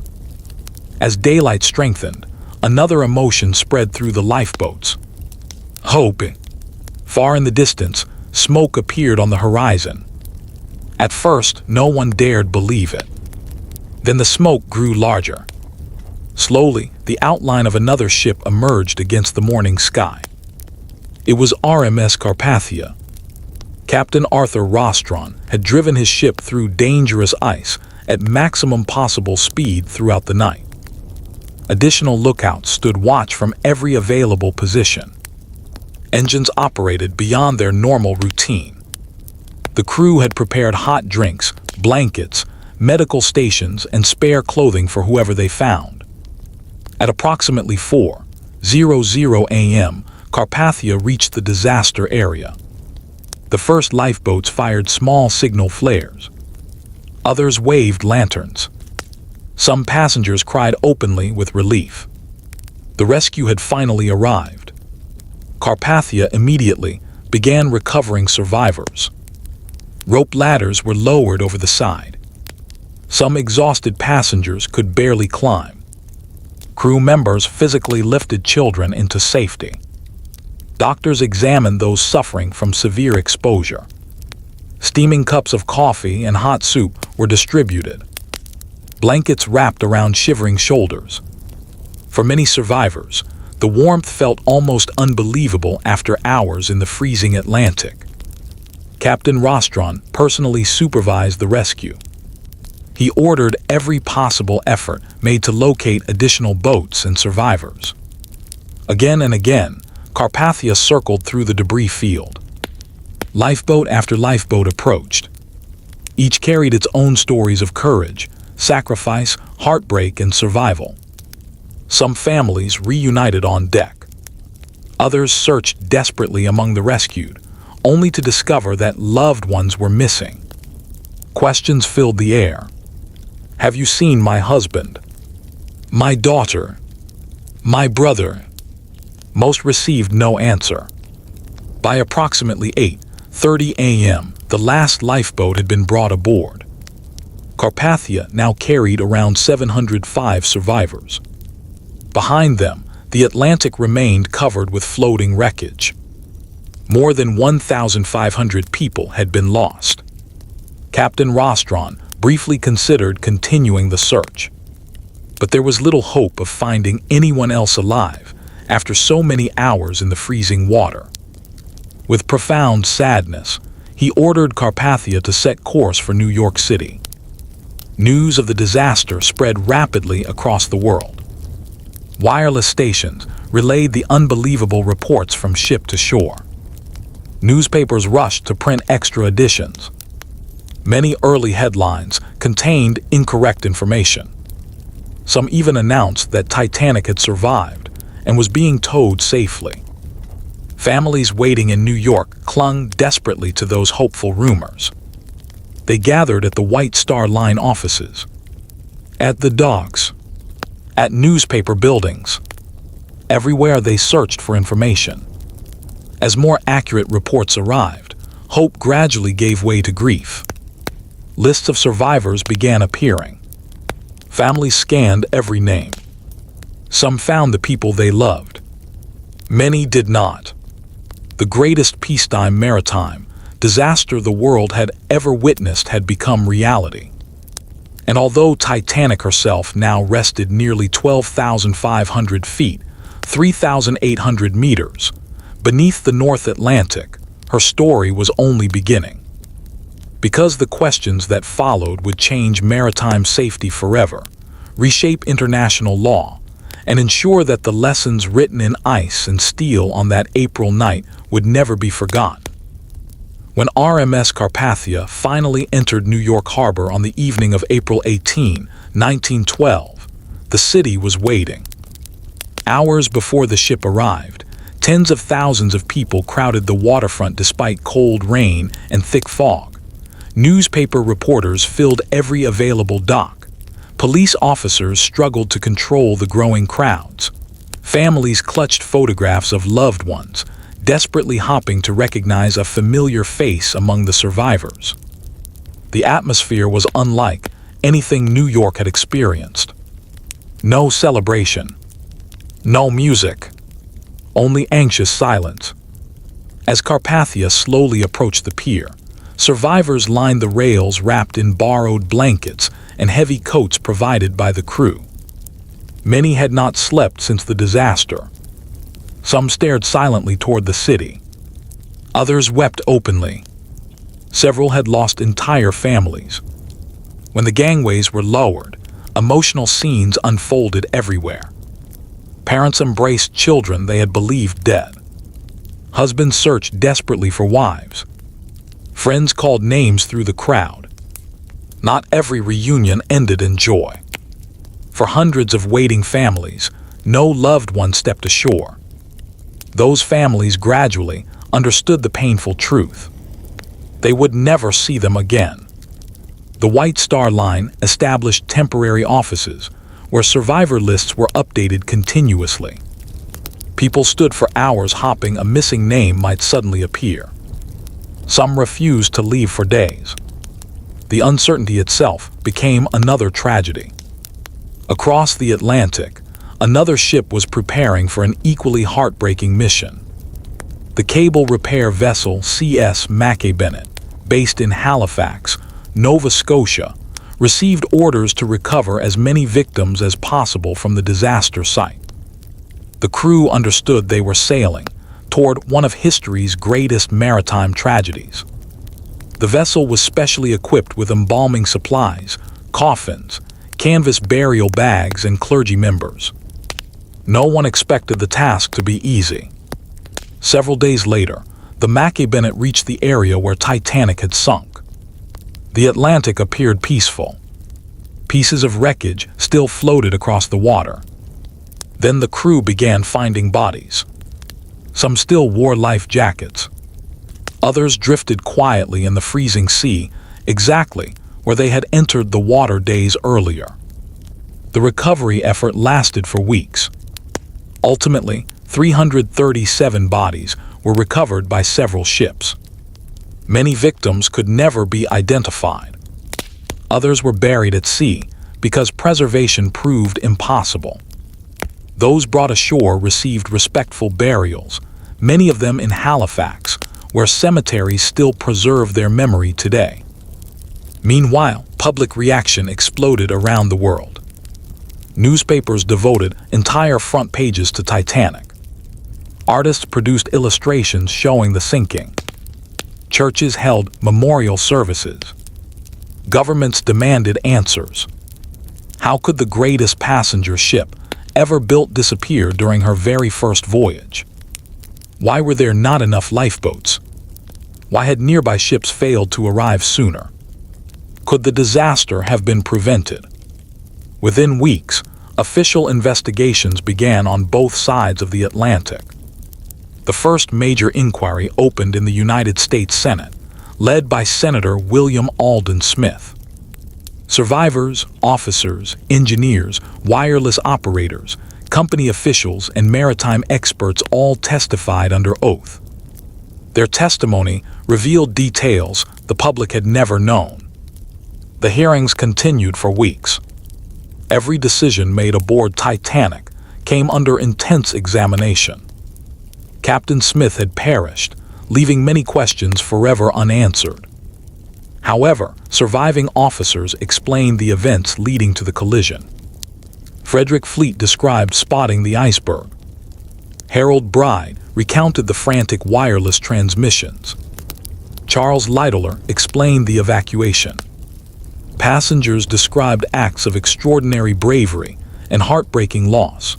As daylight strengthened, another emotion spread through the lifeboats. Hope. Far in the distance, smoke appeared on the horizon. At first, no one dared believe it. Then the smoke grew larger. Slowly, the outline of another ship emerged against the morning sky. It was RMS Carpathia. Captain Arthur Rostron had driven his ship through dangerous ice at maximum possible speed throughout the night. Additional lookouts stood watch from every available position. Engines operated beyond their normal routine. The crew had prepared hot drinks, blankets, medical stations, and spare clothing for whoever they found. At approximately 4:00 a.m., Carpathia reached the disaster area. The first lifeboats fired small signal flares. Others waved lanterns. Some passengers cried openly with relief. The rescue had finally arrived. Carpathia immediately began recovering survivors. Rope ladders were lowered over the side. Some exhausted passengers could barely climb. Crew members physically lifted children into safety. Doctors examined those suffering from severe exposure. Steaming cups of coffee and hot soup were distributed. Blankets wrapped around shivering shoulders. For many survivors, the warmth felt almost unbelievable after hours in the freezing Atlantic. Captain Rostron personally supervised the rescue. He ordered every possible effort made to locate additional boats and survivors. Again and again, Carpathia circled through the debris field. Lifeboat after lifeboat approached. Each carried its own stories of courage, sacrifice, heartbreak, and survival. Some families reunited on deck. Others searched desperately among the rescued, only to discover that loved ones were missing. Questions filled the air. Have you seen my husband? My daughter? My brother? Most received no answer. By approximately 8:30 a.m., the last lifeboat had been brought aboard. Carpathia now carried around 705 survivors. Behind them, the Atlantic remained covered with floating wreckage. More than 1,500 people had been lost. Captain Rostron briefly considered continuing the search. But there was little hope of finding anyone else alive after so many hours in the freezing water. With profound sadness, he ordered Carpathia to set course for New York City. News of the disaster spread rapidly across the world. Wireless stations relayed the unbelievable reports from ship to shore. Newspapers rushed to print extra editions. Many early headlines contained incorrect information. Some even announced that Titanic had survived and was being towed safely. Families waiting in New York clung desperately to those hopeful rumors. They gathered at the White Star Line offices, at the docks, at newspaper buildings. Everywhere they searched for information. As more accurate reports arrived, hope gradually gave way to grief. Lists of survivors began appearing. Families scanned every name. Some found the people they loved. Many did not. The greatest peacetime maritime disaster the world had ever witnessed had become reality. And although Titanic herself now rested nearly 12,500 feet, 3,800 meters, beneath the North Atlantic, her story was only beginning. Because the questions that followed would change maritime safety forever, reshape international law, and ensure that the lessons written in ice and steel on that April night would never be forgotten. When RMS Carpathia finally entered New York Harbor on the evening of April 18, 1912, the city was waiting. Hours before the ship arrived, tens of thousands of people crowded the waterfront despite cold rain and thick fog. Newspaper reporters filled every available dock. Police officers struggled to control the growing crowds. Families clutched photographs of loved ones, desperately hoping to recognize a familiar face among the survivors. The atmosphere was unlike anything New York had experienced. No celebration. No music. Only anxious silence. As Carpathia slowly approached the pier, survivors lined the rails wrapped in borrowed blankets and heavy coats provided by the crew. Many had not slept since the disaster. Some stared silently toward the city. Others wept openly. Several had lost entire families. When the gangways were lowered, emotional scenes unfolded everywhere. Parents embraced children they had believed dead. Husbands searched desperately for wives. Friends called names through the crowd. Not every reunion ended in joy. For hundreds of waiting families, no loved one stepped ashore. Those families gradually understood the painful truth. They would never see them again. The White Star Line established temporary offices where survivor lists were updated continuously. People stood for hours hoping a missing name might suddenly appear. Some refused to leave for days. The uncertainty itself became another tragedy. Across the Atlantic, another ship was preparing for an equally heartbreaking mission. The cable repair vessel CS Mackay Bennett, based in Halifax, Nova Scotia, received orders to recover as many victims as possible from the disaster site. The crew understood they were sailing toward one of history's greatest maritime tragedies. The vessel was specially equipped with embalming supplies, coffins, canvas burial bags, and clergy members. No one expected the task to be easy. Several days later, the Mackay Bennett reached the area where Titanic had sunk. The Atlantic appeared peaceful. Pieces of wreckage still floated across the water. Then the crew began finding bodies. Some still wore life jackets. Others drifted quietly in the freezing sea, exactly where they had entered the water days earlier. The recovery effort lasted for weeks. Ultimately, 337 bodies were recovered by several ships. Many victims could never be identified. Others were buried at sea because preservation proved impossible. Those brought ashore received respectful burials, many of them in Halifax, where cemeteries still preserve their memory today. Meanwhile, public reaction exploded around the world. Newspapers devoted entire front pages to Titanic. Artists produced illustrations showing the sinking. Churches held memorial services. Governments demanded answers. How could the greatest passenger ship ever built disappear during her very first voyage? Why were there not enough lifeboats? Why had nearby ships failed to arrive sooner? Could the disaster have been prevented? Within weeks, official investigations began on both sides of the Atlantic. The first major inquiry opened in the United States Senate, led by Senator William Alden Smith. Survivors, officers, engineers, wireless operators, company officials, and maritime experts all testified under oath. Their testimony revealed details the public had never known. The hearings continued for weeks. Every decision made aboard Titanic came under intense examination. Captain Smith had perished, leaving many questions forever unanswered. However, surviving officers explained the events leading to the collision. Frederick Fleet described spotting the iceberg. Harold Bride recounted the frantic wireless transmissions. Charles Littler explained the evacuation. Passengers described acts of extraordinary bravery and heartbreaking loss.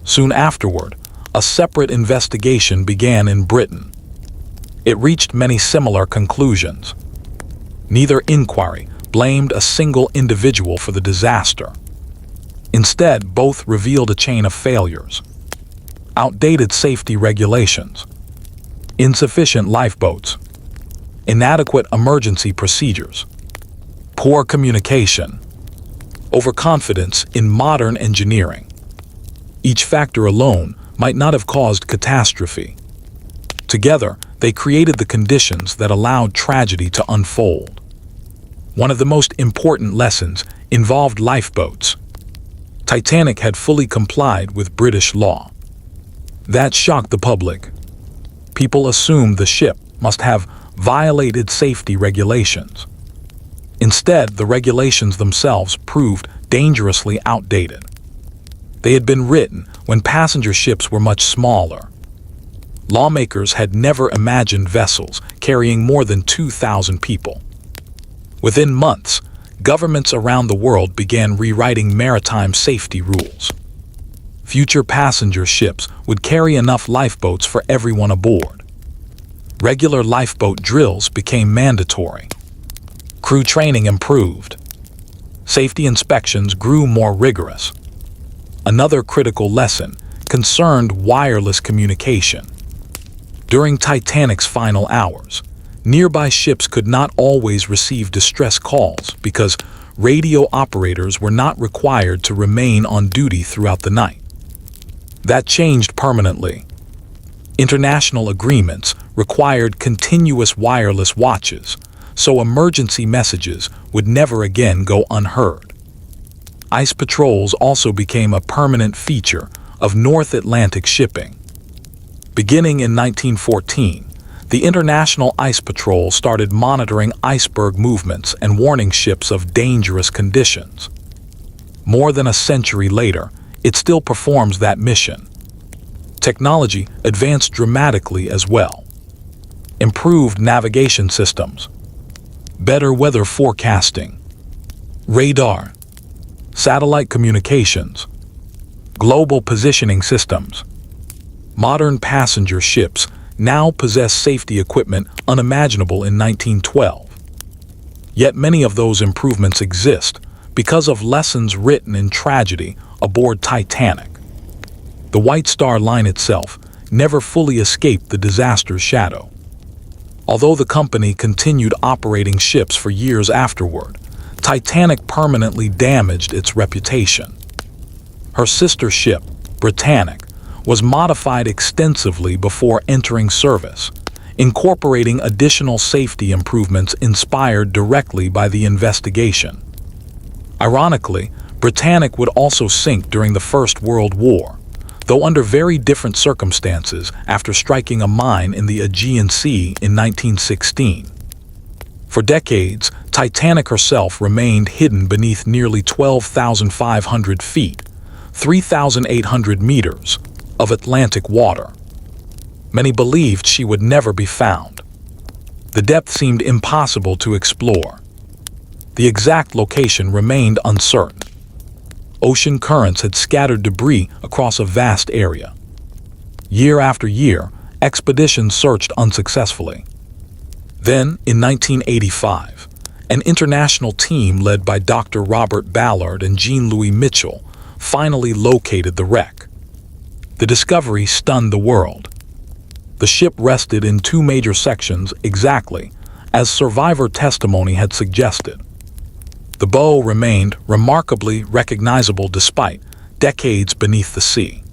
Soon afterward, a separate investigation began in Britain. It reached many similar conclusions. Neither inquiry blamed a single individual for the disaster. Instead, both revealed a chain of failures. Outdated safety regulations, insufficient lifeboats, inadequate emergency procedures, poor communication, overconfidence in modern engineering. Each factor alone might not have caused catastrophe. Together, they created the conditions that allowed tragedy to unfold. One of the most important lessons involved lifeboats. Titanic had fully complied with British law. That shocked the public. People assumed the ship must have violated safety regulations. Instead, the regulations themselves proved dangerously outdated. They had been written when passenger ships were much smaller. Lawmakers had never imagined vessels carrying more than 2,000 people. Within months, governments around the world began rewriting maritime safety rules. Future passenger ships would carry enough lifeboats for everyone aboard. Regular lifeboat drills became mandatory. Crew training improved. Safety inspections grew more rigorous. Another critical lesson concerned wireless communication. During Titanic's final hours, nearby ships could not always receive distress calls because radio operators were not required to remain on duty throughout the night. That changed permanently. International agreements required continuous wireless watches, so emergency messages would never again go unheard. Ice patrols also became a permanent feature of North Atlantic shipping. Beginning in 1914, the International Ice Patrol started monitoring iceberg movements and warning ships of dangerous conditions. More than a century later, it still performs that mission. Technology advanced dramatically as well. Improved navigation systems, better weather forecasting, radar, satellite communications, global positioning systems. Modern passenger ships now possess safety equipment unimaginable in 1912. Yet many of those improvements exist because of lessons written in tragedy aboard Titanic. The White Star Line itself never fully escaped the disaster's shadow. Although the company continued operating ships for years afterward, Titanic permanently damaged its reputation. Her sister ship, Britannic, was modified extensively before entering service, incorporating additional safety improvements inspired directly by the investigation. Ironically, Britannic would also sink during the First World War, though under very different circumstances after striking a mine in the Aegean Sea in 1916. For decades, Titanic herself remained hidden beneath nearly 12,500 feet, 3,800 meters, of Atlantic water. Many believed she would never be found. The depth seemed impossible to explore. The exact location remained uncertain. Ocean currents had scattered debris across a vast area. Year after year, expeditions searched unsuccessfully. Then, in 1985, an international team led by Dr. Robert Ballard and Jean-Louis Mitchell finally located the wreck. The discovery stunned the world. The ship rested in two major sections exactly as survivor testimony had suggested. The bow remained remarkably recognizable despite decades beneath the sea.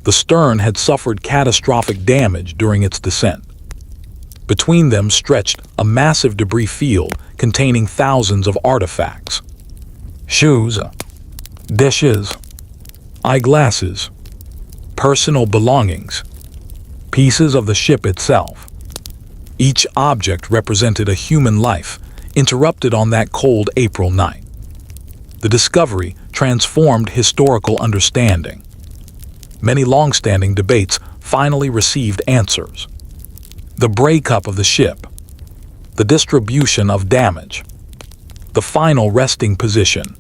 The stern had suffered catastrophic damage during its descent. Between them stretched a massive debris field containing thousands of artifacts. Shoes, dishes, eyeglasses, personal belongings, pieces of the ship itself. Each object represented a human life interrupted on that cold April night. The discovery transformed historical understanding. Many long-standing debates finally received answers. The breakup of the ship, the distribution of damage, the final resting position.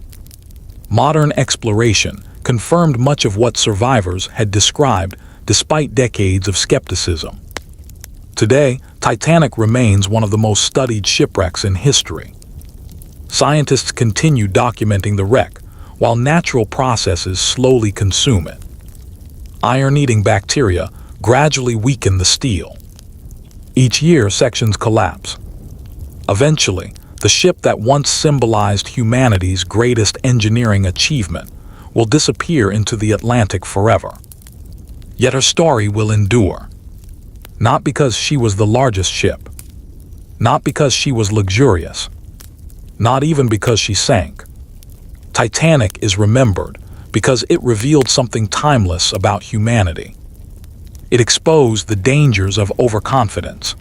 Modern exploration confirmed much of what survivors had described despite decades of skepticism. Today, Titanic remains one of the most studied shipwrecks in history. Scientists continue documenting the wreck, while natural processes slowly consume it. Iron-eating bacteria gradually weaken the steel. Each year, sections collapse. Eventually, the ship that once symbolized humanity's greatest engineering achievement will disappear into the Atlantic forever. Yet her story will endure. Not because she was the largest ship, not because she was luxurious, not even because she sank. Titanic is remembered because it revealed something timeless about humanity. It exposed the dangers of overconfidence.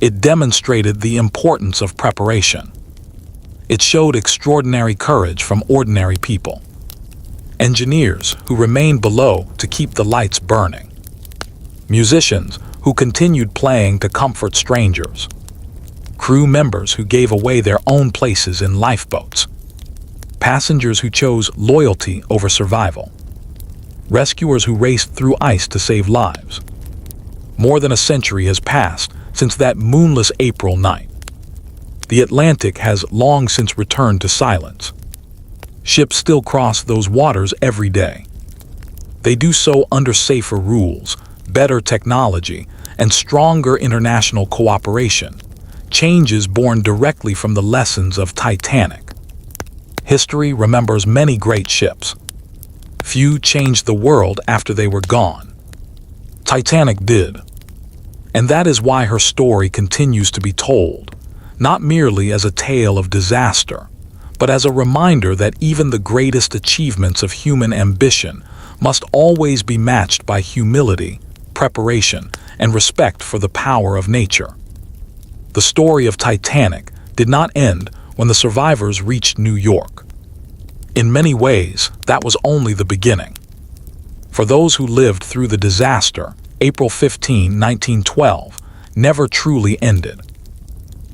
It demonstrated the importance of preparation. It showed extraordinary courage from ordinary people. engineers who remained below to keep the lights burning, musicians who continued playing to comfort strangers, crew members who gave away their own places in lifeboats, passengers who chose loyalty over survival, rescuers who raced through ice to save lives. More than a century has passed since that moonless April night. The Atlantic has long since returned to silence. Ships still cross those waters every day. They do so under safer rules, better technology, and stronger international cooperation, changes born directly from the lessons of Titanic. History remembers many great ships. Few changed the world after they were gone. Titanic did. And that is why her story continues to be told, not merely as a tale of disaster, but as a reminder that even the greatest achievements of human ambition must always be matched by humility, preparation, and respect for the power of nature. The story of Titanic did not end when the survivors reached New York. In many ways, that was only the beginning. For those who lived through the disaster, April 15, 1912, never truly ended.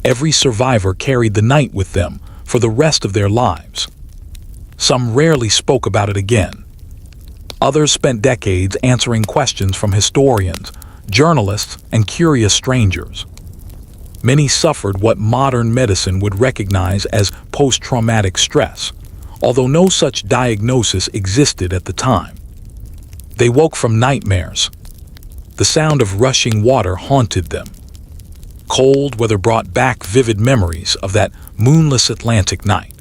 Every survivor carried the night with them for the rest of their lives. Some rarely spoke about it again. Others spent decades answering questions from historians, journalists, and curious strangers. Many suffered what modern medicine would recognize as post-traumatic stress, although no such diagnosis existed at the time. They woke from nightmares. The sound of rushing water haunted them. Cold weather brought back vivid memories of that moonless Atlantic night.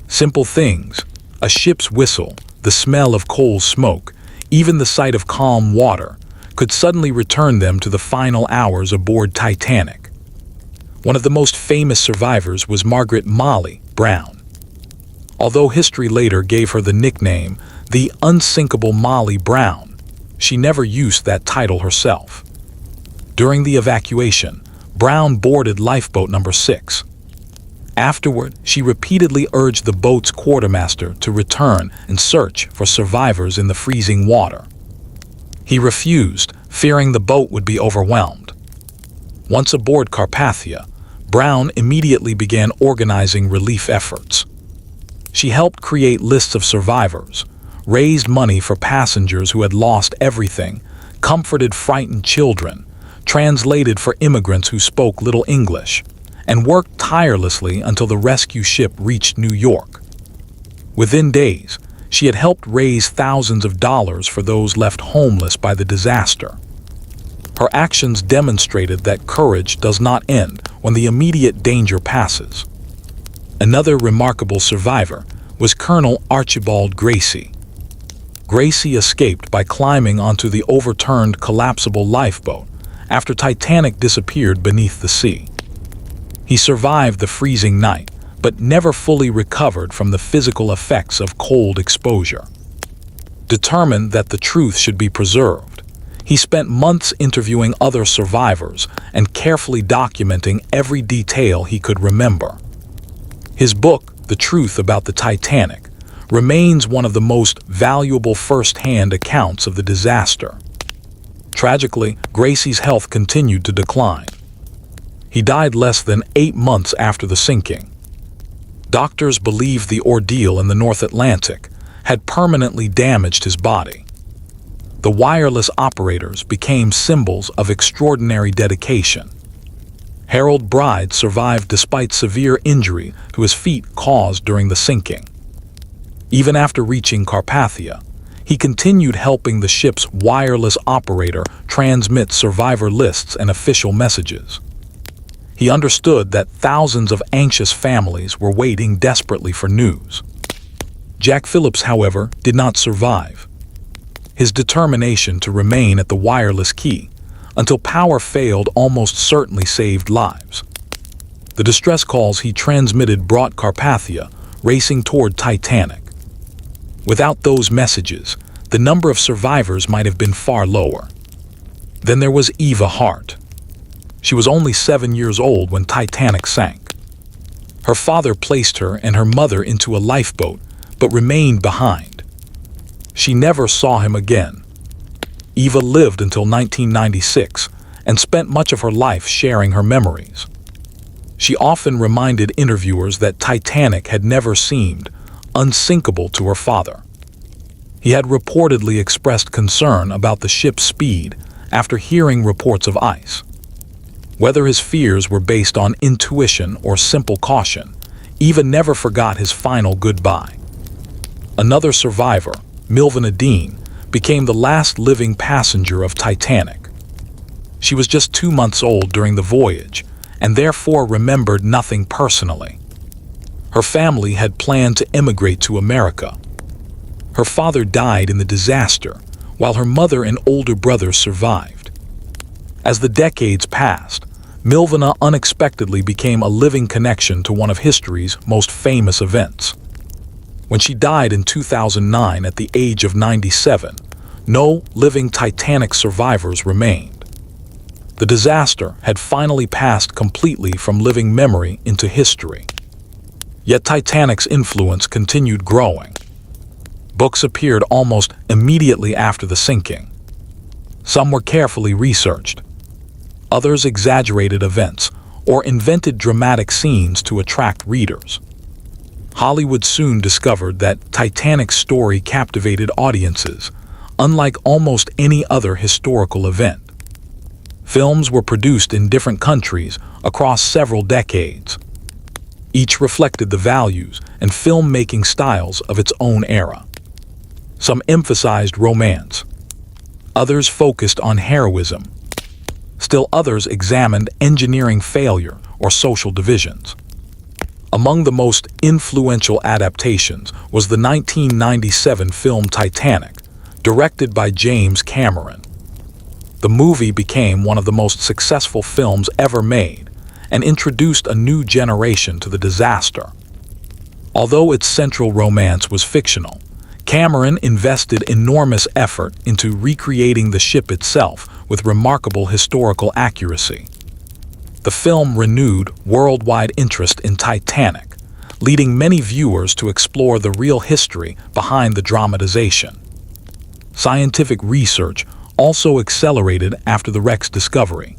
Simple things, a ship's whistle, the smell of coal smoke, even the sight of calm water, could suddenly return them to the final hours aboard Titanic. One of the most famous survivors was Margaret "Molly" Brown. Although history later gave her the nickname, the unsinkable Molly Brown, she never used that title herself. During the evacuation, Brown boarded lifeboat number 6. Afterward, she repeatedly urged the boat's quartermaster to return and search for survivors in the freezing water. He refused, fearing the boat would be overwhelmed. Once aboard Carpathia, Brown immediately began organizing relief efforts. She helped create lists of survivors, raised money for passengers who had lost everything, comforted frightened children, translated for immigrants who spoke little English, and worked tirelessly until the rescue ship reached New York. Within days, she had helped raise thousands of dollars for those left homeless by the disaster. Her actions demonstrated that courage does not end when the immediate danger passes. Another remarkable survivor was Colonel Archibald Gracie. Gracie escaped by climbing onto the overturned collapsible lifeboat after Titanic disappeared beneath the sea. He survived the freezing night, but never fully recovered from the physical effects of cold exposure. Determined that the truth should be preserved, he spent months interviewing other survivors and carefully documenting every detail he could remember. His book, The Truth About the Titanic, remains one of the most valuable first-hand accounts of the disaster. Tragically, Gracie's health continued to decline. He died less than 8 months after the sinking. Doctors believed the ordeal in the North Atlantic had permanently damaged his body. The wireless operators became symbols of extraordinary dedication. Harold Bride survived despite severe injury to his feet caused during the sinking. Even after reaching Carpathia, he continued helping the ship's wireless operator transmit survivor lists and official messages. He understood that thousands of anxious families were waiting desperately for news. Jack Phillips, however, did not survive. His determination to remain at the wireless key until power failed almost certainly saved lives. The distress calls he transmitted brought Carpathia racing toward Titanic. Without those messages, the number of survivors might have been far lower. Then there was Eva Hart. She was only 7 years old when Titanic sank. Her father placed her and her mother into a lifeboat, but remained behind. She never saw him again. Eva lived until 1996 and spent much of her life sharing her memories. She often reminded interviewers that Titanic had never seemed unsinkable to her father. He had reportedly expressed concern about the ship's speed after hearing reports of ice. Whether his fears were based on intuition or simple caution, Eva never forgot his final goodbye. Another survivor, Milvina Dean, became the last living passenger of Titanic. She was just 2 months old during the voyage and therefore remembered nothing personally. Her family had planned to emigrate to America. Her father died in the disaster, while her mother and older brother survived. As the decades passed, Milvina unexpectedly became a living connection to one of history's most famous events. When she died in 2009 at the age of 97, no living Titanic survivors remained. The disaster had finally passed completely from living memory into history. Yet Titanic's influence continued growing. Books appeared almost immediately after the sinking. Some were carefully researched. Others exaggerated events or invented dramatic scenes to attract readers. Hollywood soon discovered that Titanic's story captivated audiences, unlike almost any other historical event. Films were produced in different countries across several decades. Each reflected the values and filmmaking styles of its own era. Some emphasized romance. Others focused on heroism. Still others examined engineering failure or social divisions. Among the most influential adaptations was the 1997 film Titanic, directed by James Cameron. The movie became one of the most successful films ever made and introduced a new generation to the disaster. Although its central romance was fictional, Cameron invested enormous effort into recreating the ship itself with remarkable historical accuracy. The film renewed worldwide interest in Titanic, leading many viewers to explore the real history behind the dramatization. Scientific research also accelerated after the wreck's discovery.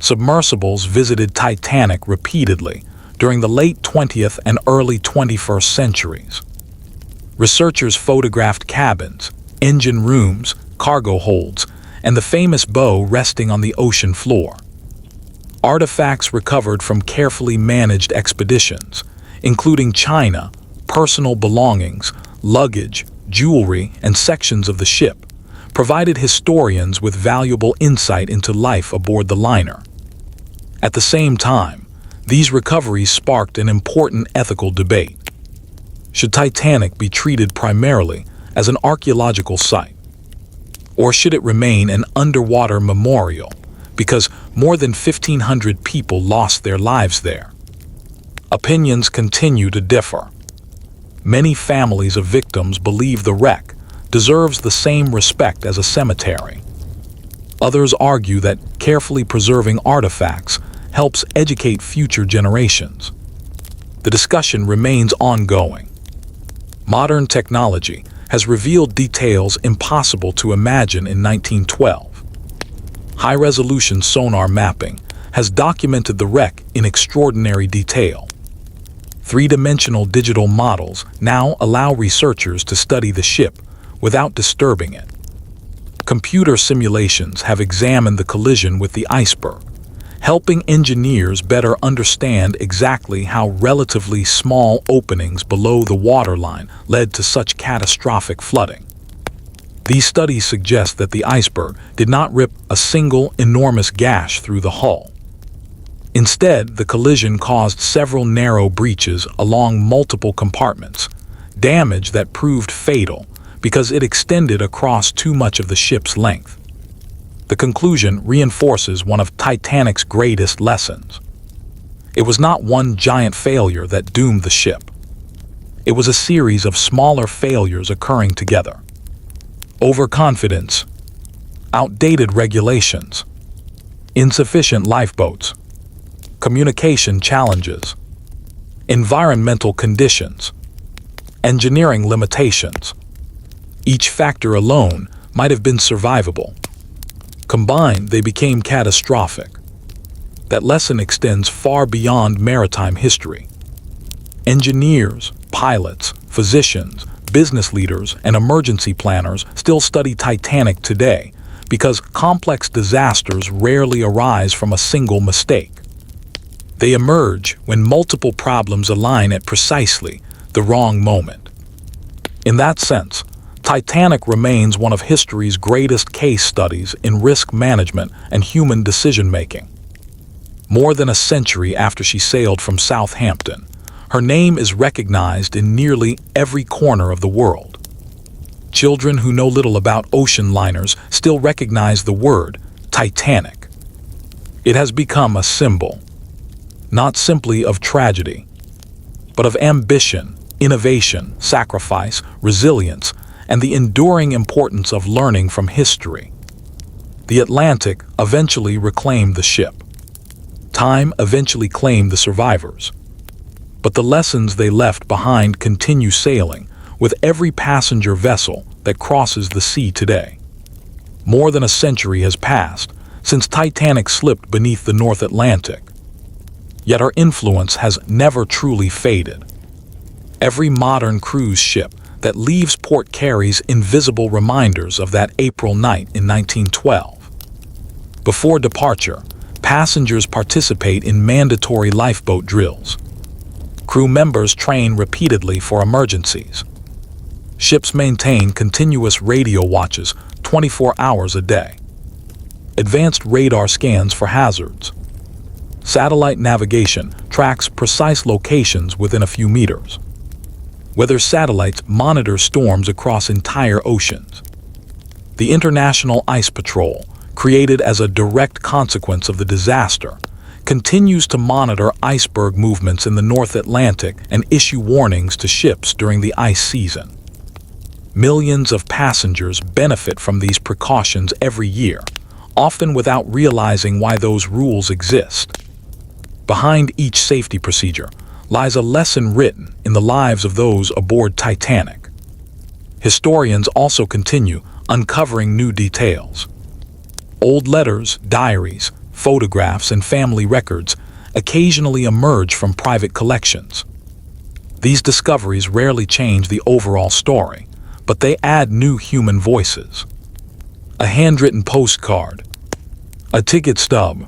Submersibles visited Titanic repeatedly during the late 20th and early 21st centuries. Researchers photographed cabins, engine rooms, cargo holds, and the famous bow resting on the ocean floor. Artifacts recovered from carefully managed expeditions, including china, personal belongings, luggage, jewelry, and sections of the ship, provided historians with valuable insight into life aboard the liner. At the same time, these recoveries sparked an important ethical debate. Should Titanic be treated primarily as an archaeological site? Or should it remain an underwater memorial because more than 1,500 people lost their lives there? Opinions continue to differ. Many families of victims believe the wreck deserves the same respect as a cemetery. Others argue that carefully preserving artifacts helps educate future generations. The discussion remains ongoing. Modern technology has revealed details impossible to imagine in 1912. High-resolution sonar mapping has documented the wreck in extraordinary detail. Three-dimensional digital models now allow researchers to study the ship without disturbing it. Computer simulations have examined the collision with the iceberg, helping engineers better understand exactly how relatively small openings below the waterline led to such catastrophic flooding. These studies suggest that the iceberg did not rip a single enormous gash through the hull. Instead, the collision caused several narrow breaches along multiple compartments, damage that proved fatal because it extended across too much of the ship's length. The conclusion reinforces one of Titanic's greatest lessons. It was not one giant failure that doomed the ship. It was a series of smaller failures occurring together. Overconfidence, outdated regulations, insufficient lifeboats, communication challenges, environmental conditions, engineering limitations. Each factor alone might have been survivable. Combined, they became catastrophic. That lesson extends far beyond maritime history. Engineers, pilots, physicians, business leaders, and emergency planners still study Titanic today because complex disasters rarely arise from a single mistake. They emerge when multiple problems align at precisely the wrong moment. In that sense, Titanic remains one of history's greatest case studies in risk management and human decision-making. More than a century after she sailed from Southampton, her name is recognized in nearly every corner of the world. Children who know little about ocean liners still recognize the word Titanic. It has become a symbol, not simply of tragedy, but of ambition, innovation, sacrifice, resilience, and the enduring importance of learning from history. The Atlantic eventually reclaimed the ship. Time eventually claimed the survivors. But the lessons they left behind continue sailing with every passenger vessel that crosses the sea today. More than a century has passed since Titanic slipped beneath the North Atlantic. Yet her influence has never truly faded. Every modern cruise ship that leaves port carries invisible reminders of that April night in 1912. Before departure, passengers participate in mandatory lifeboat drills. Crew members train repeatedly for emergencies. Ships maintain continuous radio watches 24 hours a day. Advanced radar scans for hazards. Satellite navigation tracks precise locations within a few meters. Weather satellites monitor storms across entire oceans. The International Ice Patrol, created as a direct consequence of the disaster, continues to monitor iceberg movements in the North Atlantic and issue warnings to ships during the ice season. Millions of passengers benefit from these precautions every year, often without realizing why those rules exist. Behind each safety procedure lies a lesson written in the lives of those aboard Titanic. Historians also continue uncovering new details. Old letters, diaries, photographs, and family records occasionally emerge from private collections. These discoveries rarely change the overall story, but they add new human voices. A handwritten postcard, a ticket stub,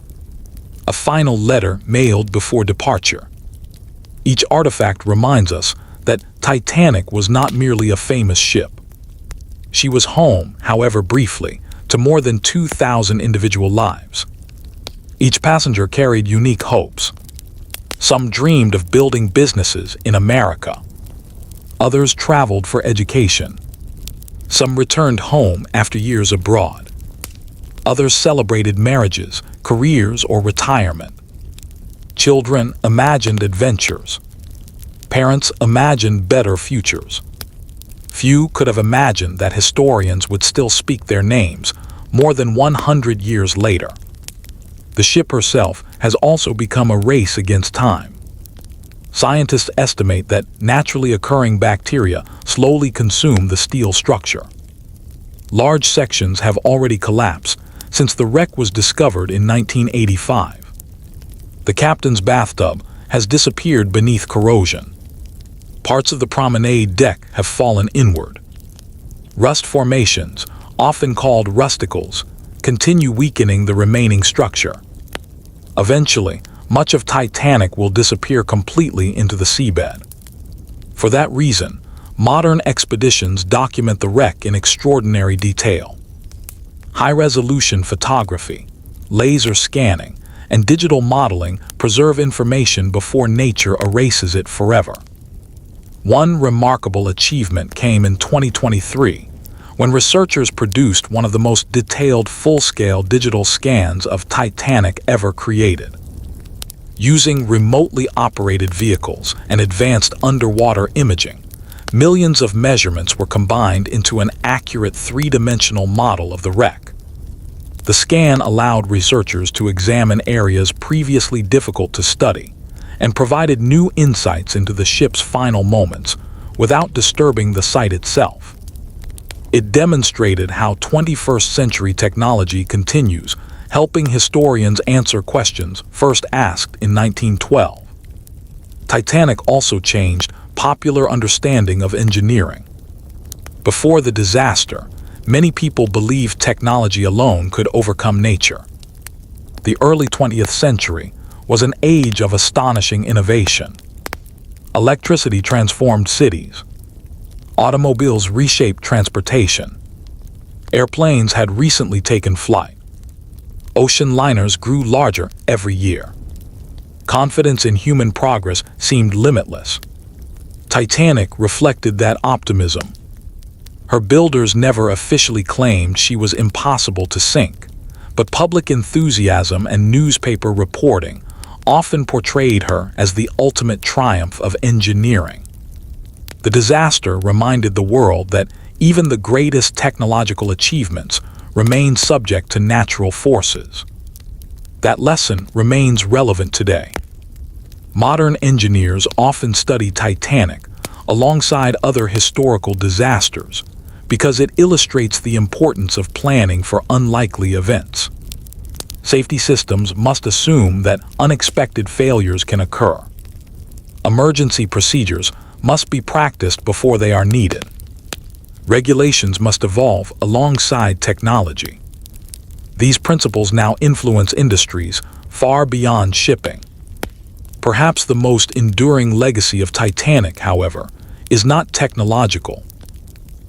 a final letter mailed before departure. Each artifact reminds us that Titanic was not merely a famous ship. She was home, however briefly, to more than 2,000 individual lives. Each passenger carried unique hopes. Some dreamed of building businesses in America. Others traveled for education. Some returned home after years abroad. Others celebrated marriages, careers, or retirement. Children imagined adventures. Parents imagined better futures. Few could have imagined that historians would still speak their names more than 100 years later. The ship herself has also become a race against time. Scientists estimate that naturally occurring bacteria slowly consume the steel structure. Large sections have already collapsed since the wreck was discovered in 1985. The captain's bathtub has disappeared beneath corrosion. Parts of the promenade deck have fallen inward. Rust formations, often called rusticles, continue weakening the remaining structure. Eventually, much of Titanic will disappear completely into the seabed. For that reason, modern expeditions document the wreck in extraordinary detail. High-resolution photography, laser scanning, and digital modeling preserve information before nature erases it forever. One remarkable achievement came in 2023, when researchers produced one of the most detailed full-scale digital scans of Titanic ever created. Using remotely operated vehicles and advanced underwater imaging, millions of measurements were combined into an accurate three-dimensional model of the wreck. The scan allowed researchers to examine areas previously difficult to study and provided new insights into the ship's final moments without disturbing the site itself. It demonstrated how 21st century technology continues, helping historians answer questions first asked in 1912. Titanic also changed popular understanding of engineering. Before the disaster, many people believed technology alone could overcome nature. The early 20th century was an age of astonishing innovation. Electricity transformed cities. Automobiles reshaped transportation. Airplanes had recently taken flight. Ocean liners grew larger every year. Confidence in human progress seemed limitless. Titanic reflected that optimism. Her builders never officially claimed she was impossible to sink, but public enthusiasm and newspaper reporting often portrayed her as the ultimate triumph of engineering. The disaster reminded the world that even the greatest technological achievements remain subject to natural forces. That lesson remains relevant today. Modern engineers often study Titanic alongside other historical disasters because it illustrates the importance of planning for unlikely events. Safety systems must assume that unexpected failures can occur. Emergency procedures must be practiced before they are needed. Regulations must evolve alongside technology. These principles now influence industries far beyond shipping. Perhaps the most enduring legacy of Titanic, however, is not technological.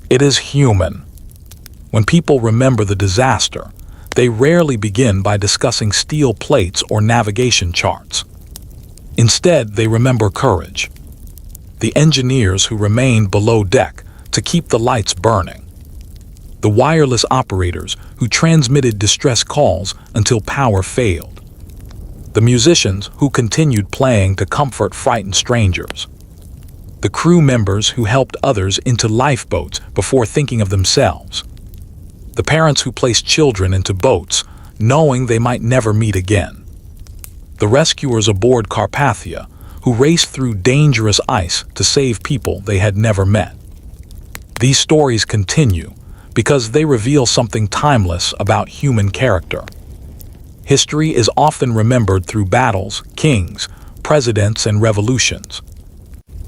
It is human. When people remember the disaster, they rarely begin by discussing steel plates or navigation charts. Instead, they remember courage. The engineers who remained below deck to keep the lights burning. The wireless operators who transmitted distress calls until power failed. The musicians who continued playing to comfort frightened strangers. The crew members who helped others into lifeboats before thinking of themselves. The parents who placed children into boats, knowing they might never meet again. The rescuers aboard Carpathia, who raced through dangerous ice to save people they had never met. These stories continue because they reveal something timeless about human character. History is often remembered through battles, kings, presidents, and revolutions.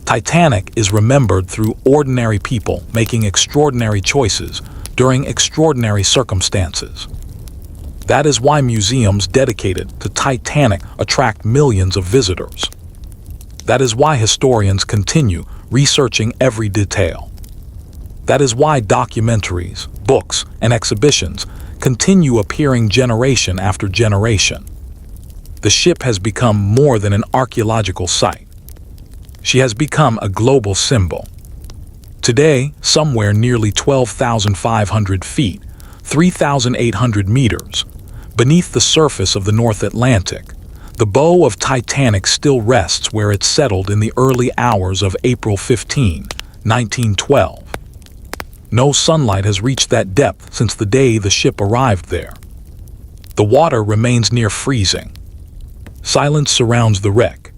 Titanic is remembered through ordinary people making extraordinary choices during extraordinary circumstances. That is why museums dedicated to Titanic attract millions of visitors. That is why historians continue researching every detail. That is why documentaries, books, and exhibitions continue appearing generation after generation. The ship has become more than an archaeological site. She has become a global symbol. Today, somewhere nearly 12,500 feet, 3,800 meters, beneath the surface of the North Atlantic, the bow of Titanic still rests where it settled in the early hours of April 15, 1912. No sunlight has reached that depth since the day the ship arrived there. The water remains near freezing. Silence surrounds the wreck.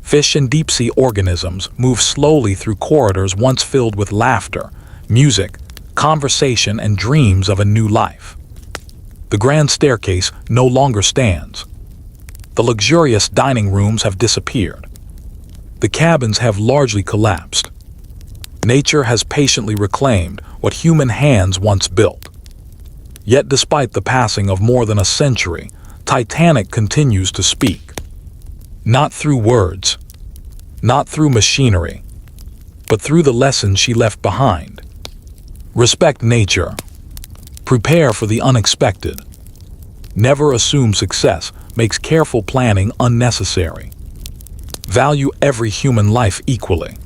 Fish and deep-sea organisms move slowly through corridors once filled with laughter, music, conversation, and dreams of a new life. The grand staircase no longer stands. The luxurious dining rooms have disappeared. The cabins have largely collapsed. Nature has patiently reclaimed what human hands once built. Yet despite the passing of more than a century, Titanic continues to speak. Not through words, not through machinery, but through the lessons she left behind. Respect nature. Prepare for the unexpected. Never assume success makes careful planning unnecessary. Value every human life equally.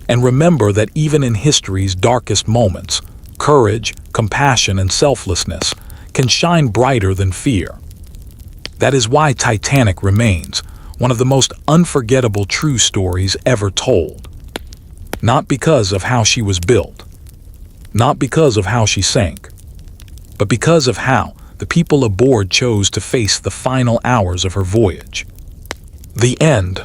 And remember that even in history's darkest moments, courage, compassion, and selflessness can shine brighter than fear. That is why Titanic remains one of the most unforgettable true stories ever told. Not because of how she was built, not because of how she sank, but because of how the people aboard chose to face the final hours of her voyage. The end.